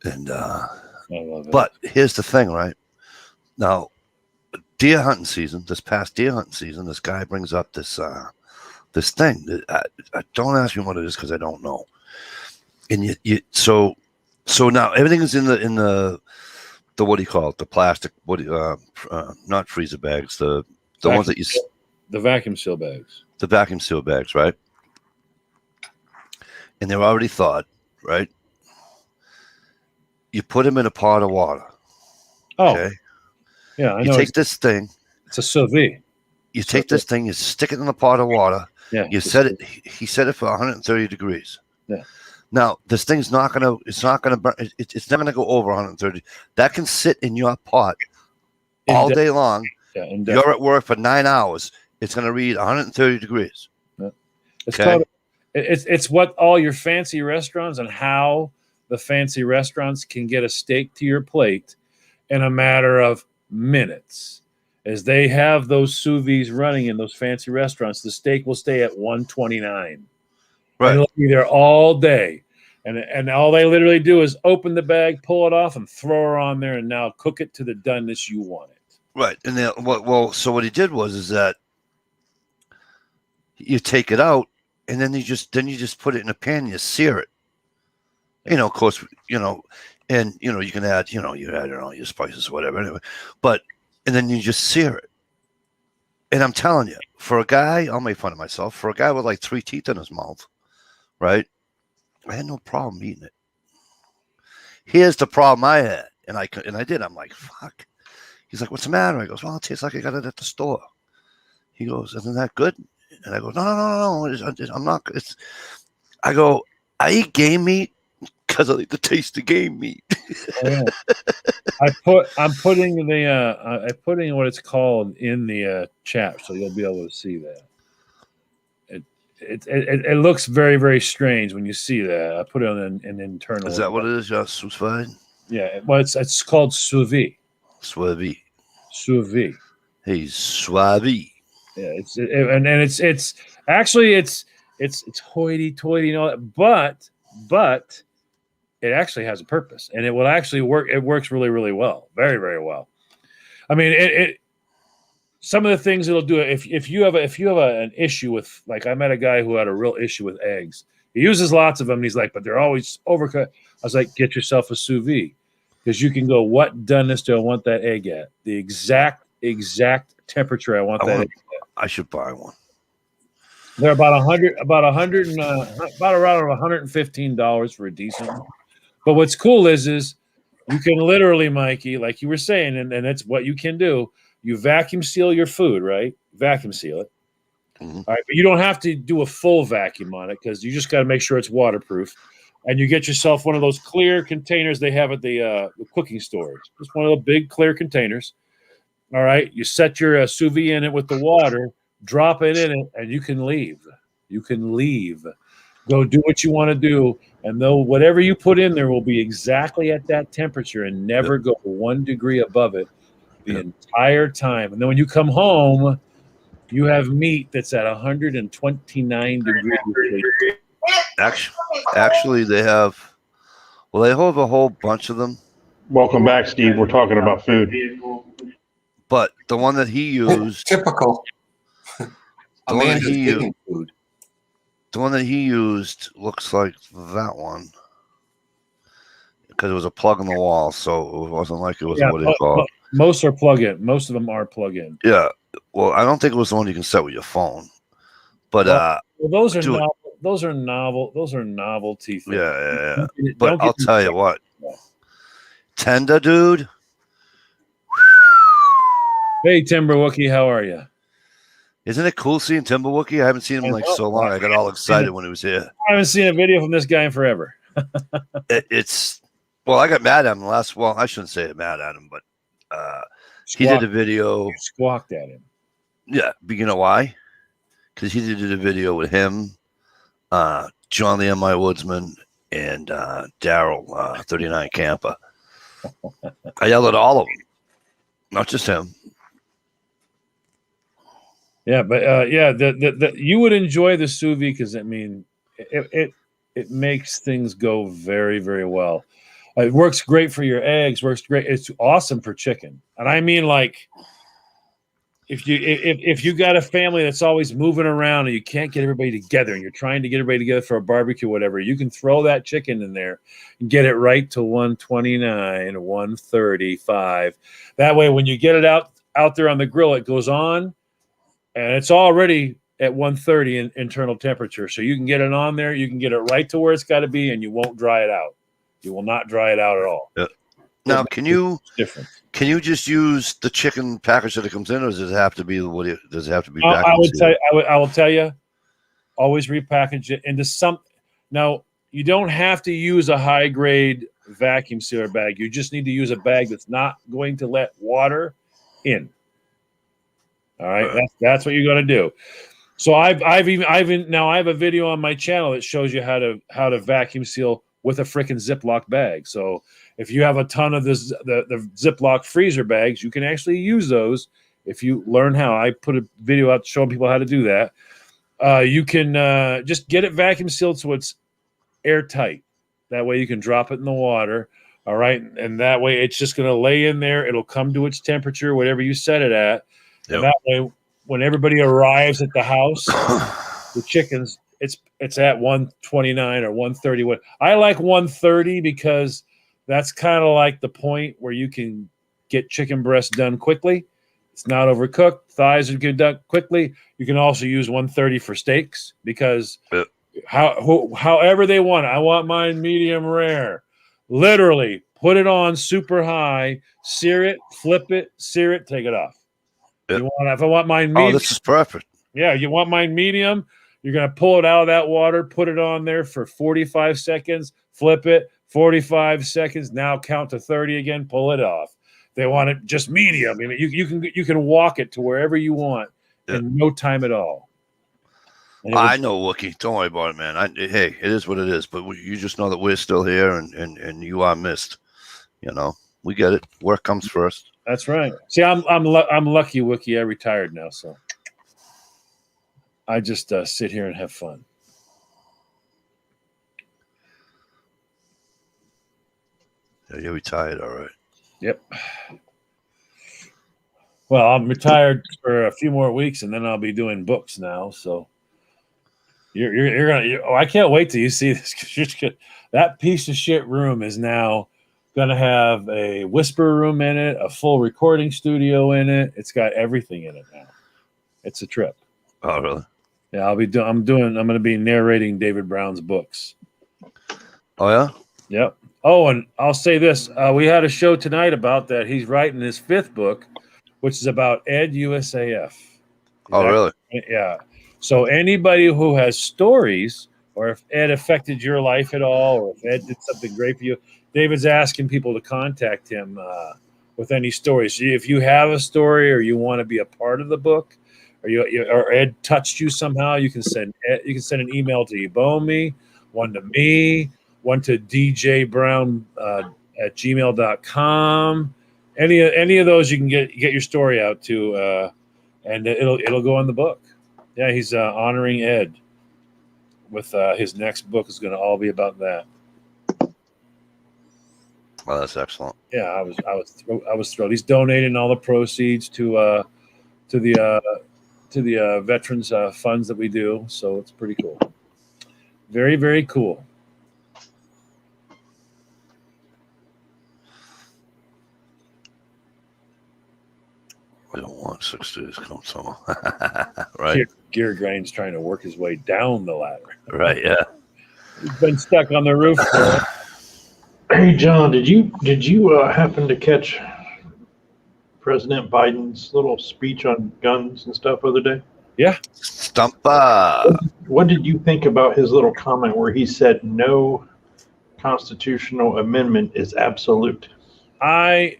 and I love it. but here's the thing, right? Now, deer hunting season. This past deer hunting season, this guy brings up this thing. I don't ask me what it is because I don't know. And so now everything is in the what do you call it? The plastic. Not freezer bags. The ones that the vacuum seal bags. The vacuum seal bags, right? And they're already thawed, right? You put them in a pot of water. Oh, okay? Yeah, I know. You take this thing. It's a sous vide. You take this thing, you stick it in a pot of water. Yeah. You set it. He set it for 130 degrees. Yeah. Now this thing's not gonna. It's not gonna burn. It's not gonna go over 130. That can sit in your pot all day long. Yeah. You're at work for 9 hours. It's gonna read 130 degrees. Yeah. It's what all your fancy restaurants and how the fancy restaurants can get a steak to your plate in a matter of minutes. As they have those sous vides running in those fancy restaurants, the steak will stay at 129. Right. And it'll be there all day. And all they literally do is open the bag, pull it off, and throw her on there, and now cook it to the doneness you want it. Right. And then, so what he did is that you take it out, and then you just put it in a pan, and you sear it. Of course, and you can add, you add all your spices, whatever. Anyway, and then you just sear it. And I'm telling you, for a guy, I'll make fun of myself. For a guy with like 3 teeth in his mouth, right? I had no problem eating it. Here's the problem I had, and I did. I'm like, fuck. He's like, what's the matter? I goes, well, it tastes like I got it at the store. He goes, isn't that good? And I go, no. I'm not. I go, I eat game meat because I like the taste of game meat. Oh, yeah. I'm putting what it's called in the chat, so you'll be able to see that. It looks very, very strange when you see that. I put it on an internal. Is that what it is? Yeah, sous vide. Yeah, well, it's called sous vide. Sous vide. Sous vide. Hey, sous vide. Yeah, it's actually it's hoity-toity and all that, but it actually has a purpose, and it will actually work. It works really, really well, very, very well. I mean, it some of the things it'll do. If you have an issue with, like, I met a guy who had a real issue with eggs. He uses lots of them, and he's like, but they're always overcooked. I was like, get yourself a sous vide, because you can go, what doneness do I want that egg at? The exact temperature I want that egg at. I should buy one. They're about around $115 for a decent one. But what's cool is you can literally, Mikey, like you were saying, and that's what you can do. You vacuum seal your food, right? Vacuum seal it. Mm-hmm. All right, but you don't have to do a full vacuum on it because you just got to make sure it's waterproof. And you get yourself one of those clear containers they have at the cooking stores. Just one of the big clear containers. All right, you set your sous vide in it with the water, drop it in it, and you can leave. You can leave. Go do what you want to do, and though whatever you put in there will be exactly at that temperature and never go 1 degree above it the entire time. And then when you come home, you have meat that's at 129 degrees. Actually, they have a whole bunch of them. Welcome back, Steve. We're talking about food. But the one that he used, Typical. the one that he used, The one that he used looks like that one because it was a plug in the wall, so it wasn't like it was what do you call it? Most are plug-in. Most of them are plug-in. Yeah. Well, I don't think it was the one you can set with your phone, but Well, those are dude. those are novelty things. Yeah. But I'll tell you what, Tender, dude. Hey, Timber Wookie, how are you? Isn't it cool seeing Timber Wookie? I haven't seen him like so long. I got all excited when he was here. I haven't seen a video from this guy in forever. It's well, I got mad at him last. Well, I shouldn't say mad at him, but he did a video. You squawked at him. Yeah, but you know why? Because he did a video with him, John the M.I. Woodsman, and Daryl, 39 Camper. I yelled at all of them, not just him. Yeah, but you would enjoy the sous vide because I mean, it makes things go very, very well. It works great for your eggs. Works great. It's awesome for chicken, and I mean like. If you got a family that's always moving around and you can't get everybody together and you're trying to get everybody together for a barbecue, whatever, you can throw that chicken in there and get it right to 129, 135. That way, when you get it out there on the grill, it goes on and it's already at 130 in internal temperature. So you can get it on there. You can get it right to where it's got to be and you won't dry it out. You will not dry it out at all. Yeah. Now, can you just use the chicken package that it comes in, or does it have to be does it have to be? I will tell you, always repackage it into some. Now, you don't have to use a high grade vacuum sealer bag. You just need to use a bag that's not going to let water in. All right, that's what you're going to do. So I have a video on my channel that shows you how to vacuum seal with a freaking Ziploc bag. So if you have a ton of the Ziploc freezer bags, you can actually use those if you learn how. I put a video out showing people how to do that. You can just get it vacuum sealed so it's airtight. That way you can drop it in the water. All right. And that way it's just going to lay in there. It'll come to its temperature, whatever you set it at. Yep. And that way, when everybody arrives at the house, the chickens, it's at 129 or 130. I like 130 because that's kind of like the point where you can get chicken breast done quickly. It's not overcooked. Thighs are good done quickly. You can also use 130 for steaks because however they want it. I want mine medium rare. Literally, put it on super high, sear it, flip it, sear it, take it off. Yep. If I want mine medium. Oh, this is perfect. Yeah, you want mine medium. You're going to pull it out of that water, put it on there for 45 seconds, flip it, 45 seconds. Now count to 30 again, pull it off. They want it just medium. I mean, you can walk it to wherever you want in no time at all. I know, Wookie. Don't worry about it, man. Hey, it is what it is. But you just know that we're still here and you are missed. You know, we get it. Work comes first. That's right. See, I'm lucky, Wookie. I retired now, so I just sit here and have fun. Yeah, you're retired, all right. Yep. Well, I'm retired for a few more weeks, and then I'll be doing books now. So you're gonna. I can't wait till you see this because that piece of shit room is now gonna have a whisper room in it, a full recording studio in it. It's got everything in it now. It's a trip. Oh, really? Yeah, I'm going to be narrating David Brown's books. Oh yeah. Yep. Oh, and I'll say this: we had a show tonight about that. He's writing his 5th book, which is about Ed USAF. Really? Yeah. So anybody who has stories, or if Ed affected your life at all, or if Ed did something great for you, David's asking people to contact him with any stories. So if you have a story, or you want to be a part of the book, or Ed touched you somehow, you can send an email to Ebomi, one to me, one to djbrown at gmail.com. Any of those you can get your story out to, and it'll go in the book. Yeah, he's honoring Ed with his next book is going to all be about that. Well, that's excellent. Yeah, I was thrilled. He's donating all the proceeds to the veterans funds that we do, so it's pretty cool. Very, very cool. We don't want 6 days come summer. Right? Gear Grain's trying to work his way down the ladder. Right, yeah. He's been stuck on the roof. Hey, John, did you happen to catch President Biden's little speech on guns and stuff the other day? Yeah. Stumpa. What did you think about his little comment where he said no constitutional amendment is absolute? I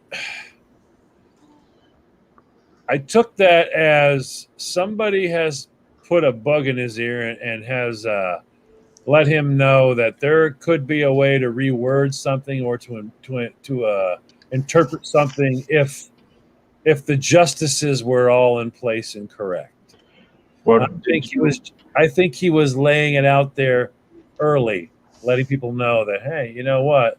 took that as somebody has put a bug in his ear and has let him know that there could be a way to reword something or to interpret something if the justices were all in place and correct. Well, I think he was laying it out there early, letting people know that, hey, you know what?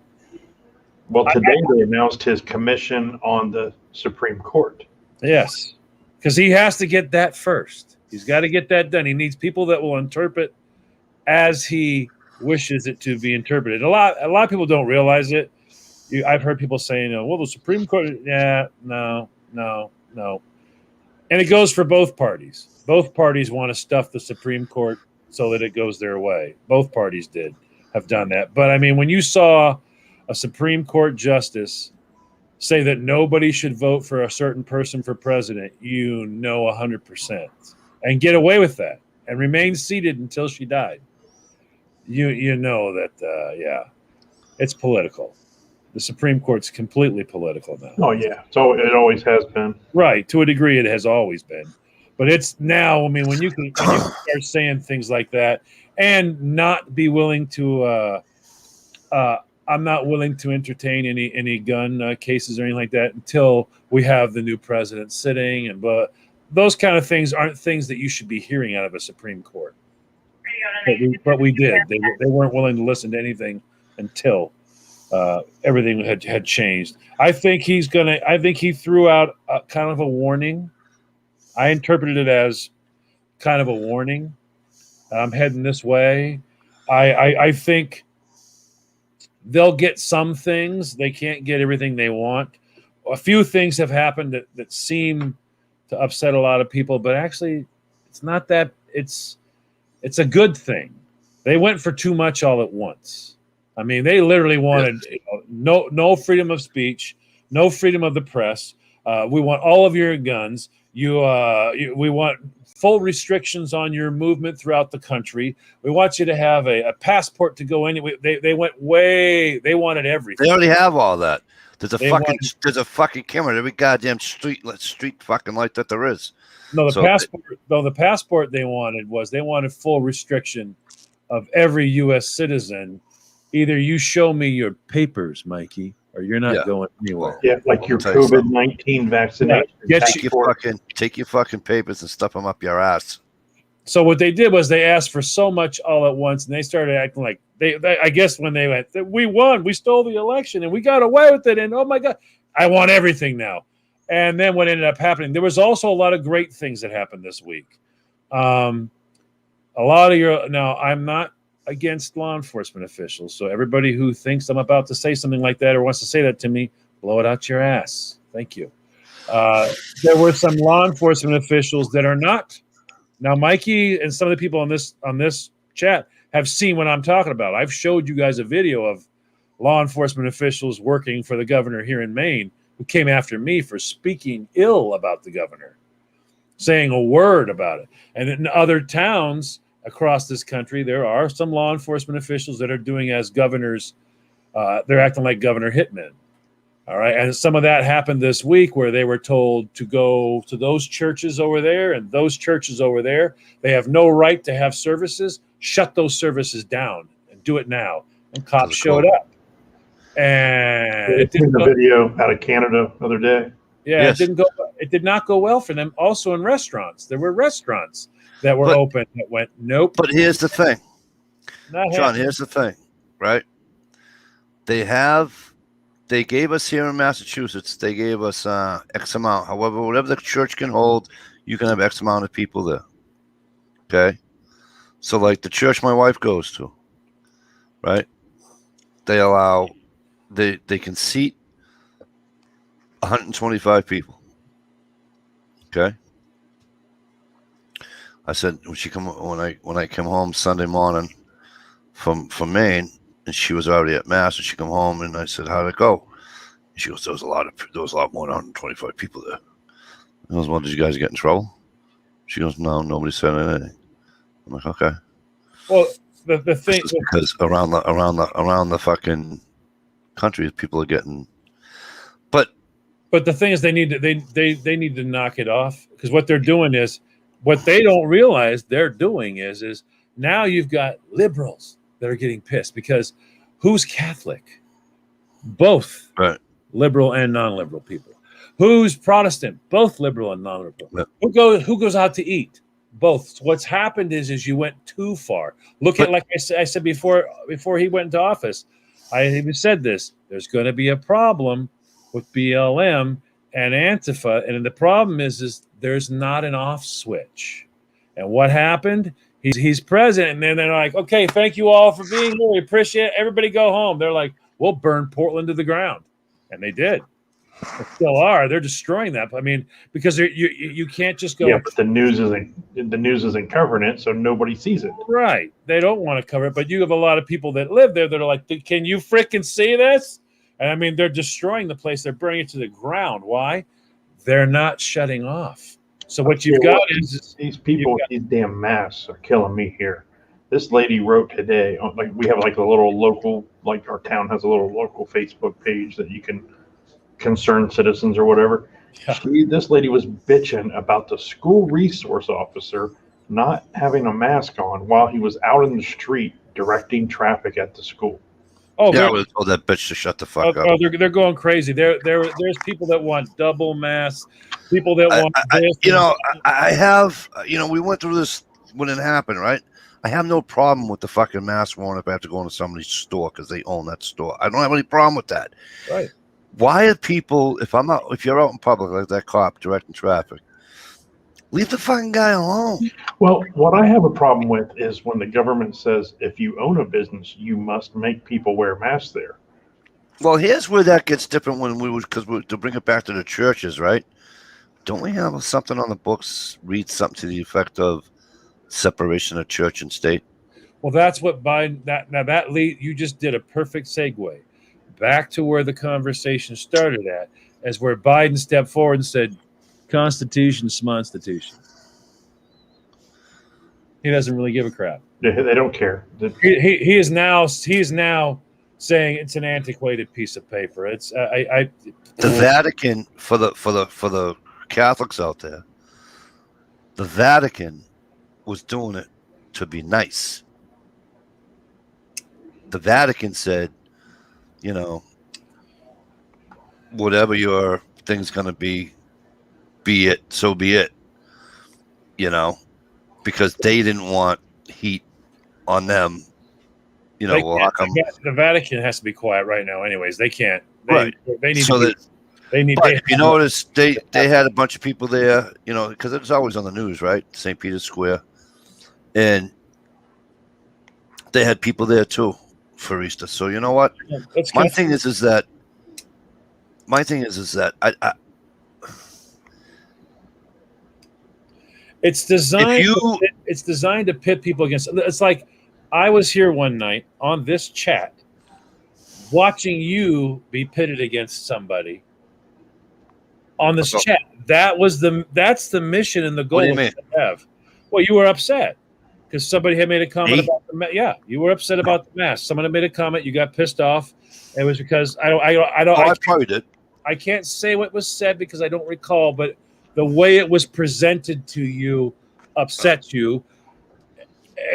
Well, today they announced his commission on the Supreme Court. Yes, because he has to get that first. He's got to get that done. He needs people that will interpret as he wishes it to be interpreted. A lot of people don't realize it. I've heard people saying, well, the Supreme Court, no. And it goes for both parties. Both parties want to stuff the Supreme Court so that it goes their way. Both parties have done that. But, I mean, when you saw a Supreme Court justice say that nobody should vote for a certain person for president, 100%, and get away with that and remain seated until she died, you know that, it's political. The Supreme Court's completely political now. Oh, yeah. So it always has been. Right. To a degree, it has always been. But it's now, I mean, when you can start saying things like that and not be willing to, I'm not willing to entertain any gun cases or anything like that until we have the new president sitting. But those kind of things aren't things that you should be hearing out of a Supreme Court. But we did. They weren't willing to listen to anything until everything had changed. I think he threw out a kind of a warning. I interpreted it as kind of a warning. I'm heading this way. I think they'll get some things. They can't get everything they want. A few things have happened that seem to upset a lot of people, but actually it's not that. It's a good thing. They went for too much all at once. I mean, they literally wanted no freedom of speech, no freedom of the press. We want all of your guns. We want full restrictions on your movement throughout the country. We want you to have a passport to go anywhere. They went way. They wanted everything. They already have all that. There's a fucking camera at every goddamn street fucking light that there is. No, the passport they wanted full restriction of every U.S. citizen. Either you show me your papers, Mikey, or you're not going anywhere. Yeah, like your COVID-19 vaccination. Take your fucking papers and stuff them up your ass. So what they did was they asked for so much all at once, and they started acting like they I guess when they went, we won, we stole the election, and we got away with it, and oh my God, I want everything now. And then what ended up happening, there was also a lot of great things that happened this week. I'm not against law enforcement officials. So everybody who thinks I'm about to say something like that or wants to say that to me, blow it out your ass. Thank you. There were some law enforcement officials that are not. Now, Mikey and some of the people on this chat have seen what I'm talking about. I've showed you guys a video of law enforcement officials working for the governor here in Maine who came after me for speaking ill about the governor, saying a word about it. And in other towns across this country, there are some law enforcement officials that are doing as governors. They're acting like governor hitmen. All right. And some of that happened this week where they were told to go to those churches over there and those churches over there. They have no right to have services. Shut those services down and do it now. And cops showed up. And it didn't go, video out of Canada the other day. Yeah, yes. It did not go well for them. Also in restaurants. There were restaurants that were open that went nope. But here's the thing. John, here's the thing, right? They gave us here in Massachusetts, they gave us X amount. However, whatever the church can hold, you can have X amount of people there. Okay? So like the church my wife goes to, right? They allow they can seat 125 people. Okay. I said when I came home Sunday morning from Maine, and she was already at Mass, and she come home, and I said, "How'd it go?" And she goes, "There was a lot more than 125 people there." I goes, "Well, did you guys get in trouble?" She goes, "No, nobody said anything." I'm like, "Okay." Well, the thing This is because around the fucking country, people are getting. But the thing is, they need to knock it off, because what they're doing is, what they don't realize they're doing is now you've got liberals that are getting pissed because who's Catholic? Both Right. liberal and non-liberal people. Who's Protestant? Both liberal and non-liberal. Yeah. Who goes out to eat? Both. So what's happened is you went too far. Look at, like I said before he went into office. I even said this. There's going to be a problem with BLM and Antifa, and the problem is there's not an off switch. And what happened? He's president, and then they're like, "Okay, thank you all for being here. We appreciate it. Everybody go home." They're like, "We'll burn Portland to the ground," and they did. They still are. They're destroying that. I mean, because you can't just go. Yeah, but the news isn't covering it, so nobody sees it. Right. They don't want to cover it, but you have a lot of people that live there that are like, "Can you freaking see this?" And I mean, they're destroying the place. They're burning it to the ground. Why? They're not shutting off. So what you've got is these people with these damn masks are killing me here. This lady wrote today, like we have like a little local, like our town has a little local Facebook page that you can concern citizens or whatever. Yeah. This lady was bitching about the school resource officer not having a mask on while he was out in the street directing traffic at the school. Oh, yeah, I would have told that bitch to shut the fuck up. Oh, they're going crazy. There's people that want double masks. People that want this. I have. We went through this when it happened, right? I have no problem with the fucking mask wearing if I have to go into somebody's store because they own that store. I don't have any problem with that. Right. Why are people? If you're out in public like that cop directing traffic, leave the fucking guy alone. Well, what I have a problem with is when the government says if you own a business, you must make people wear masks there. Well, here's where that gets different to bring it back to the churches, right? Don't we have something on the books? Read something to the effect of separation of church and state. Well, that's what Biden. You just did a perfect segue back to where the conversation started at, as where Biden stepped forward and said, "Constitution, smonstitution." He doesn't really give a crap. They don't care. He is now saying it's an antiquated piece of paper. It's The Vatican, for the Catholics out there, the Vatican was doing it to be nice. The Vatican said, whatever your thing's going to be it, so be it. Because they didn't want heat on them. Well, how come? The Vatican has to be quiet right now. Anyways, they can't. Right. They need so to. But if you notice, they had a bunch of people there. Because it's always on the news, right? St. Peter's Square, and they had people there too for Easter. So you know what? My thing is that I it's designed. It's designed to pit people against. It's like I was here one night on this chat, watching you be pitted against somebody on this chat. That's the mission and the goal that I have. Well, you were upset because somebody had made a comment about the you were upset about the mask. Someone had made a comment. You got pissed off. It was because I probably did. I can't say what was said because I don't recall, but the way it was presented to you upset you.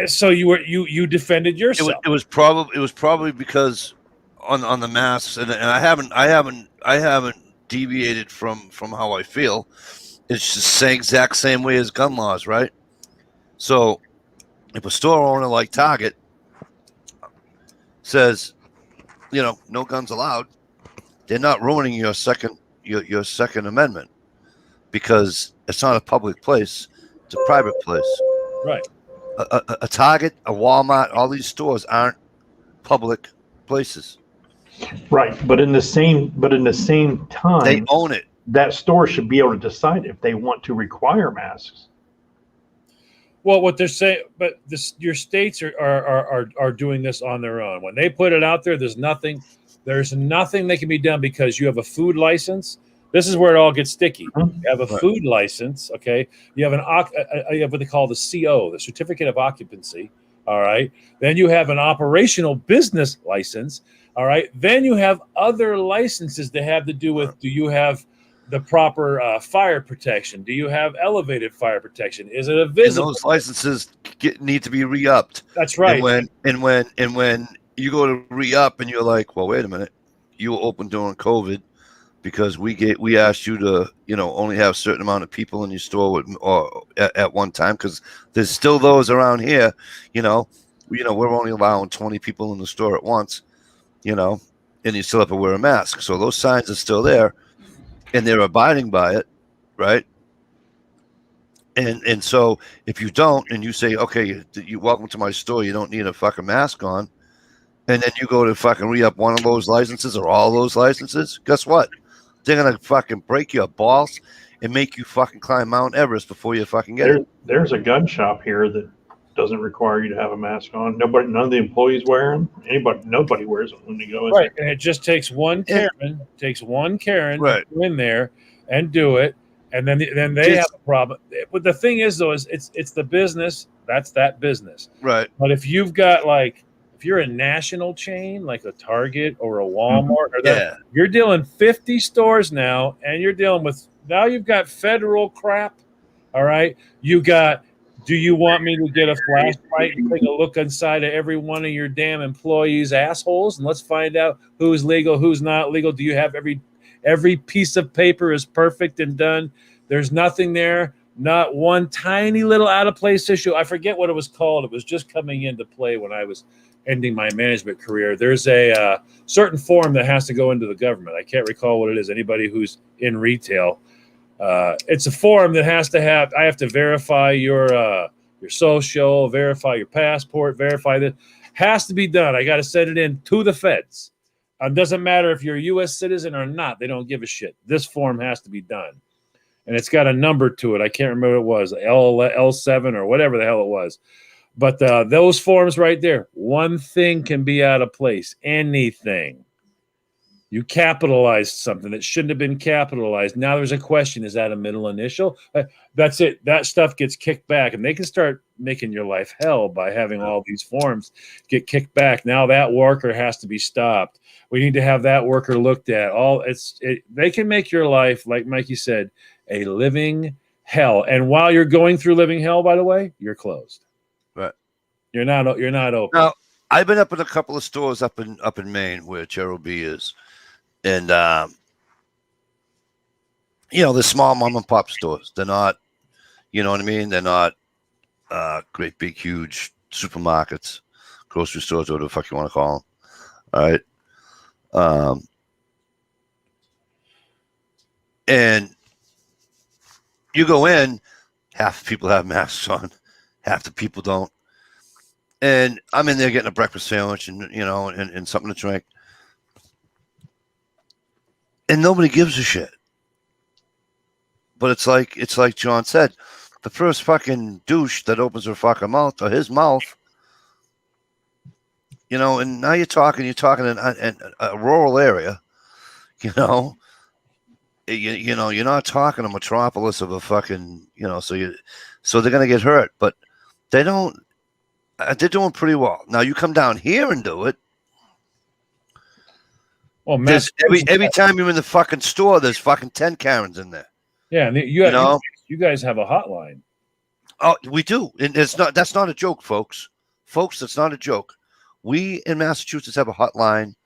So you defended yourself. It was probably because on the masks, and I haven't deviated from how I feel. It's just the exact same way as gun laws, right? So if a store owner like Target says, no guns allowed, they're not ruining your second amendment because it's not a public place, it's a private place. Right. A Target, a Walmart, all these stores aren't public places. Right, but in the same time, They own it. that store should be able to decide if they want to require masks. Well, what they're saying, but your states are doing this on their own. When they put it out there, there's nothing that can be done because you have a food license. This is where it all gets sticky. You have a food license, okay? You have you have what they call the CO, the certificate of occupancy. All right. Then you have an operational business license. All right. Then you have other licenses that have to do with, do you have the proper fire protection? Do you have elevated fire protection? Is it a visible? And those licenses need to be re-upped. That's right. And when you go to re-up and you're like, well, wait a minute, you were open during COVID because we asked you to, only have a certain amount of people in your store or at one time, because there's still those around here, we're only allowing 20 people in the store at once, and you still have to wear a mask. So those signs are still there and they're abiding by it. Right. And so if you don't, and you say, okay, you welcome to my store, you don't need a fucking mask on. And then you go to fucking re-up one of those licenses or all those licenses, guess what? They're going to fucking break your balls and make you fucking climb Mount Everest before you fucking get it. There's a gun shop here that doesn't require you to have a mask on. None of the employees wear them. Nobody wears them when they go in. Right. And it just takes one Karen, Right. to go in there and do it. And then they have a problem. But the thing is, though, is it's the business. That's that business. Right. But if you've got if you're a national chain like a Target or a Walmart, you're dealing 50 stores now, and you're dealing with, now you've got federal crap. All right. You got, do you want me to get a flashlight and take a look inside of every one of your damn employees' assholes, and let's find out who's legal, who's not legal? Do you have every piece of paper is perfect and done? There's nothing there. Not one tiny little out of place issue. I forget what it was called. It was just coming into play when I was ending my management career. There's a certain form that has to go into the government. I can't recall what it is. Anybody who's in retail, it's a form that has to have. I have to verify your social, verify your passport, verify that. Has to be done. I got to send it in to the feds. It doesn't matter if you're a U.S. citizen or not. They don't give a shit. This form has to be done. And it's got a number to it. I can't remember what it was, L7 or whatever the hell it was. But those forms right there, one thing can be out of place. Anything. You capitalized something that shouldn't have been capitalized. Now there's a question. Is that a middle initial? That's it. That stuff gets kicked back. And they can start making your life hell by having all these forms get kicked back. Now that worker has to be stopped. We need to have that worker looked at. They can make your life, like Mikey said, a living hell. And while you're going through living hell, by the way, you're closed. Right. You're not open. Now, I've been up in a couple of stores up in Maine where Cherubi is. And, the small mom and pop stores, they're not, you know what I mean? They're not great, big, huge supermarkets, grocery stores, whatever the fuck you want to call them. All right. And you go in, half the people have masks on, half the people don't. And I'm in there getting a breakfast sandwich and, and something to drink. And nobody gives a shit. But it's like John said, the first fucking douche that opens her fucking mouth or his mouth, and now you're talking in a rural area, you're not talking a metropolis of a fucking, so they're going to get hurt, but they're doing pretty well. Now you come down here and do it. Well, every time you're in the fucking store, there's fucking 10 Karens in there. Yeah, and you guys have a hotline. Oh, we do. And that's not a joke, folks. Folks, that's not a joke. We in Massachusetts have a hotline.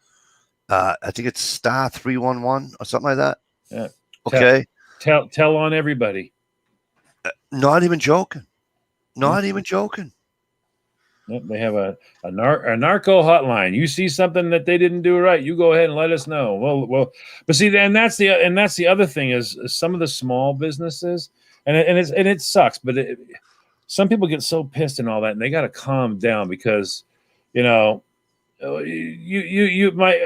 I think it's star 311 or something like that. Yeah. Okay. Tell on everybody. Not even joking. Not even joking. They have a narco hotline. You see something that they didn't do right, you go ahead and let us know. Well, but see, and that's the other thing is some of the small businesses, and it sucks, but some people get so pissed and all that, and they got to calm down because, You might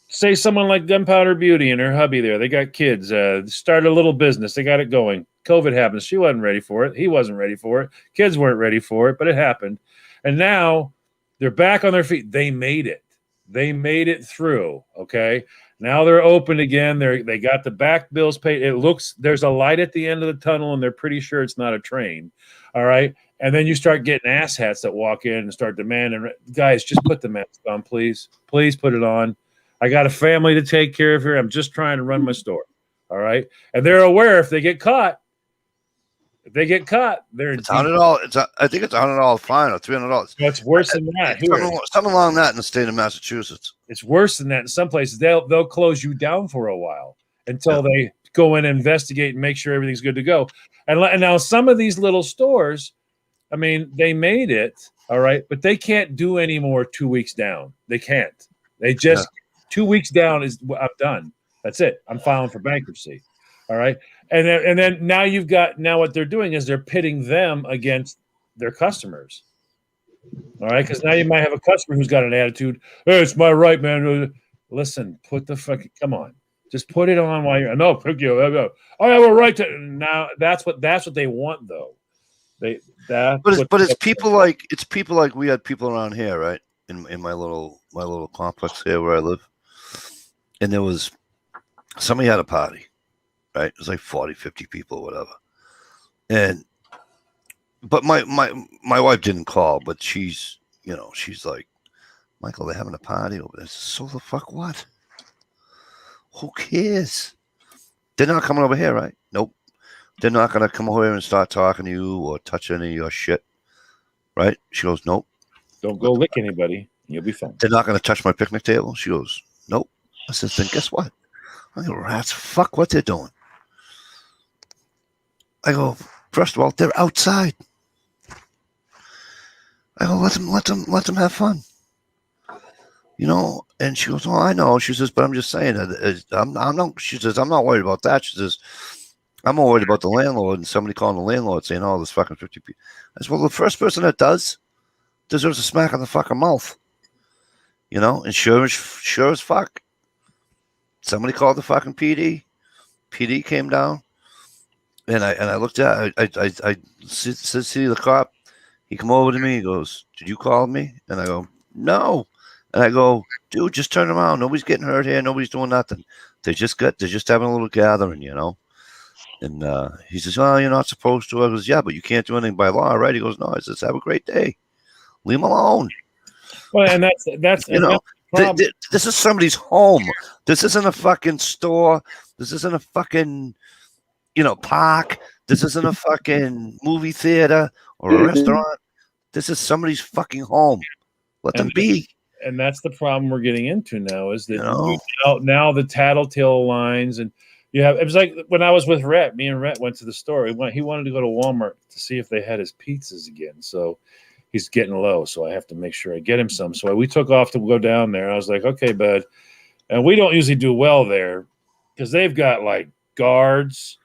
say someone like Gunpowder Beauty and her hubby there. They got kids. Started a little business. They got it going. COVID happens. She wasn't ready for it. He wasn't ready for it. Kids weren't ready for it, but it happened. And now they're back on their feet. They made it. They made it through. Okay. Now they're open again. They got the back bills paid. It looks there's a light at the end of the tunnel, and they're pretty sure it's not a train. All right. And then you start getting asshats that walk in and start demanding, guys, just put the mask on, please. Please put it on. I got a family to take care of here. I'm just trying to run my store. All right. And they're aware if they get caught, they're in It's $100. I think it's $100 fine or $300. It's worse than that. Something along that in the state of Massachusetts. It's worse than that. In some places, they'll close you down for a while until they go in and investigate and make sure everything's good to go. And now some of these little stores, I mean, they made it, all right, but they can't do any more 2 weeks down. They can't. They just 2 weeks down is I'm done. That's it. I'm filing for bankruptcy. All right. And then now what they're doing is they're pitting them against their customers. All right. Because now you might have a customer who's got an attitude. Hey, it's my right, man. Listen, come on. Just put it on while you're pick you. I have a right to now. That's what they want though. It's people like we had people around here, right? In my little complex here where I live. And there was somebody had a party, right? It was like 40, 50 people or whatever. But my wife didn't call, but she's like, Michael, they're having a party over there. So the fuck what? Who cares? They're not coming over here, right? Nope. They're not going to come over here and start talking to you or touch any of your shit, right? She goes, nope. Don't go lick anybody. You'll be fine. They're not going to touch my picnic table. She goes, nope. I said, then guess what? I go, rats, fuck what they're doing. I go, first of all, they're outside. I go, let them have fun. And she goes, oh, I know. She says, but I'm just saying she says, I'm not worried about that. She says, I'm more worried about the landlord and somebody calling the landlord saying, oh, there's fucking 50 people. I said, well, the first person that does deserves a smack on the fucking mouth. And sure as fuck, somebody called the fucking PD. PD came down, and I looked at I see the cop. He come over to me. He goes, "Did you call me?" And I go, "No." And I go, "Dude, just turn around. Nobody's getting hurt here. Nobody's doing nothing. They're just having a little gathering, And he says, "Oh, you're not supposed to." I goes, "Yeah, but you can't do anything by law, right?" He goes, "No." I says, "Have a great day. Leave him alone." Well, and that's this is somebody's home. This isn't a fucking store. This isn't a fucking, park. This isn't a fucking movie theater or a restaurant. This is somebody's fucking home. Let them be. And that's the problem we're getting into now is that now the tattletale lines and it was like when I was with Rhett. Me and Rhett went to the store. He wanted to go to Walmart to see if they had his pizzas again. So he's getting low, so I have to make sure I get him some. So we took off to go down there. I was like, okay, bud. And we don't usually do well there because they've got like guards.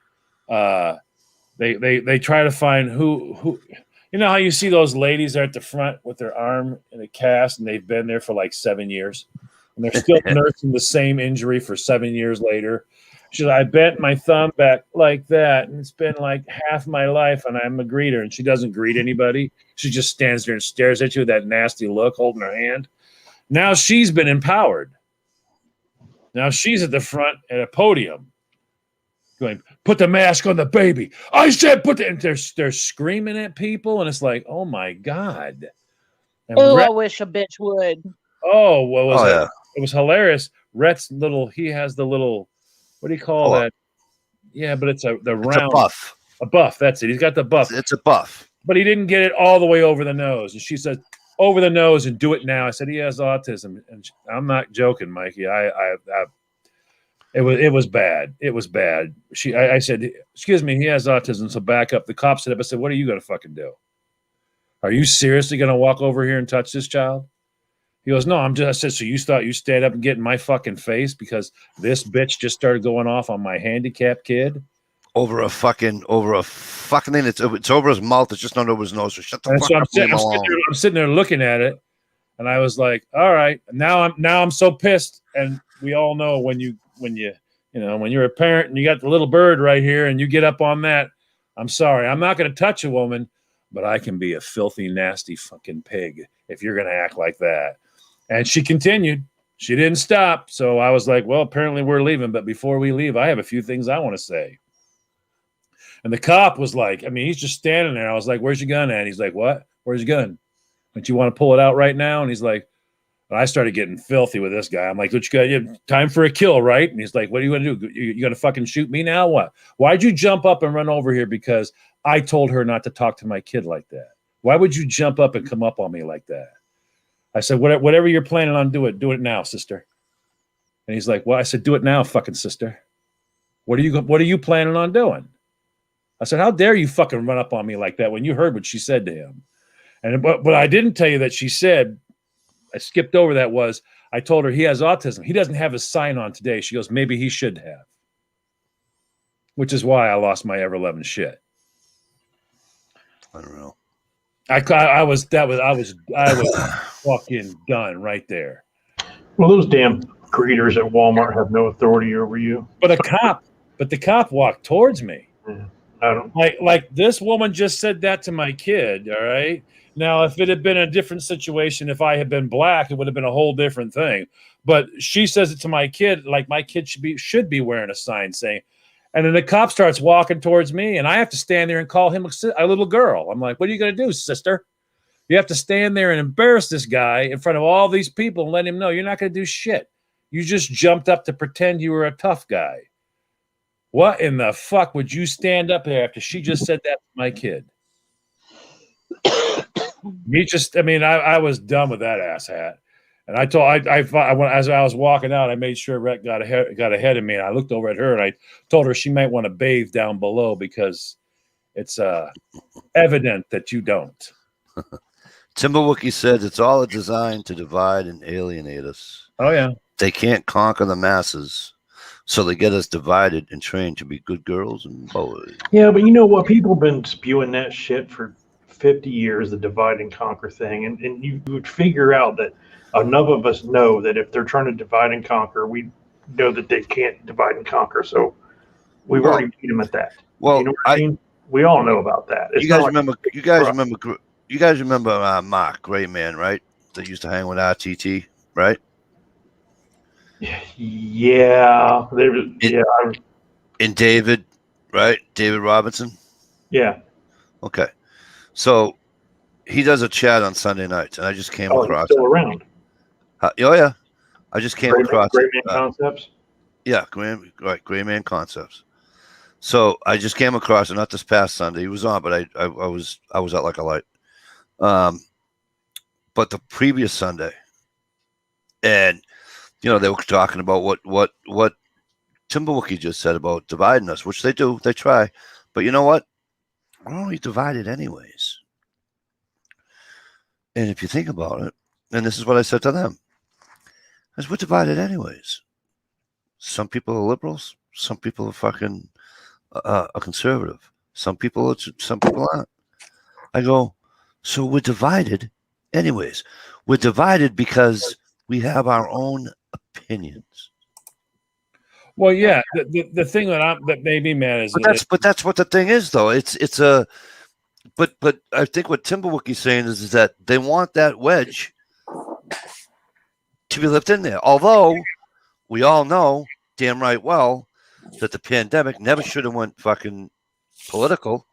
They try to find who. You know how you see those ladies there at the front with their arm in a cast, and they've been there for like 7 years, and they're still nursing the same injury for 7 years later. She said, I bent my thumb back like that, and it's been like half my life, and I'm a greeter. And she doesn't greet anybody. She just stands there and stares at you with that nasty look, holding her hand. Now she's been empowered. Now she's at the front at a podium going, put the mask on the baby. I said put the – and they're screaming at people, and it's like, oh, my God. And I wish a bitch would. Oh, what was it? Yeah. It was hilarious. Rhett's he has the little – what do you call that? Yeah, but it's round. It's a buff. A buff, that's it. He's got the buff. It's a buff. But he didn't get it all the way over the nose. And she said, over the nose and do it now. I said, he has autism. And I'm not joking, Mikey. It was bad. It was bad. I said, excuse me, he has autism, so back up. The cop stood up. I said, what are you going to fucking do? Are you seriously going to walk over here and touch this child? He goes, no, I said, so you thought you stand up and get in my fucking face because this bitch just started going off on my handicapped kid? Over a fucking thing. It's over his mouth. It's just not over his nose. So shut the fuck up. I'm sitting there looking at it. And I was like, all right. Now I'm so pissed. And we all know when you're a parent and you got the little bird right here and you get up on that, I'm sorry. I'm not going to touch a woman, but I can be a filthy, nasty fucking pig if you're going to act like that. And she continued. She didn't stop. So I was like, well, apparently we're leaving. But before we leave, I have a few things I want to say. And the cop was like, I mean, he's just standing there. I was like, where's your gun at? He's like, what? Where's your gun? Don't you want to pull it out right now? And he's like, and I started getting filthy with this guy. I'm like, what you got? You have time for a kill, right? And he's like, what are you going to do? You going to fucking shoot me now? What? Why'd you jump up and run over here? Because I told her not to talk to my kid like that. Why would you jump up and come up on me like that? I said, whatever you're planning on, do it now, sister. And he's like, well, I said, do it now, fucking sister. What are you planning on doing? I said, how dare you fucking run up on me like that when you heard what she said to him? And but I didn't tell you that she said, I skipped over that was, I told her he has autism. He doesn't have his sign on today. She goes, maybe he should have. Which is why I lost my ever-loving shit. I don't know. I was fucking done right there. Well, those damn greeters at Walmart have no authority over you. But the cop walked towards me. Yeah, I don't. Like this woman just said that to my kid. All right. Now, if it had been a different situation, if I had been black, it would have been a whole different thing. But she says it to my kid, like my kid should be wearing a sign saying, and then the cop starts walking towards me, and I have to stand there and call him a little girl. I'm like, what are you going to do, sister? You have to stand there and embarrass this guy in front of all these people and let him know you're not going to do shit. You just jumped up to pretend you were a tough guy. What in the fuck would you stand up there after she just said that to my kid? I was done with that asshat. And as I was walking out, I made sure Rhett got ahead of me. And I looked over at her and I told her she might want to bathe down below because it's evident that you don't. Timberwookie said it's all a design to divide and alienate us. Oh, yeah. They can't conquer the masses, so they get us divided and trained to be good girls and boys. Yeah, but you know what? People have been spewing that shit for 50 years, the divide and conquer thing. And you would figure out that enough of us know that if they're trying to divide and conquer, we know that they can't divide and conquer. So we've already beat them at that. Well, you know what I mean? We all know about that. It's You guys not remember? You guys remember Mark, Gray Man, right? That used to hang with RTT, right? Yeah. And David, right? David Robinson. Yeah. Okay. So he does a chat on Sunday nights, and I just came across. He's still around. Oh yeah, I just came across. Great Man Concepts. Yeah, Gray Man Concepts. So I just came across it, not this past Sunday. He was on, but I was out like a light. But the previous Sunday, and they were talking about what Timberwookie just said about dividing us, which they do, they try, but you know what? We're only divided anyways. And if you think about it, and this is what I said to them, is we're divided anyways. Some people are liberals, some people are fucking are conservative, some people aren't. I go, so we're divided anyways. We're divided because we have our own opinions. Well, yeah, the thing that made me mad is but that's what the thing is, though. But I think what Timberwookie's saying is that they want that wedge to be left in there. Although we all know damn right well that the pandemic never should have went fucking political,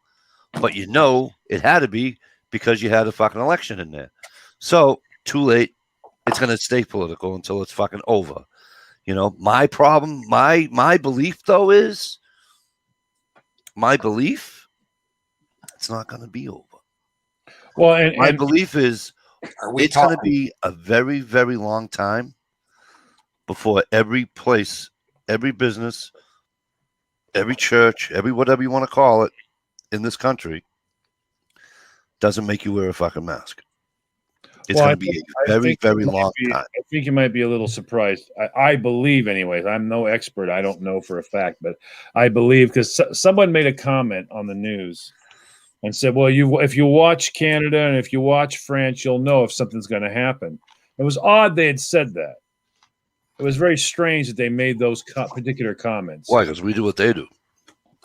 but it had to be because you had a fucking election in there. So too late. It's going to stay political until it's fucking over. My problem, my belief though is it's not going to be over. Well, and my belief is it's going to be a very, very long time before every place, every business, every church, every whatever you want to call it in this country doesn't make you wear a fucking mask. It's going to be a very, very long time. I think you might be a little surprised. I believe, anyways. I'm no expert. I don't know for a fact, but I believe because someone made a comment on the news and said, "Well, if you watch Canada and if you watch France, you'll know if something's going to happen." It was odd they had said that. It was very strange that they made those particular comments. Why? Because we do what they do.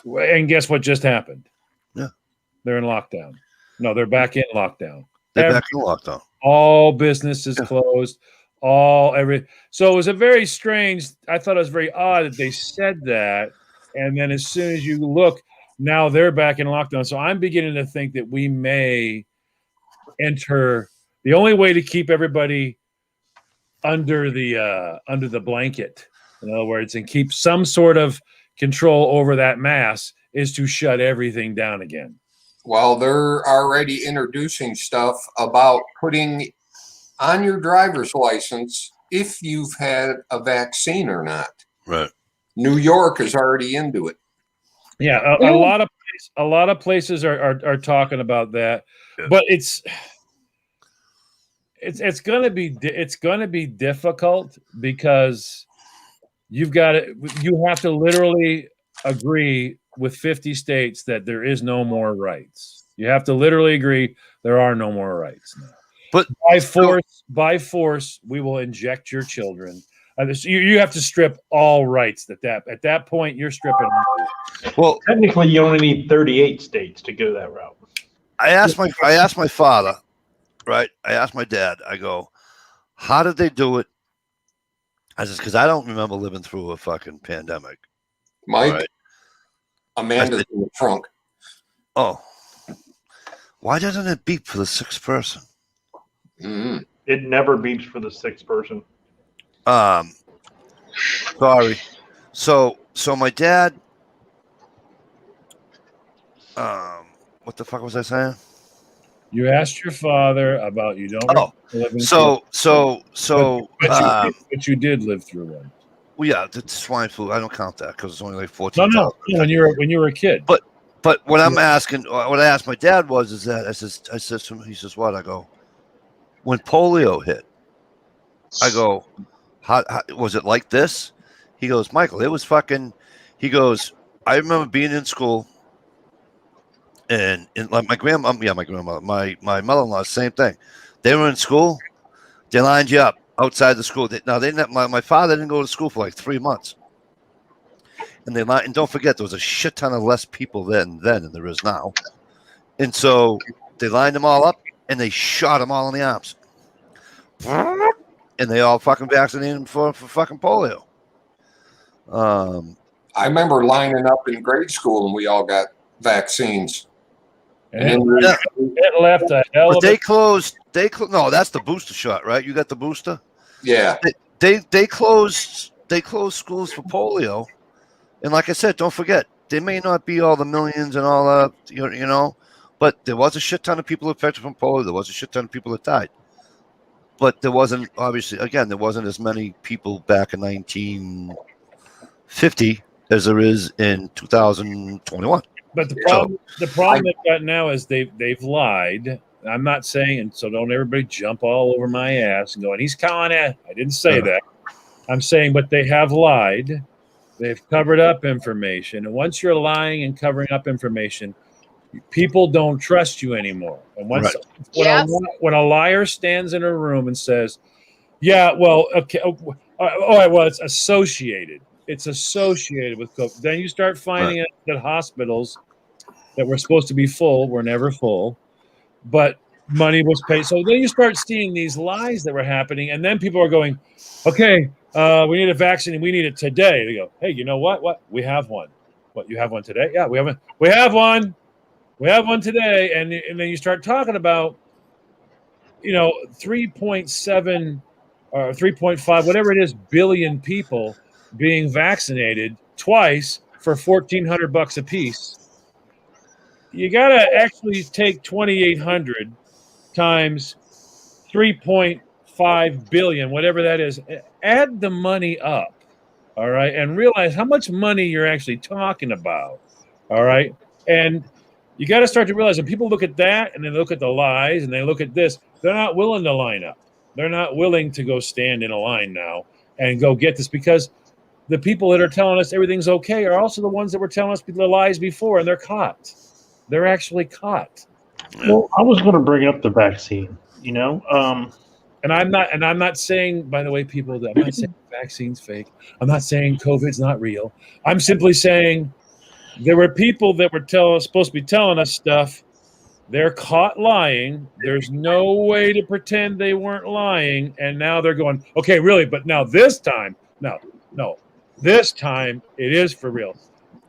And guess what just happened? Yeah. They're in lockdown. No, they're back in lockdown. They're back in lockdown. All businesses closed. So it was a very strange. I thought it was very odd that they said that, and then as soon as you look, now they're back in lockdown. So I'm beginning to think that we may enter. The only way to keep everybody under the blanket, in other words, and keep some sort of control over that mass, is to shut everything down again. Well, they're already introducing stuff about putting on your driver's license if you've had a vaccine or not. Right. New York is already into it. Yeah, a lot of places are talking about that, but it's going to be difficult because you have to literally agree with 50 states that there is no more rights. You have to literally agree there are no more rights now. But by force, we will inject your children. You have to strip all rights. At that point, you're stripping. Well, technically, you only need 38 states to go that route. I asked my father, right? I asked my dad. I go, how did they do it? I said, because I don't remember living through a fucking pandemic. Mike, right? Amanda's in the trunk. Oh, why doesn't it beep for the sixth person? Mm-hmm. It never beeps for the sixth person. Sorry. So my dad. What the fuck was I saying? You asked your father about you don't. Oh, but you did live through one. Well, yeah, the swine flu. I don't count that because it's only like 14. No, when you were a kid. But what I'm asking, what I asked my dad was that I said to him, he says, what? I go, when polio hit, I go, how was it like this? He goes, Michael, it was fucking. He goes, I remember being in school. And like my grandmother, my mother-in-law, same thing. They were in school. They lined you up outside the school. My father didn't go to school for like 3 months. And and don't forget, there was a shit ton of less people then than there is now. And so they lined them all up and they shot them all in the arms. And they all fucking vaccinated them for fucking polio. I remember lining up in grade school and we all got vaccines. And it left a hell of They closed. No, that's the booster shot, right? You got the booster. Yeah. They closed schools for polio, and like I said, don't forget, they may not be all the millions and all that, you know, but there was a shit ton of people affected from polio. There was a shit ton of people that died, but there wasn't as many people back in 1950 as there is in 2021. But the problem they've got now is they've lied. I'm not saying, and so don't everybody jump all over my ass and going, he's calling it. I didn't say that. I'm saying, but they have lied. They've covered up information. And once you're lying and covering up information, people don't trust you anymore. And when a liar stands in a room and says, yeah, well, okay, well, it's associated. It's associated with COVID. Then you start finding out that hospitals that were supposed to be full were never full, but money was paid. So then you start seeing these lies that were happening, and then people are going, okay, we need a vaccine and we need it today. They go, hey, you know what? What? We have one. What, you have one today? Yeah, we have one. We have one. We have one today. And then you start talking about, 3.7 or 3.5, whatever it is, billion people being vaccinated twice for $1,400 a piece. You got to actually take 2,800 times 3.5 billion, whatever that is. Add the money up, all right, and realize how much money you're actually talking about, all right? And you got to start to realize when people look at that and they look at the lies and they look at this, they're not willing to line up. They're not willing to go stand in a line now and go get this, because the people that are telling us everything's okay are also the ones that were telling us the lies before, and they're caught. They're actually caught. Well, I was going to bring up the vaccine. And I'm not saying, by the way, people, that I'm not saying the vaccine's fake. I'm not saying COVID's not real. I'm simply saying there were people that were supposed to be telling us stuff. They're caught lying. There's no way to pretend they weren't lying. And now they're going, okay, really? But now this time, no, this time it is for real.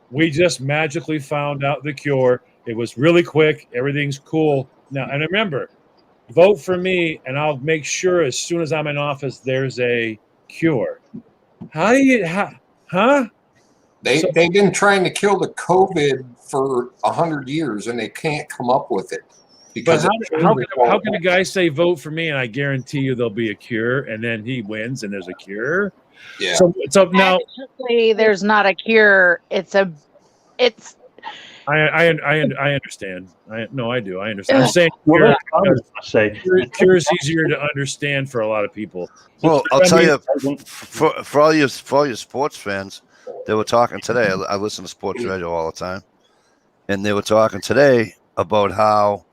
We just magically found out the cure. It was really quick. Everything's cool. Now, and remember, vote for me, and I'll make sure as soon as I'm in office, there's a cure. How do you, huh? They've been trying to kill the COVID for 100 years, and they can't come up with it. But how can a guy say vote for me, and I guarantee you there'll be a cure, and then he wins, and there's a cure? Yeah. So now Actually, there's not a cure. It's. I understand. I do. I understand. I'm saying Well, cure, that's what I was going to say. cure is easier to understand for a lot of people. Well, I'll tell you, for all your sports fans, they were talking today. I listen to sports radio all the time, and they were talking today about how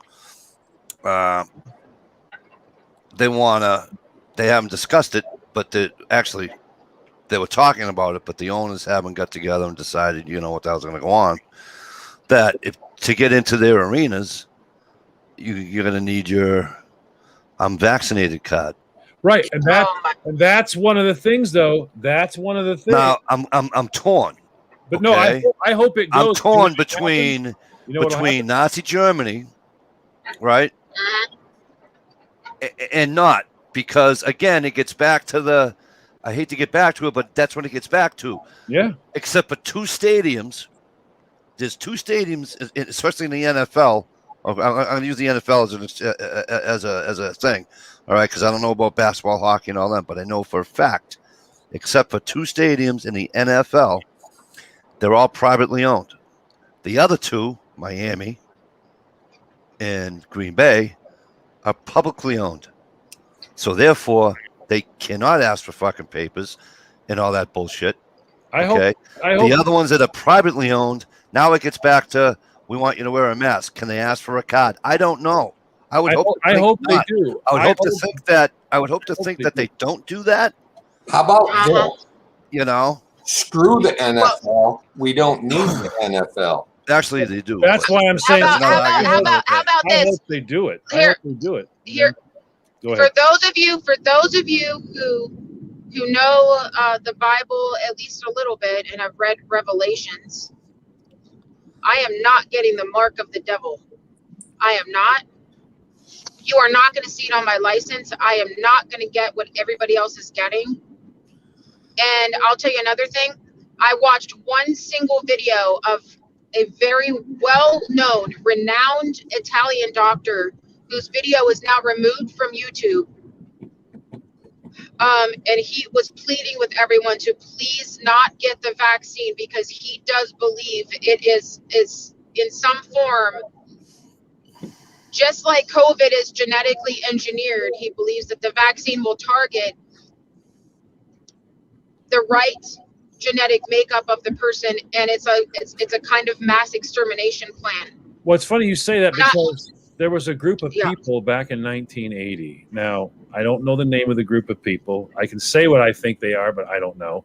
they haven't discussed it, but they were talking about it, but the owners haven't got together and decided, what the hell's going to go on. That if to get into their arenas, you're going to need your "I'm vaccinated" card. Right, and that's one of the things, though. That's one of the things. Now I'm torn. But no, I hope it goes. I'm torn between Nazi Germany, right, and not, because again it gets back to I hate to get back to it, but that's when it gets back to. Yeah. Except for two stadiums. There's two stadiums, especially in the NFL. I'm going to use the NFL as a thing, all right? Because I don't know about basketball, hockey, and all that, but I know for a fact, except for two stadiums in the NFL, they're all privately owned. The other two, Miami and Green Bay, are publicly owned. So therefore, they cannot ask for fucking papers and all that bullshit. I hope the other ones that are privately owned, now it gets back to, we want you to wear a mask. Can they ask for a card? I don't know. I hope they do. I would hope to think that they don't do that. How about this? Screw the NFL. We don't need the NFL. Actually, they do. That's why I'm saying. How about I this? hope they do it. I Here- hope they do it. Here, Go ahead. for those of you who know the Bible at least a little bit and have read Revelations, I am not getting the mark of the devil. I am not. You are not going to see it on my license. I am not going to get what everybody else is getting. And I'll tell you another thing. I watched one single video of a very well-known, renowned Italian doctor whose video is now removed from YouTube. And he was pleading with everyone to please not get the vaccine because he does believe it is in some form, just like COVID is genetically engineered. He believes that the vaccine will target the right genetic makeup of the person, and it's a kind of mass extermination plan. Well, it's funny you say that because there was a group of people back in 1980. Now, I don't know the name of the group of people. I can say what I think they are, but I don't know.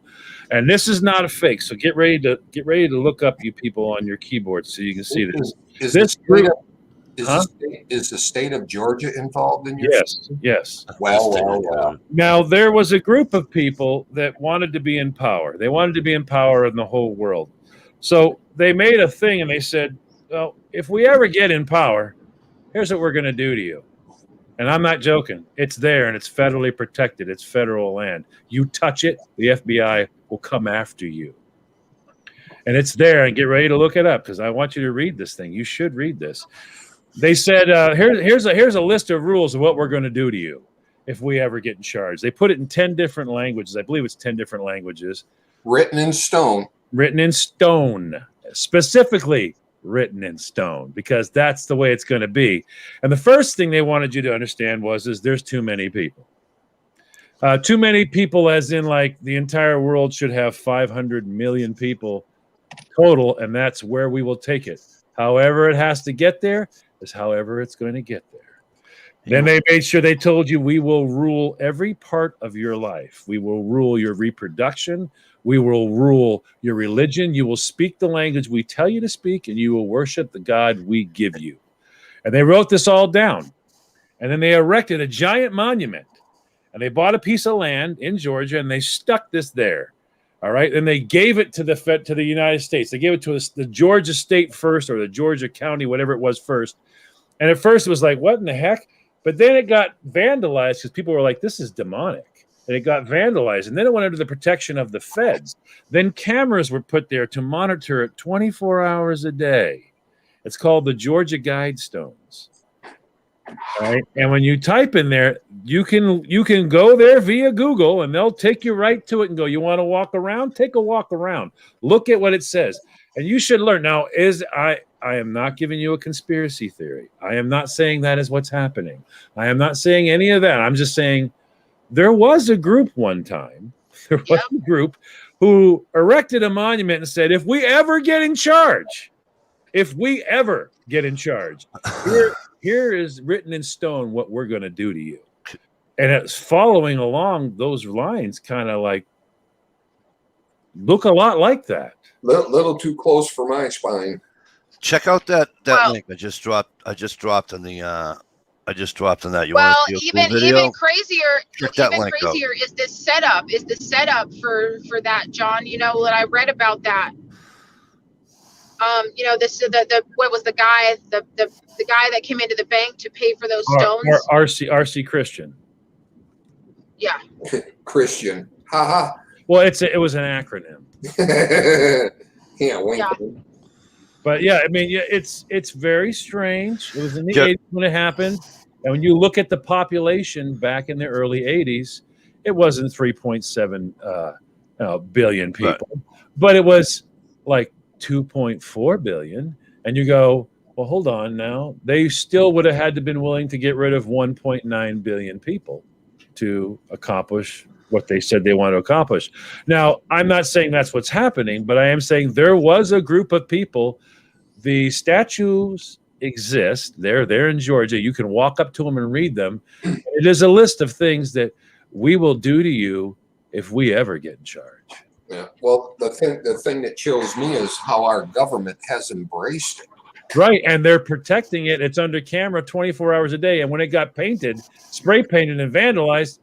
And this is not a fake. So get ready to look up, you people, on your keyboard so you can see this. Is the state of Georgia involved in your? Yes. Well. Now, there was a group of people that wanted to be in power. They wanted to be in power in the whole world. So they made a thing and they said, well, if we ever get in power, here's what we're going to do to you. And I'm not joking. It's there and it's federally protected. It's federal land. You touch it, the FBI will come after you. And it's there, and get ready to look it up because I want you to read this thing. You should read this. They said, here's a list of rules of what we're going to do to you if we ever get in charge. They put it in 10 different languages. I believe it's 10 different languages. Written in stone. Written in stone. Specifically written in stone, because that's the way it's going to be. And the first thing they wanted you to understand is there's too many people. Too many people as in like the entire world should have 500 million people total, and that's where we will take it. However it has to get there is however it's going to get there. Then they made sure they told you, we will rule every part of your life. We will rule your reproduction. We will rule your religion. You will speak the language we tell you to speak, and you will worship the God we give you. And they wrote this all down. And then they erected a giant monument. And they bought a piece of land in Georgia, and they stuck this there. All right. And they gave it to the United States. They gave it to the Georgia state first, or the Georgia county, whatever it was first. And at first it was like, what in the heck? But then it got vandalized because people were like, this is demonic. And it got vandalized. And then it went under the protection of the feds. Then cameras were put there to monitor it 24 hours a day. It's called the Georgia Guidestones. All right. And when you type in there, you can go there via Google, and they'll take you right to it and go, you want to walk around? Take a walk around. Look at what it says. And you should learn. Now, I am not giving you a conspiracy theory. I am not saying that is what's happening. I am not saying any of that. I'm just saying there was a group one time. There was a group who erected a monument and said, if we ever get in charge, here is written in stone what we're going to do to you. And it's following along those lines, kind of like, look a lot like that. Little too close for my spine. Check out that link I just dropped on that. You Well, want to see a cool video? even crazier is the setup for that, John. You know what I read about that. You know, what was the guy that came into the bank to pay for those stones? RC Christian. Yeah. Christian. Haha. Well, it was an acronym. Can't wink. Yeah. But yeah, I mean, it's very strange. It was in the 80s when it happened. And when you look at the population back in the early 80s, it wasn't 3.7 billion people, but it was like 2.4 billion. And you go, well, hold on now. They still would have had to been willing to get rid of 1.9 billion people to accomplish what they said they want to accomplish. Now, I'm not saying that's what's happening, but I am saying there was a group of people. The statues exist. They're in Georgia. You can walk up to them and read them. It is a list of things that we will do to you if we ever get in charge. Yeah. Well, the thing that chills me is how our government has embraced it. Right, and they're protecting it. It's under camera 24 hours a day. And when it got painted, spray painted and vandalized,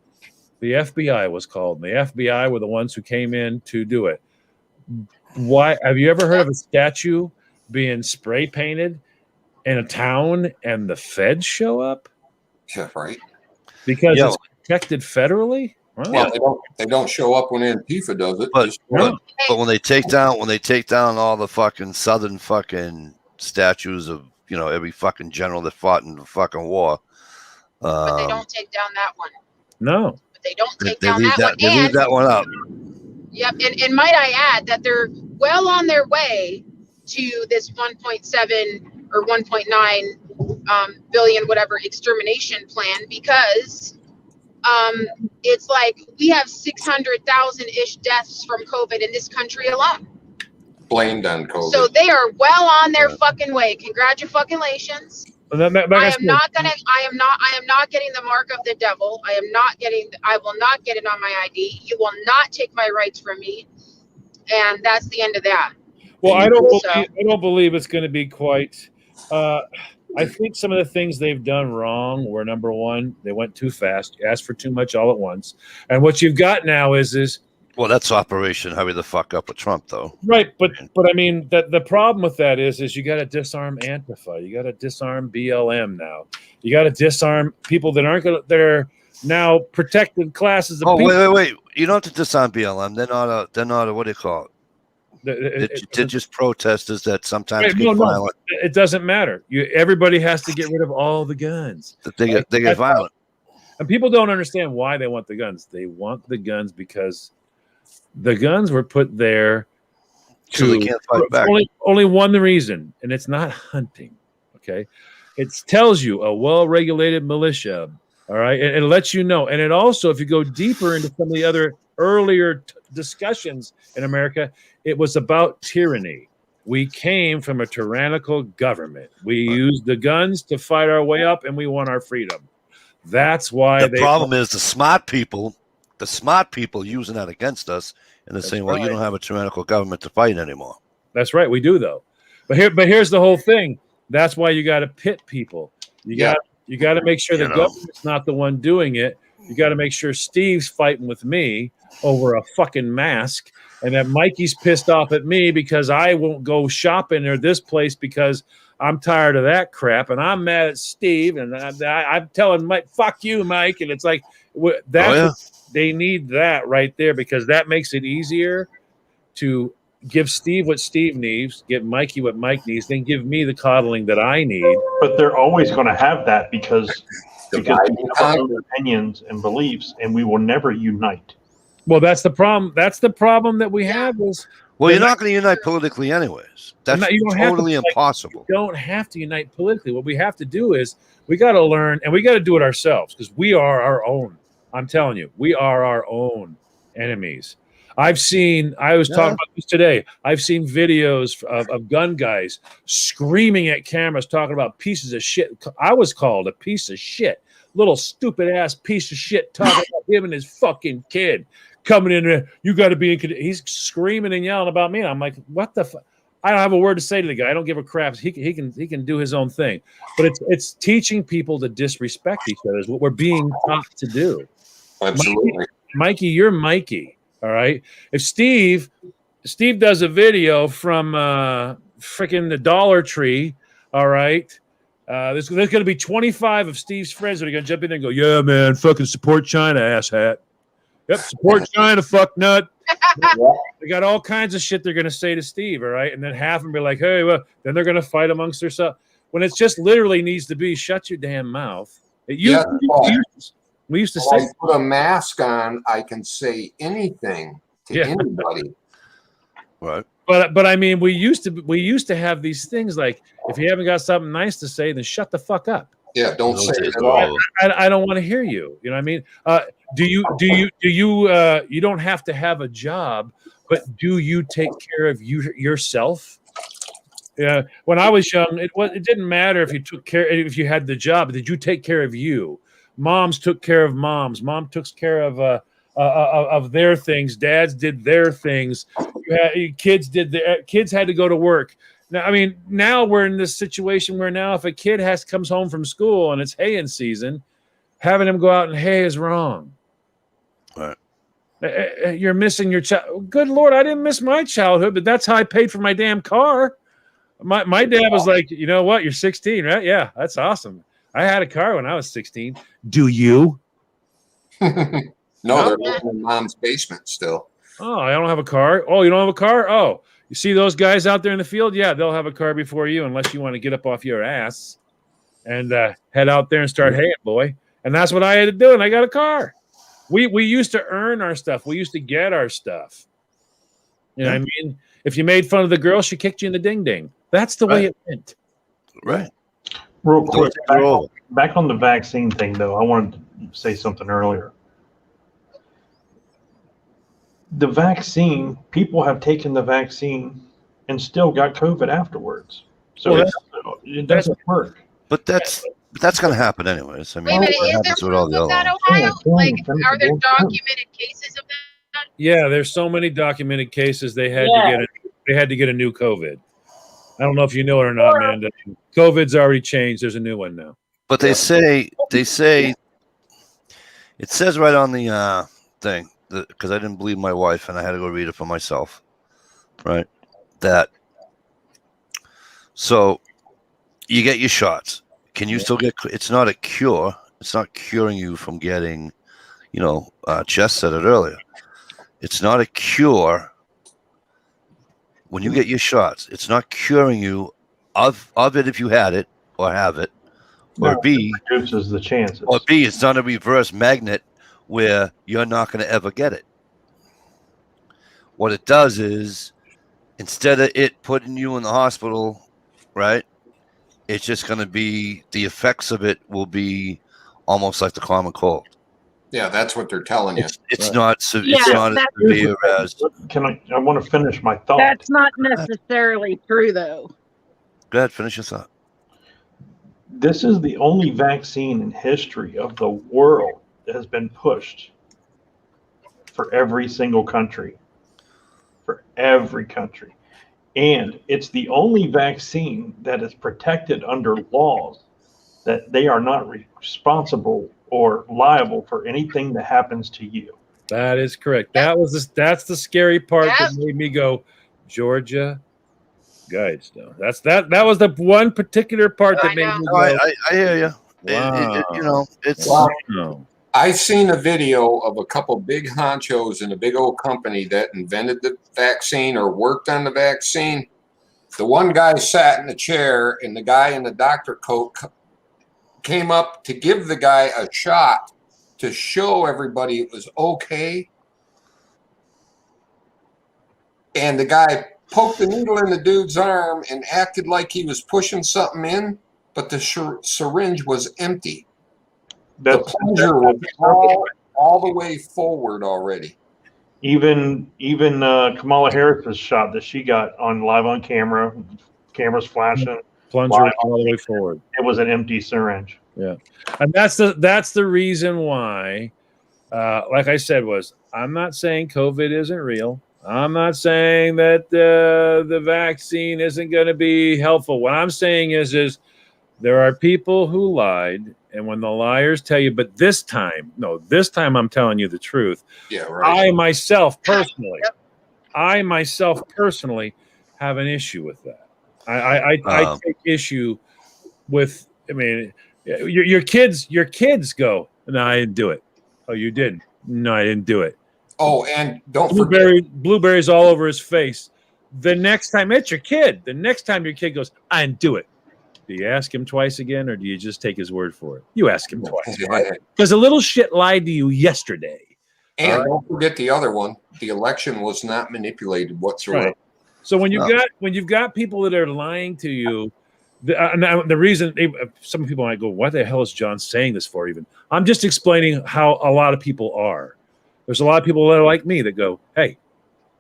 the FBI was called. And the FBI were the ones who came in to do it. Why? Have you ever heard of a statue being spray painted in a town and the feds show up? Yeah, right. Because it's protected federally? Well, they don't show up when Antifa does it. But when they take down all the fucking southern fucking statues of every fucking general that fought in the fucking war, but they don't take down that one. No. But they don't take down that one. They leave that one up. Yep, and might I add that they're well on their way to this 1.7 or 1.9 billion whatever extermination plan, because it's like we have 600,000-ish deaths from COVID in this country alone. Blamed on COVID. So they are well on their fucking way. Congratulations. I am not getting the mark of the devil. I will not get it on my ID. You will not take my rights from me. And that's the end of that. Well, I don't believe it's going to be quite. I think some of the things they've done wrong were, number one, they went too fast, asked for too much all at once. And what you've got now is well, that's Operation Hurry the Fuck Up with Trump, though. Right, but I mean, the problem with that is you got to disarm Antifa, you got to disarm BLM now, you got to disarm people that are now protected classes of people. Wait! You don't have to disarm BLM. They're not what do you call it? They're just protesters that sometimes get violent. It doesn't matter. Everybody has to get rid of all the guns. They get violent, and people don't understand why they want the guns. They want the guns because the guns were put there so they can't fight back. Only one reason, and it's not hunting. Okay, it tells you a well-regulated militia. All right, and it lets you know, and it also, if you go deeper into some of the other earlier discussions in America, it was about tyranny. We came from a tyrannical government. We used the guns to fight our way up, and we won our freedom. That's why The problem is the smart people using that against us, and they're saying, "Well, you right. don't have a tyrannical government to fight anymore." That's right. We do though. But here's the whole thing. That's why you got to pit people. You got to make sure the government's not the one doing it. You got to make sure Steve's fighting with me over a fucking mask, and that Mikey's pissed off at me because I won't go shopping or this place because I'm tired of that crap, and I'm mad at Steve, and I'm telling Mike, "Fuck you, Mike," and it's like they need that right there because that makes it easier to give Steve what Steve needs, give Mikey what Mike needs, then give me the coddling that I need. But they're always going to have that because we Divide have and our conquer. own opinions and beliefs, and we will never unite. Well, that's the problem. That's the problem that we have is Well, you're not going to unite politically anyways. That's you don't have to, totally like, impossible. you don't have to unite politically. What we have to do is we got to learn, and we got to do it ourselves because we are our own. I'm telling you, we are our own enemies. I was talking about this today. I've seen videos of gun guys screaming at cameras, talking about pieces of shit. I was called a piece of shit, little stupid ass piece of shit, talking about him and his fucking kid coming in there. You got to be in. He's screaming and yelling about me. And I'm like, what the fuck? I don't have a word to say to the guy. I don't give a crap. He can do his own thing. But it's teaching people to disrespect each other is what we're being taught to do. Absolutely. Mikey, you're Mikey. All right. If Steve does a video from freaking the Dollar Tree, all right. There's going to be 25 of Steve's friends that are going to jump in there and go, "Yeah, man, fucking support China, asshat. Yep, support China, fuck nut." They got all kinds of shit they're going to say to Steve, all right? And then half of them be like, "Hey, well," then they're going to fight amongst themselves. When it's just literally needs to be, shut your damn mouth. We used to When say, I put a mask on, I can say anything to anybody. Right. But I mean, we used to have these things like, if you haven't got something nice to say, then shut the fuck up. Yeah, don't say it at all. all. I don't want to hear you. You know what I mean? You don't have to have a job, but do you take care of yourself? Yeah. When I was young, it didn't matter if you had the job. Did you take care of you? Moms took care of moms. Mom took care of their things. Dads did their things. Kids had to go to work. Now, I mean, now we're in this situation where now if a kid comes home from school and it's haying season, having him go out and hay is wrong. Right. You're missing your child. Good Lord, I didn't miss my childhood, but that's how I paid for my damn car. My dad was like, "You know what? You're 16, right? Yeah, that's awesome. I had a car when I was 16. Do you?" No, they're living in mom's basement still. "Oh, I don't have a car." "Oh, you don't have a car?" "Oh, you see those guys out there in the field? Yeah, they'll have a car before you unless you want to get up off your ass and head out there and start haying, boy." And that's what I had to do, and I got a car. We used to earn our stuff. We used to get our stuff. You know what I mean? If you made fun of the girl, she kicked you in the ding-ding. That's the way it went. Right. Real quick, Don't back on the vaccine thing, though, I wanted to say something earlier. The vaccine, people have taken the vaccine and still got COVID afterwards. So it doesn't work. But that's going to happen anyways. I Wait mean, a minute, it is there happens with all proof the of other that, ones. Ohio? Like, are there documented cases of that? Yeah, there's so many documented cases they had to get a new COVID. I don't know if you know it or not, man. COVID's already changed. There's a new one now. But they say it says right on the thing, because I didn't believe my wife and I had to go read it for myself, right? So you get your shots. Can you still get? It's not a cure. It's not curing you from getting, Jess said it earlier. It's not a cure. When you get your shots, it's not curing you of it if you had it or have it, or B, reduces the chances. Or B, it's not a reverse magnet where you're not going to ever get it. What it does is, instead of it putting you in the hospital, right, it's just going to be, the effects of it will be almost like the common cold. Yeah, that's what they're telling you. It's not as severe as. I want to finish my thought. That's not necessarily true, though. Go ahead, finish your thought. This is the only vaccine in history of the world that has been pushed for every single country. For every country. And it's the only vaccine that is protected under laws that they are not responsible or liable for anything that happens to you. That is correct. That's the scary part that Yep. made me go, Georgia Guidestones. That was the one particular part that I made know. me No, go, I hear you. wow. It's Wow. I've seen a video of a couple big honchos in a big old company that invented the vaccine or worked on the vaccine. The one guy sat in the chair, and the guy in the doctor coat came up to give the guy a shot to show everybody it was okay. And the guy poked the needle in the dude's arm and acted like he was pushing something in, but the syringe was empty. The plunger was all the way forward already. Even Kamala Harris's shot that she got on live on camera, cameras flashing, Plunger Wow. all the way forward. it was an empty syringe. Yeah, and that's the reason why, like I said, I'm not saying COVID isn't real. I'm not saying that the vaccine isn't going to be helpful. What I'm saying is there are people who lied, and when the liars tell you, but this time I'm telling you the truth. Yeah, right. I myself personally have an issue with that. I take issue with. I mean, your kids go, no, I didn't do it. Oh, you did? No, I didn't do it. Oh, and don't forget, Blueberries all over his face. The next time it's your kid. The next time your kid goes, I didn't do it. Do you ask him twice again, or do you just take his word for it? You ask him twice, right? Because the little shit lied to you yesterday. And don't forget the other one. The election was not manipulated whatsoever. Right. So when you've got people that are lying to you, the reason some people might go, "What the hell is John saying this for?" Even I'm just explaining how a lot of people are. There's a lot of people that are like me that go, "Hey,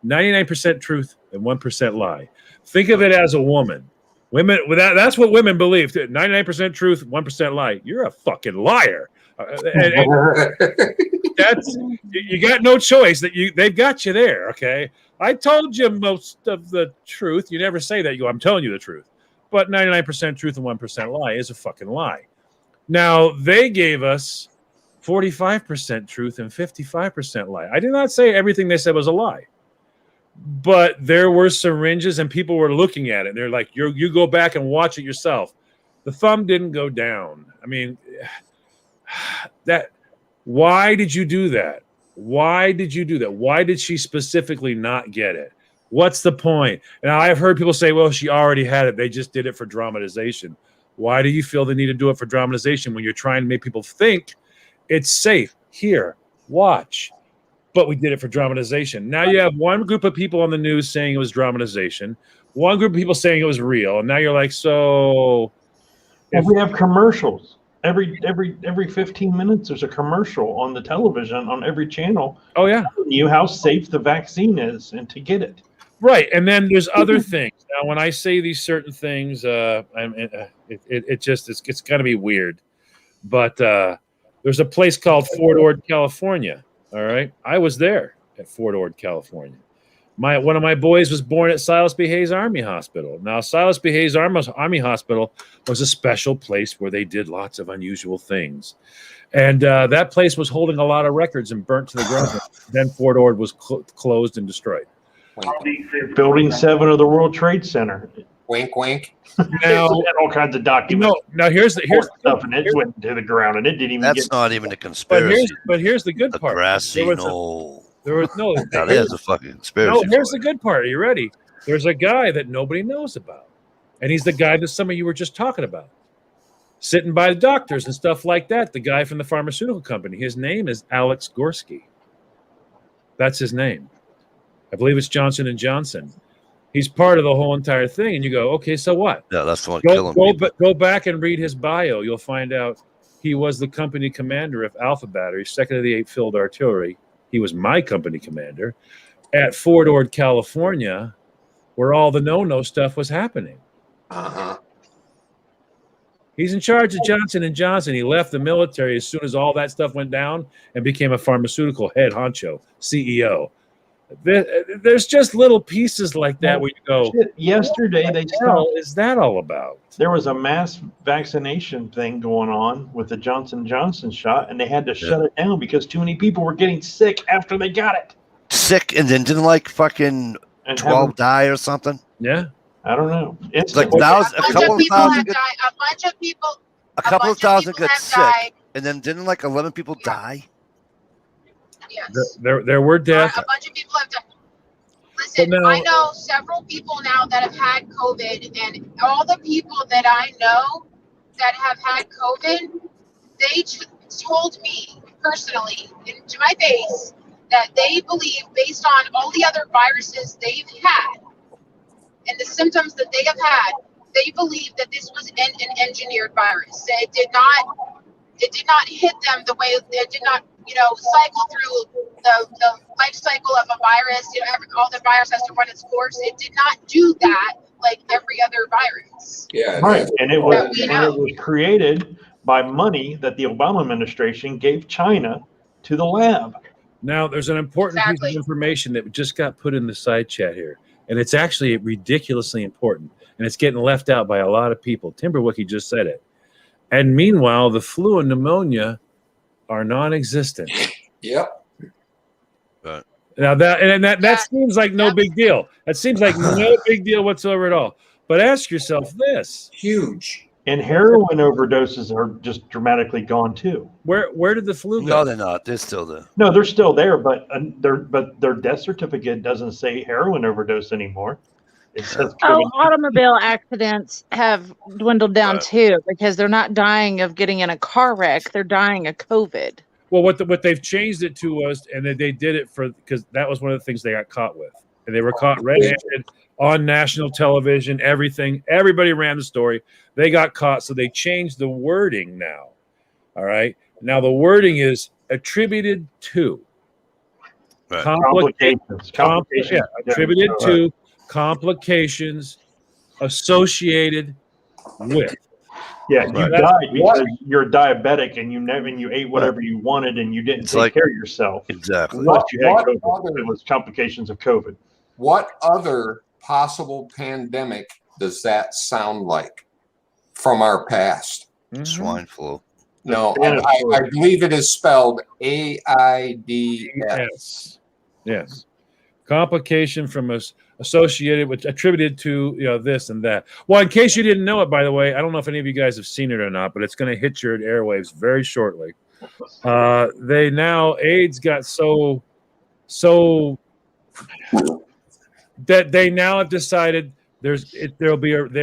99% truth and 1% lie." Think of it as a woman. Women, that's what women believe. 99% truth, 1% lie. You're a fucking liar. And that's you got no choice. They've got you there. Okay, I told you most of the truth. You never say that. You go, I'm telling you the truth. But 99% truth and 1% lie is a fucking lie. Now they gave us 45% truth and 55% lie. I did not say everything they said was a lie. But there were syringes and people were looking at it. They're like, you go back and watch it yourself. The thumb didn't go down. I mean, why did you do that? Why did you do that? Why did she specifically not get it? What's the point? And I've heard people say, well, she already had it. They just did it for dramatization. Why do you feel the need to do it for dramatization when you're trying to make people think it's safe? Here, watch. But we did it for dramatization. Now you have one group of people on the news saying it was dramatization, one group of people saying it was real, and now you're like, so. And we have commercials every 15 minutes. There's a commercial on the television on every channel. Oh yeah, telling you how safe the vaccine is and to get it. Right, and then there's other things. Now, when I say these certain things, it's going to be weird, but there's a place called Fort Ord, California. All right, I was there at Fort Ord, California. One of my boys was born at Silas B. Hayes Army Hospital. Now, Silas B. Hayes Army Hospital was a special place where they did lots of unusual things, and that place was holding a lot of records and burnt to the ground. Then Fort Ord was closed and destroyed. Building 7 of the World Trade Center. Wink, wink. Now, all kinds of documents. Now here's stuff, and it went to the ground, and it didn't even. That's not even a conspiracy. But here's the good part. Grassy knoll. There was no. Now there's a fucking conspiracy. No, here's the good part. Are you ready? There's a guy that nobody knows about, and he's the guy that some of you were just talking about, sitting by the doctors and stuff like that. The guy from the pharmaceutical company. His name is Alex Gorski. That's his name. I believe it's Johnson & Johnson. He's part of the whole entire thing. And you go, okay, so what? Yeah, that's the one killing people. Go back and read his bio. You'll find out he was the company commander of Alpha Battery, 2nd of the 8th Field Artillery. He was my company commander at Fort Ord, California, where all the no-no stuff was happening. Uh-huh. He's in charge of Johnson & Johnson. He left the military as soon as all that stuff went down and became a pharmaceutical head honcho, CEO. There's just little pieces like that where you go, Shit, yesterday they what the hell stopped. is that all about? There was a mass vaccination thing going on with the Johnson & Johnson shot, and they had to shut it down because too many people were getting sick after they got it. Sick, and then didn't like fucking And 12 die or something. Yeah. I don't know. It's Like like, thousands, A a bunch couple of of people have thousand, died. A bunch of people. a couple bunch of thousand people got have sick, died. and then didn't like 11 people die. Yes. There were deaths. A bunch of people have died. Listen, But now- I know several people now that have had COVID, and all the people that I know that have had COVID, they told me personally, to my face, that they believe, based on all the other viruses they've had and the symptoms that they have had, they believe that this was an engineered virus. It did not hit them the way it did not, cycle through the life cycle of a virus. All the virus has to run its course. It did not do that like every other virus. Yeah. right, and it was, That we and know. it was created by money that the Obama administration gave China to the lab. Now, there's an important piece Exactly. of information that just got put in the side chat here, and it's actually ridiculously important, and it's getting left out by a lot of people. Timberwookie just said it. And meanwhile, the flu and pneumonia are non-existent. Yep. Now that Yeah. seems like no big deal. That seems like no big deal whatsoever at all. But ask yourself this: Huge. And heroin overdoses are just dramatically gone too. where did the flu No, go? they're not. They're still there. No, they're still there, but their death certificate doesn't say heroin overdose anymore. It says Oh, COVID. automobile accidents have dwindled down Right. too because they're not dying of getting in a car wreck; they're dying of COVID. Well, what they've changed it to was, and they did it because that was one of the things they got caught with, and they were caught red-handed on national television. Everybody ran the story. They got caught, so they changed the wording now. All right, now the wording is attributed to Right. Complications. yeah, attributed to complications associated with. Yeah, you Right. died because you're diabetic and you ate whatever you wanted and you didn't It's take like- care of yourself. Exactly. Plus you had What COVID. other- It was complications of COVID. What other possible pandemic does that sound like from our past? Swine flu. No, Spanish flu. I believe it is spelled AIDS. Yes. Complication from us associated with attributed to this and that. Well, in case you didn't know it, by the way, I don't know if any of you guys have seen it or not, but it's going to hit your airwaves very shortly. AIDS got so that they now have decided there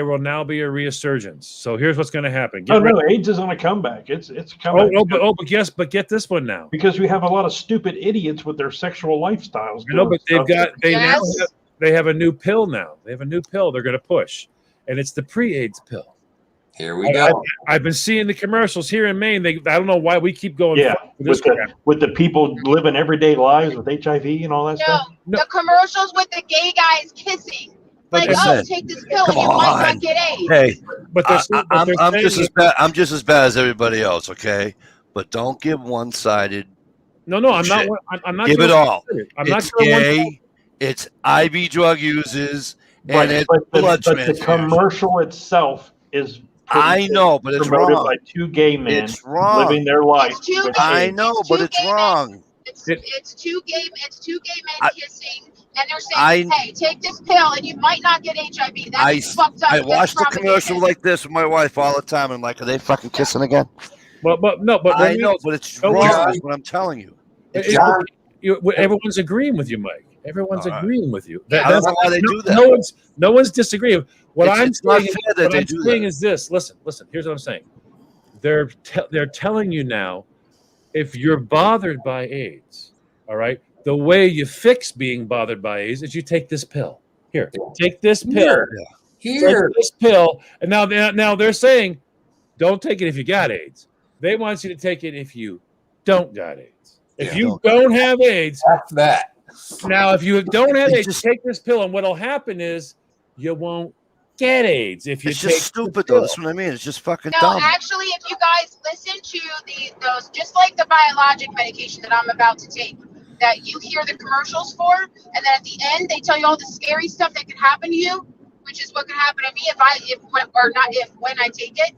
will now be a resurgence. So here's what's going to happen. Get Oh ready. no, AIDS is on a comeback. It's coming. But get this one now. Because we have a lot of stupid idiots with their sexual lifestyles. I know, doing but stuff. they have a new pill now. They have a new pill they're going to push, and it's the pre-AIDS pill. Here we go. I've been seeing the commercials here in Maine. I don't know why we keep going. Yeah, with this crap. with the people living everyday lives with HIV and all that No, stuff. No. the commercials with the gay guys kissing. But Like, listen, take this pill, come you might on. not get AIDS. Hey, But they're I'm saying just as bad. I'm just as bad as everybody else. Okay, but don't give one-sided. no. I'm Shit. not. I'm not. Give it doing all. one-sided. I'm not It's doing one- gay. It's IV drug users, and Right, it's but blood the transfusion. commercial itself is I know, but it's promoted wrong. by two gay men It's wrong. living their life. It's two with gay- I AIDS. know, It's but two it's gay men. wrong. It's two gay men I- kissing, and they're saying, "Hey, take this pill, and you might not get HIV." That's fucked up. I That's watch the propaganda. commercial like this with my wife all the time. I'm like, are they fucking kissing again? But I know, but it's No, wrong. John- Is what I'm telling you. Everyone's agreeing with you, Mike. Everyone's All right. agreeing with you. I don't know why they do that. No one's disagreeing. What It's not saying, fair that what they I'm do saying that. is this. Listen. Here's what I'm saying. They're telling you now, if you're bothered by AIDS, all right, the way you fix being bothered by AIDS is you take this pill. Here, take this pill. Here. Take this pill. And now they're saying, don't take it if you got AIDS. They want you to take it if you don't got AIDS. If Yeah, you don't have AIDS, F that. now if you don't have They AIDS, just- take this pill, and what'll happen is you won't get AIDS if you It's take just the stupid, pill. though. That's what I mean. It's just fucking No, dumb. actually, if you guys listen to those, just like the biologic medication that I'm about to take, that you hear the commercials for, and then at the end they tell you all the scary stuff that could happen to you, which is what could happen to me when I take it.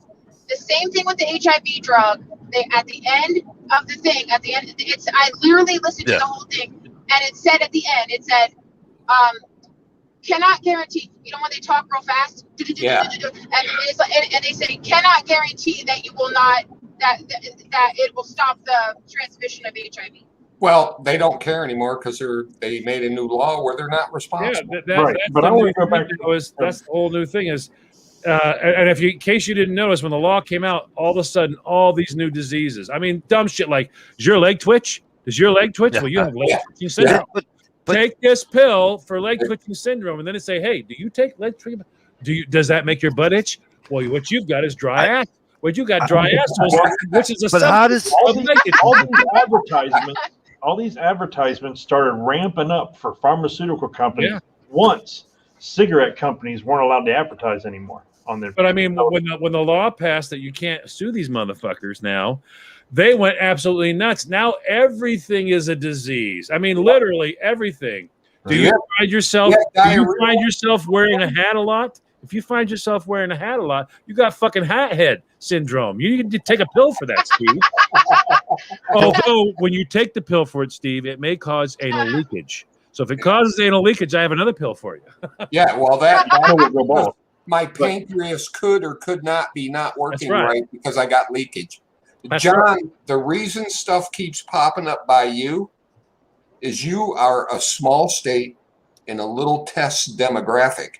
The same thing with the HIV drug. They at the end of the thing, I literally listened to Yeah. the whole thing, and it said at the end, it said, cannot guarantee. You know when they talk real fast, Yeah. and it's like, and they say cannot guarantee that you will not that it will stop the transmission of HIV. Well, they don't care anymore because they made a new law where they're not Yeah, responsible. Right, that's but the I wanna new go thing back that to- that's the whole new thing is, and if you, in case you didn't notice, when the law came out, all of a sudden, all these new diseases. I mean, dumb shit like, does your leg twitch? Does your leg twitch? Yeah. Well, you have leg Yeah. twitching syndrome. But Take this pill for leg twitching syndrome, and then it say, hey, do you take leg twitching? Does that make your butt itch? Well, what you've got is dry ass. What you got dry assholes, which is a But how substance does- of leg itch. all these advertisements started ramping up for pharmaceutical companies Yeah. once cigarette companies weren't allowed to advertise anymore on their. But I mean, when the law passed that you can't sue these motherfuckers now, they went absolutely nuts. Now everything is a disease. I mean, literally everything. Do you Yeah. find yourself? Yeah, Do you diarrhea. find yourself wearing a hat a lot? If you find yourself wearing a hat a lot, you got fucking hat head syndrome. You need to take a pill for that, Steve. Although when you take the pill for it, Steve, it may cause anal leakage. So if it causes anal leakage, I have another pill for you. Yeah, well, I would go bald. my pancreas could or could not be not working right. right because I got leakage. That's John, right. the reason stuff keeps popping up by you is you are a small state in a little test demographic.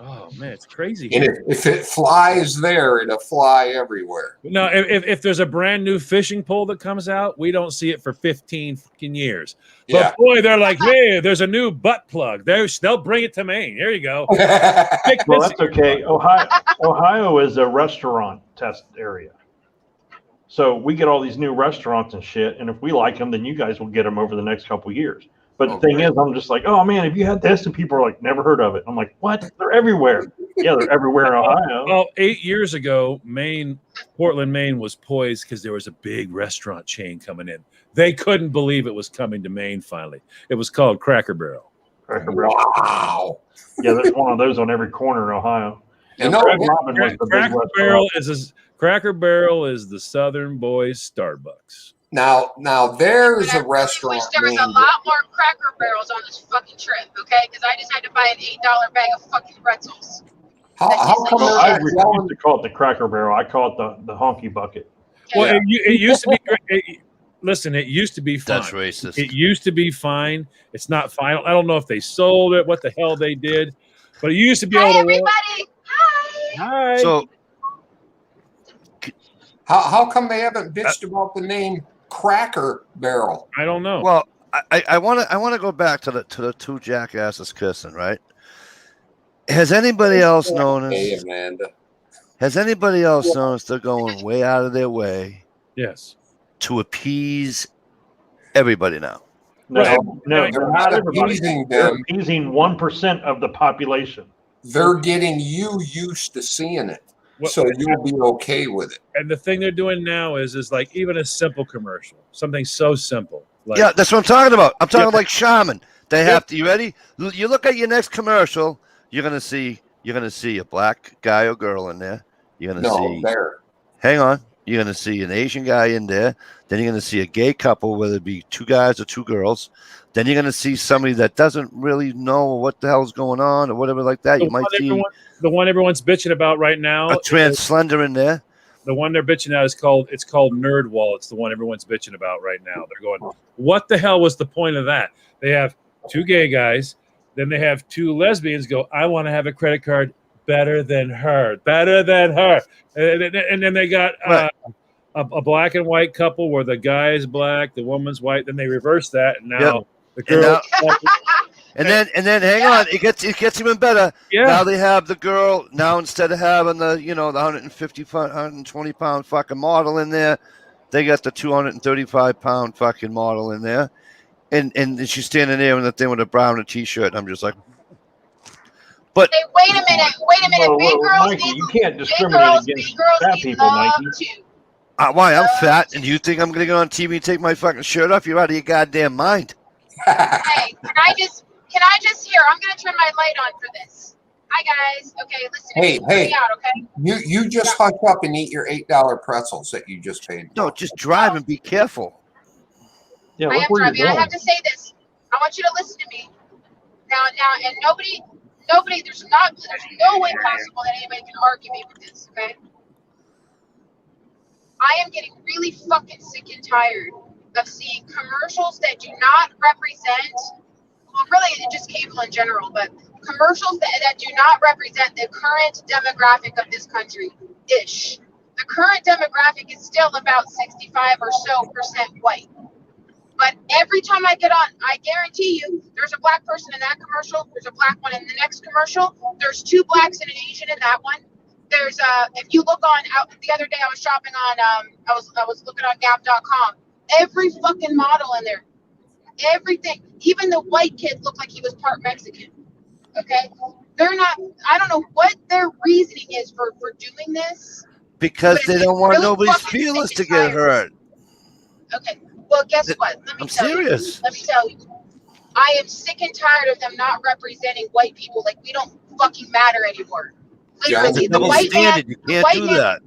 Oh man, it's crazy. And if it flies there, it'll fly everywhere. No, if there's a brand new fishing pole that comes out, we don't see it for 15 fucking years. Yeah. But boy, they're like, hey, there's a new butt plug. They'll bring it to Maine. Here you go. Stick Well, this that's okay. Ohio is a restaurant test area. So we get all these new restaurants and shit, and if we like them, then you guys will get them over the next couple of years. But the thing is, I'm just like, oh man, have you had this? And people are like, never heard of it. I'm like, what? They're everywhere. Yeah, they're everywhere in Ohio. Well, 8 years ago, Portland, Maine was poised because there was a big restaurant chain coming in. They couldn't believe it was coming to Maine finally. It was called Cracker Barrel. Cracker Barrel. Wow. Yeah, there's one of those on every corner in Ohio. You know, Red Robin was the big Cracker Barrel is the Southern Boys Starbucks. now there's But I a really restaurant. wish there was a named- lot more Cracker Barrels on this fucking trip, okay? Because I just had to buy an $8 bag of fucking pretzels. How come Well, they're I not refuse selling- to call it the Cracker Barrel. I call it the honky bucket. Well, Yeah. it used to be. Listen, it used to be fine. That's racist. It used to be fine. It's not fine. I don't know if they sold it, what the hell they did, but it used to be Hi, able to. everybody. Hi. Hi. So How come they haven't bitched about the name Cracker Barrel? I don't know. well, I want to go back to the two jackasses kissing, right? Has anybody else Hey, noticed? Amanda. Has anybody else noticed they're going way out of their way Yes. to appease everybody now? No, Right. no, They're not everybody. appeasing They're them. appeasing 1% of the population. They're getting you used to seeing it, What- so you'll be okay with it. And the thing they're doing now is like even a simple commercial, something so simple. Like, Yeah, that's what I'm talking about. I'm talking Yeah. like Shaman. They Yeah. have to. You ready? You look at your next commercial. You're gonna see a black guy or girl in there. You're gonna No, see. there. Hang on. You're gonna see an Asian guy in there. Then you're gonna see a gay couple, whether it be two guys or two girls. Then you're gonna see somebody that doesn't really know what the hell's going on or whatever like that. the You might see the one everyone's bitching about right now. a trans slender in there. The one they're bitching out is called Nerd Wall. It's the one everyone's bitching about right now. They're going, what the hell was the point of that? They have two gay guys, then they have two lesbians go, I want to have a credit card better than her. And then they got Right. a black and white couple where the guy is black, the woman's white. Then they reverse that, and now the girl. And then hang on, it gets even better. Yeah. Now they have the girl. Now instead of having the the 120 pound fucking model in there, they got the 235 pound fucking model in there, and she's standing there in the thing with a brown t-shirt. And I'm just like, But Hey, wait a minute. Whoa, Big whoa, girls Mikey, need you can't big discriminate girls against fat people, love Mikey. too. why? I'm fat, and you think I'm gonna go on TV and take my fucking shirt off? You're out of your goddamn mind. Hey, can I just here? I'm gonna turn my light on for this. Hi guys. Okay, listen. Hey, Hear me hey. out, okay? You just hush up and eat your $8 pretzels that you just paid for. No, just drive and be careful. Yeah, I look am where driving. you're I going. have to say this. I want you to listen to me. Now, and nobody. There's no way possible that anybody can argue me with this. Okay. I am getting really fucking sick and tired of seeing commercials that do not represent. Well, really, just cable in general, but commercials that do not represent the current demographic of this country. Ish. The current demographic is still about 65 or so % white. But every time I get on, I guarantee you, there's a black person in that commercial. There's a black one in the next commercial. There's 2 blacks and an Asian in that one. There's if you look on out the other day, I was shopping on I was looking on Gap.com. Every fucking model in there, everything. Even the white kid looked like he was part Mexican. Okay, they're not. I don't know what their reasoning is for doing this. Because But they it's don't want really nobody's fucking feelings sick to and get tired. hurt. Okay. Well, guess what? Let me I'm tell serious. you. Let me tell you. I am sick and tired of them not representing white people like we don't fucking matter anymore. Yeah, It's a Literally, the double white man. standard. You can't do that.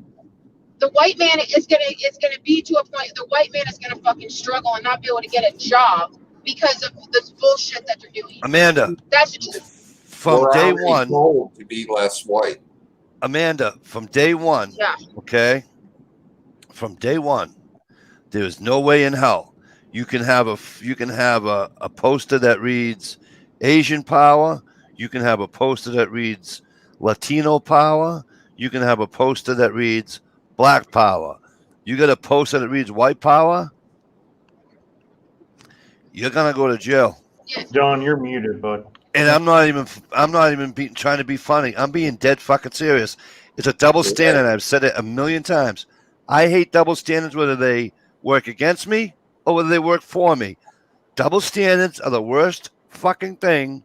The white man is gonna be to a point. The white man is gonna fucking struggle and not be able to get a job because of this bullshit that they're doing. Amanda, That's the truth. from We're day already one, told to be less white. Amanda, from day one, Yeah. okay? From day one, there is no way in hell you can have a poster that reads Asian power. You can have a poster that reads Latino power. You can have a poster that reads Black power. You got a poster that reads white power, you're gonna go to jail. John, you're muted, bud. And I'm not even trying to be funny. I'm being dead fucking serious. It's a double standard. I've said it a million times. I hate double standards, whether they work against me or whether they work for me. Double standards are the worst fucking thing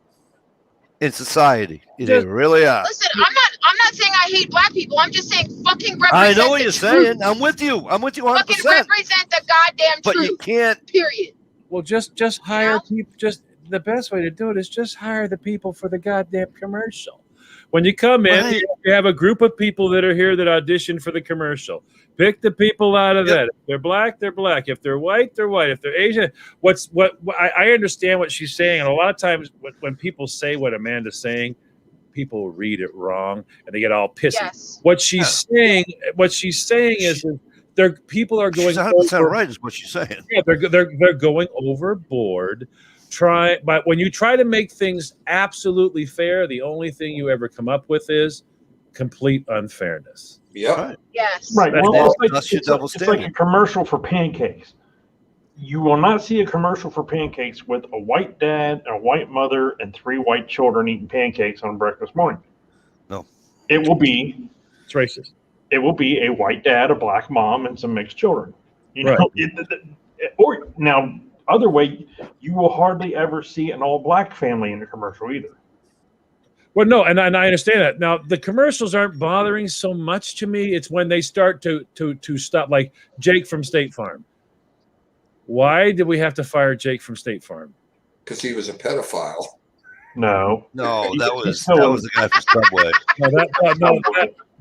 in society. They really are. Listen, I'm not saying I hate black people. I'm just saying fucking represent. I know what the you're truth. saying. I'm with you. I'm with you 100%. Fucking represent the goddamn But truth. you can't. Period. Well, just hire people. Just the best way to do it is just hire the people for the goddamn commercial. When you come in, Right. you have a group of people that are here that audition for the commercial. Pick the people out of that. If they're black, they're black. If they're white, they're white. If they're Asian, I understand what she's saying. And a lot of times when people say what Amanda's saying, people read it wrong and they get all pissy. Yes. What she's saying is people are going She's 100% over, right, is what she's saying. yeah, they're going overboard. But when you try to make things absolutely fair, the only thing you ever come up with is complete unfairness. Yep. Right. Yes. Right. That's- Well, that's your double it's like standard. a commercial for pancakes. You will not see a commercial for pancakes with a white dad, a white mother, and 3 white children eating pancakes on breakfast morning. No. It will be It's racist. a white dad, a black mom, and some mixed children. You know, Right. or now other way, you will hardly ever see an all black family in a commercial either. Well, no, and I understand that. Now, the commercials aren't bothering so much to me. It's when they start to stop, like Jake from State Farm. Why did we have to fire Jake from State Farm? Because he was a pedophile. No. No, He's that was still- the guy from Subway.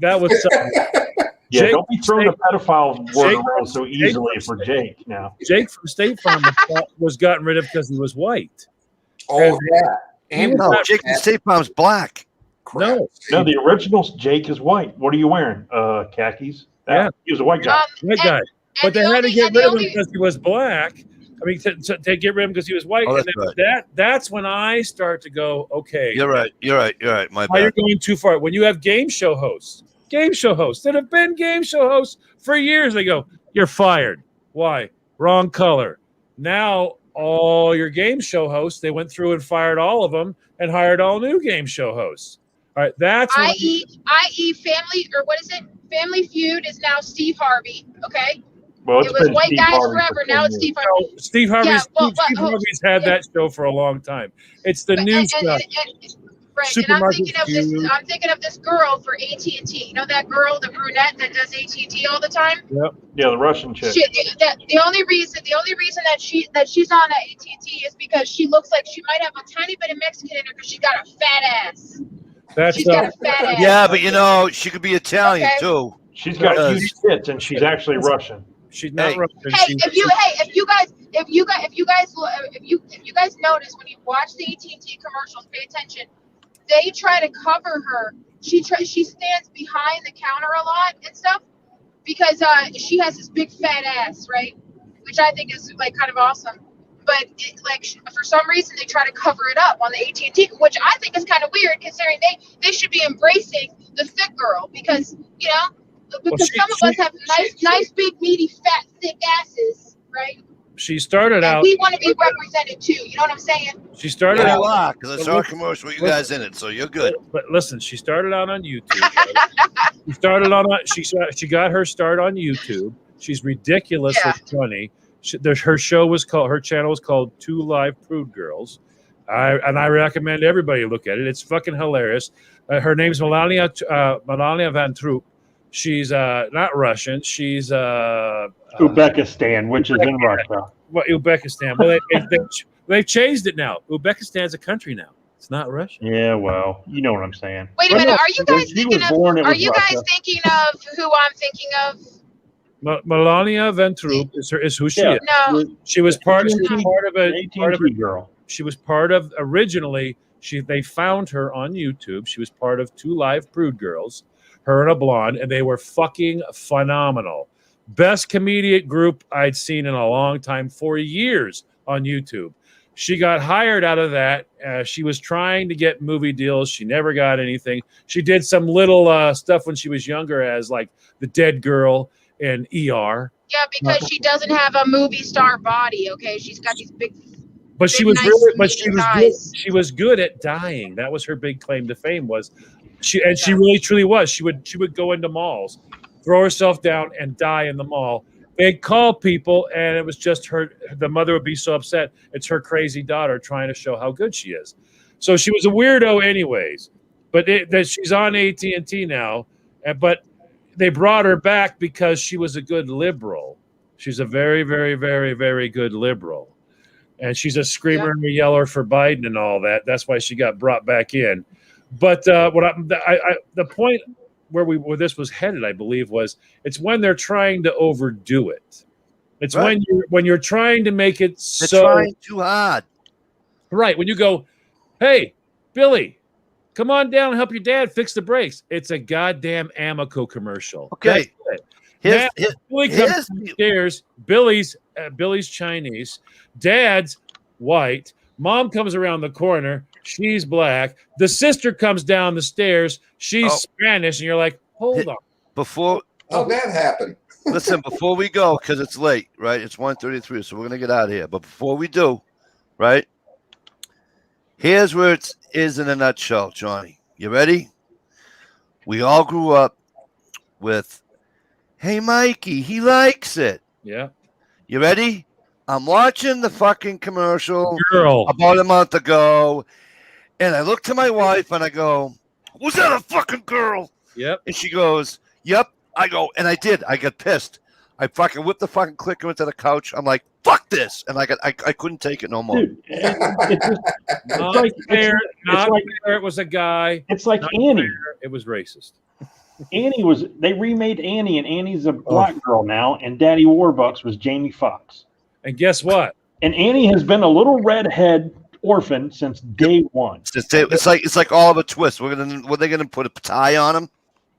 That was Yeah, Jake don't be throwing the pedophile word Jake- around so Jake- easily for Jake now. Jake from State Farm was gotten rid of because he was white. Oh, yeah. And No, Jake from State Farm's black. crap. No, the original Jake is white. What are you wearing? Khakis? Yeah. He was a white guy. White guy. But they had to get rid of him because he was black. I mean, to get rid of him because he was white. Oh, and that's then that's when I start to go, okay. You're right. My Now bad. you're going too far. When you have game show hosts that have been game show hosts for years, they go, you're fired. Why? Wrong color. Now all your game show hosts, they went through and fired all of them and hired all new game show hosts. All right, that's when I.e. Family, or what is it? Family Feud is now Steve Harvey. Okay. Well, It was white guys forever. Now it's Steve Harvey. Steve Harvey's Yeah, well, Steve Harvey's had that show for a long time. It's the new stuff. Right, and Supermarket Feud. I'm thinking of this girl for AT&T. You know that girl, the brunette that does AT&T all the time. Yep. Yeah, the Russian chick. The only reason that she's on at AT&T is because she looks like she might have a tiny bit of Mexican in her because she's got a fat ass. That's She's got a fat ass. Yeah, but you know, she could be Italian Okay. too. She's got Because- huge tits, and she's actually Russian. she's not Hey. Russian. Hey, if you guys notice when you watch the AT&T commercials, pay attention. They try to cover her. She stands behind the counter a lot and stuff because she has this big fat ass, right? Which I think is like kind of awesome. But for some reason they try to cover it up on the AT&T, which I think is kind of weird considering they should be embracing the thick girl because some of us have nice big meaty fat thick asses, right? She started And out. we want to be represented too. You know what I'm saying? She started Yeah, out. you are, because I saw a commercial with you guys in it, so you're good. But listen, she started out on YouTube. She started on. She got her start on YouTube. She's ridiculously funny. Her channel was called Two Live Prude Girls. I recommend everybody look at it. It's fucking hilarious. Her name's Melania Van Troop. She's not Russian. She's Uzbekistan, which is in Russia. Well, Uzbekistan. Well, they've changed it now. Uzbekistan's a country now. It's not Russia. Yeah, well, you know what I'm saying. Wait a minute. Are you When guys she thinking was of? born, it Are was you guys Russia. thinking of who I'm thinking of? Melania Van Troop is who she Yeah. is. No. She was part of AT&T girl. She was part of originally. They found her on YouTube. She was part of Two Live Prude Girls, her and a blonde, and they were fucking phenomenal. Best comedic group I'd seen in a long time, for years on YouTube. She got hired out of that. She was trying to get movie deals. She never got anything. She did some little stuff when she was younger as like the dead girl in ER. Yeah, because she doesn't have a movie star body. Okay, she's got these big. But she Big, was nice, really, but she meaty was thighs. good. She was good at dying. That was her big claim to fame. She really truly was. She would go into malls, throw herself down, and die in the mall. They'd call people, and it was just her. The mother would be so upset. It's her crazy daughter trying to show how good she is. So she was a weirdo, anyways. But she's on AT&T now. But they brought her back because she was a good liberal. She's a very, very, very, very good liberal. And she's a screamer and a yeller for Biden and all that. That's why she got brought back in. But the point where this was headed, I believe, was it's when they're trying to overdo it. It's Right. when you're trying to make it They're so trying too hard. right. When you go, hey, Billy, come on down and help your dad fix the brakes. It's a goddamn Amoco commercial. Okay. That's it. Here's, Billy here's comes the- downstairs. Billy's Chinese. Dad's white. Mom comes around the corner. She's black. The sister comes down the stairs. She's Oh. Spanish, and you're like, hold on. before How'd that happen? listen, before we go, because it's late, right? It's 1:33, so we're gonna get out of here. But before we do, right? Here's where it is in a nutshell, Johnny. You ready? We all grew up with, hey, Mikey, he likes it. Yeah, You ready? I'm watching the fucking commercial girl. about a month ago, and I look to my wife and I go, was that a fucking girl? Yep. And she goes, yep. I go, and I did. I got pissed. I fucking whipped the fucking clicker into the couch. I'm like, fuck this. And I couldn't take it no more. Dude, it's Not like- fair. Not like- fair. It was a guy. like Not Annie. fair. It was racist. They remade Annie, and Annie's a black girl now, and Daddy Warbucks was Jamie Foxx. And guess what? And Annie has been a little redhead orphan since day one. It's like all of a twist. Were they gonna put a tie on him?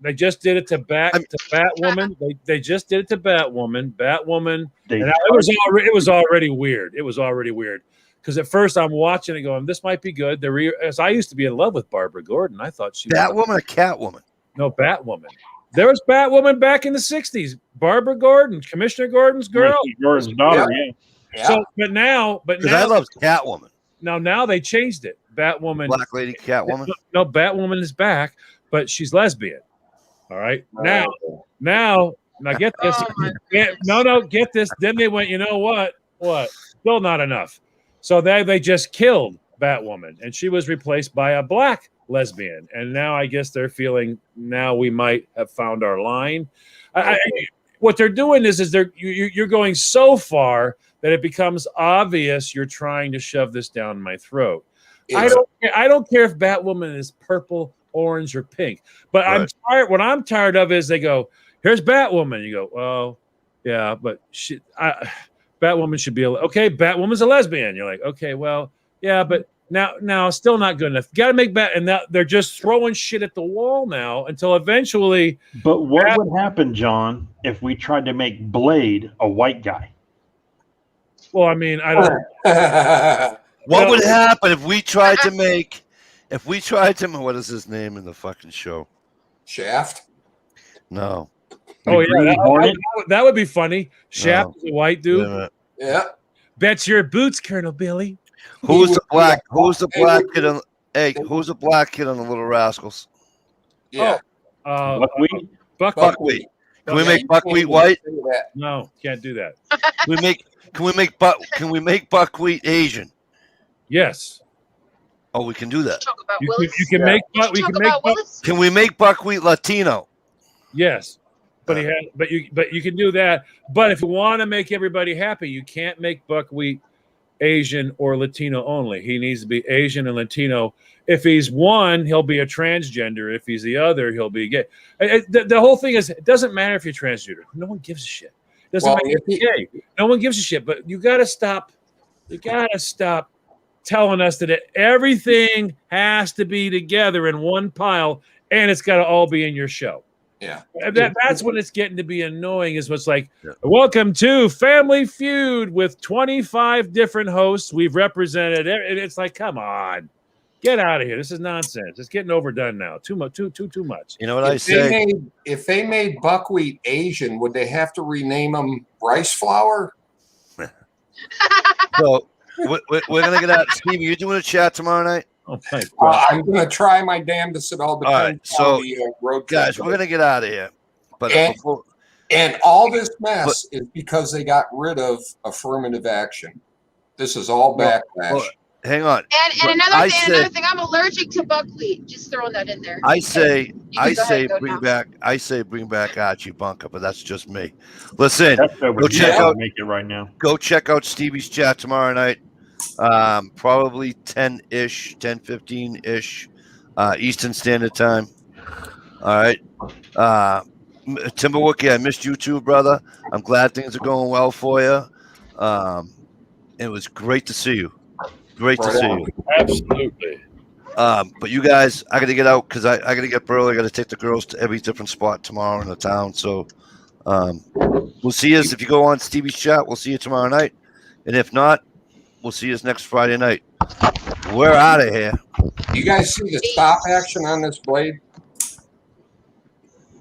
They just did it to Batwoman. They just did it to Batwoman. They, And it was already weird. It was already weird because at first I'm watching it going, this might be good. As I used to be in love with Barbara Gordon. I thought she was Batwoman or Catwoman? no Batwoman. There was Batwoman back in the 60s. Barbara Gordon, Commissioner Gordon's girl. Gordon's daughter, yeah. Yeah. So, but now Because I love Catwoman. now they changed it. Batwoman. Black lady Catwoman. No, Batwoman is back, but she's lesbian. All right. Now get this. Oh, my Get this. Then they went, you know what? What? Still not enough. So they just killed Batwoman, and she was replaced by a black lesbian, and now I guess they're feeling now we might have found our line. What they're doing is you're going so far that it becomes obvious you're trying to shove this down my throat. I don't care if Batwoman is purple, orange, or pink, but I'm tired. What I'm tired of is they go, "Here's Batwoman." You go, "Well, yeah, but Batwoman should be okay. Batwoman's a lesbian." You're like, "Okay, well, yeah, but now still not good enough. Got to make and now they're just throwing shit at the wall now until eventually." But what would happen, John, if we tried to make Blade a white guy? Well, I mean, I don't. What would happen if we tried to make? What is his name in the fucking show? Shaft? No. Oh yeah, that would be funny. Shaft is a white dude. Yeah. Bet your boots, Colonel Billy. Who's the black kid on? Hey, who's the black kid on the Little Rascals? Yeah. Buckwheat. Buckwheat. Can we make Buckwheat white? No, can't do that. Can we make Buckwheat Asian? Yes. Oh, we can do that. Talk about You Willis. can make. Willis. Can we make Buckwheat Latino? Yes, but you can do that. But if you want to make everybody happy, you can't make Buckwheat Asian or Latino only. He needs to be Asian and Latino. If he's one, he'll be a transgender. If he's the other, he'll be gay. The whole thing is, it doesn't matter if you're transgender. No one gives a shit. Doesn't matter if you're gay. No one gives a shit. But you got to stop. You got to stop telling us that everything has to be together in one pile, and it's got to all be in your show. Yeah. That's when it's getting to be annoying, is what's like, welcome to Family Feud with 25 different hosts we've represented. And it's like, come on, get out of here. This is nonsense. It's getting overdone now. Too much. You know what I say? If they made Buckwheat Asian, would they have to rename him Rice Flour? So we're gonna get out. Stevie, you doing a chat tomorrow night? Oh, thank God. I'm gonna try my damnedest at all the All time. right, so road guys, we're gonna get out of here. But and all this mess is because they got rid of affirmative action. This is all backlash. Well, hang on. And another thing, I'm allergic to buckwheat. Just throwing that in there. I say bring back Archie Bunker, but that's just me. Listen, Go check out. Make it right now. Go check out Stevie's chat tomorrow night. Probably 10-ish, 10:15-ish, Eastern Standard Time. All right. Timberwookie, I missed you too, brother. I'm glad things are going well for you. It was great to see you. Great to see you. Absolutely. But you guys, I got to get out because I got to get up early. I got to take the girls to every different spot tomorrow in the town. So we'll see you. If you go on Stevie's chat, we'll see you tomorrow night. And if not, we'll see you next Friday night. We're out of here. You guys see the stop action on this blade?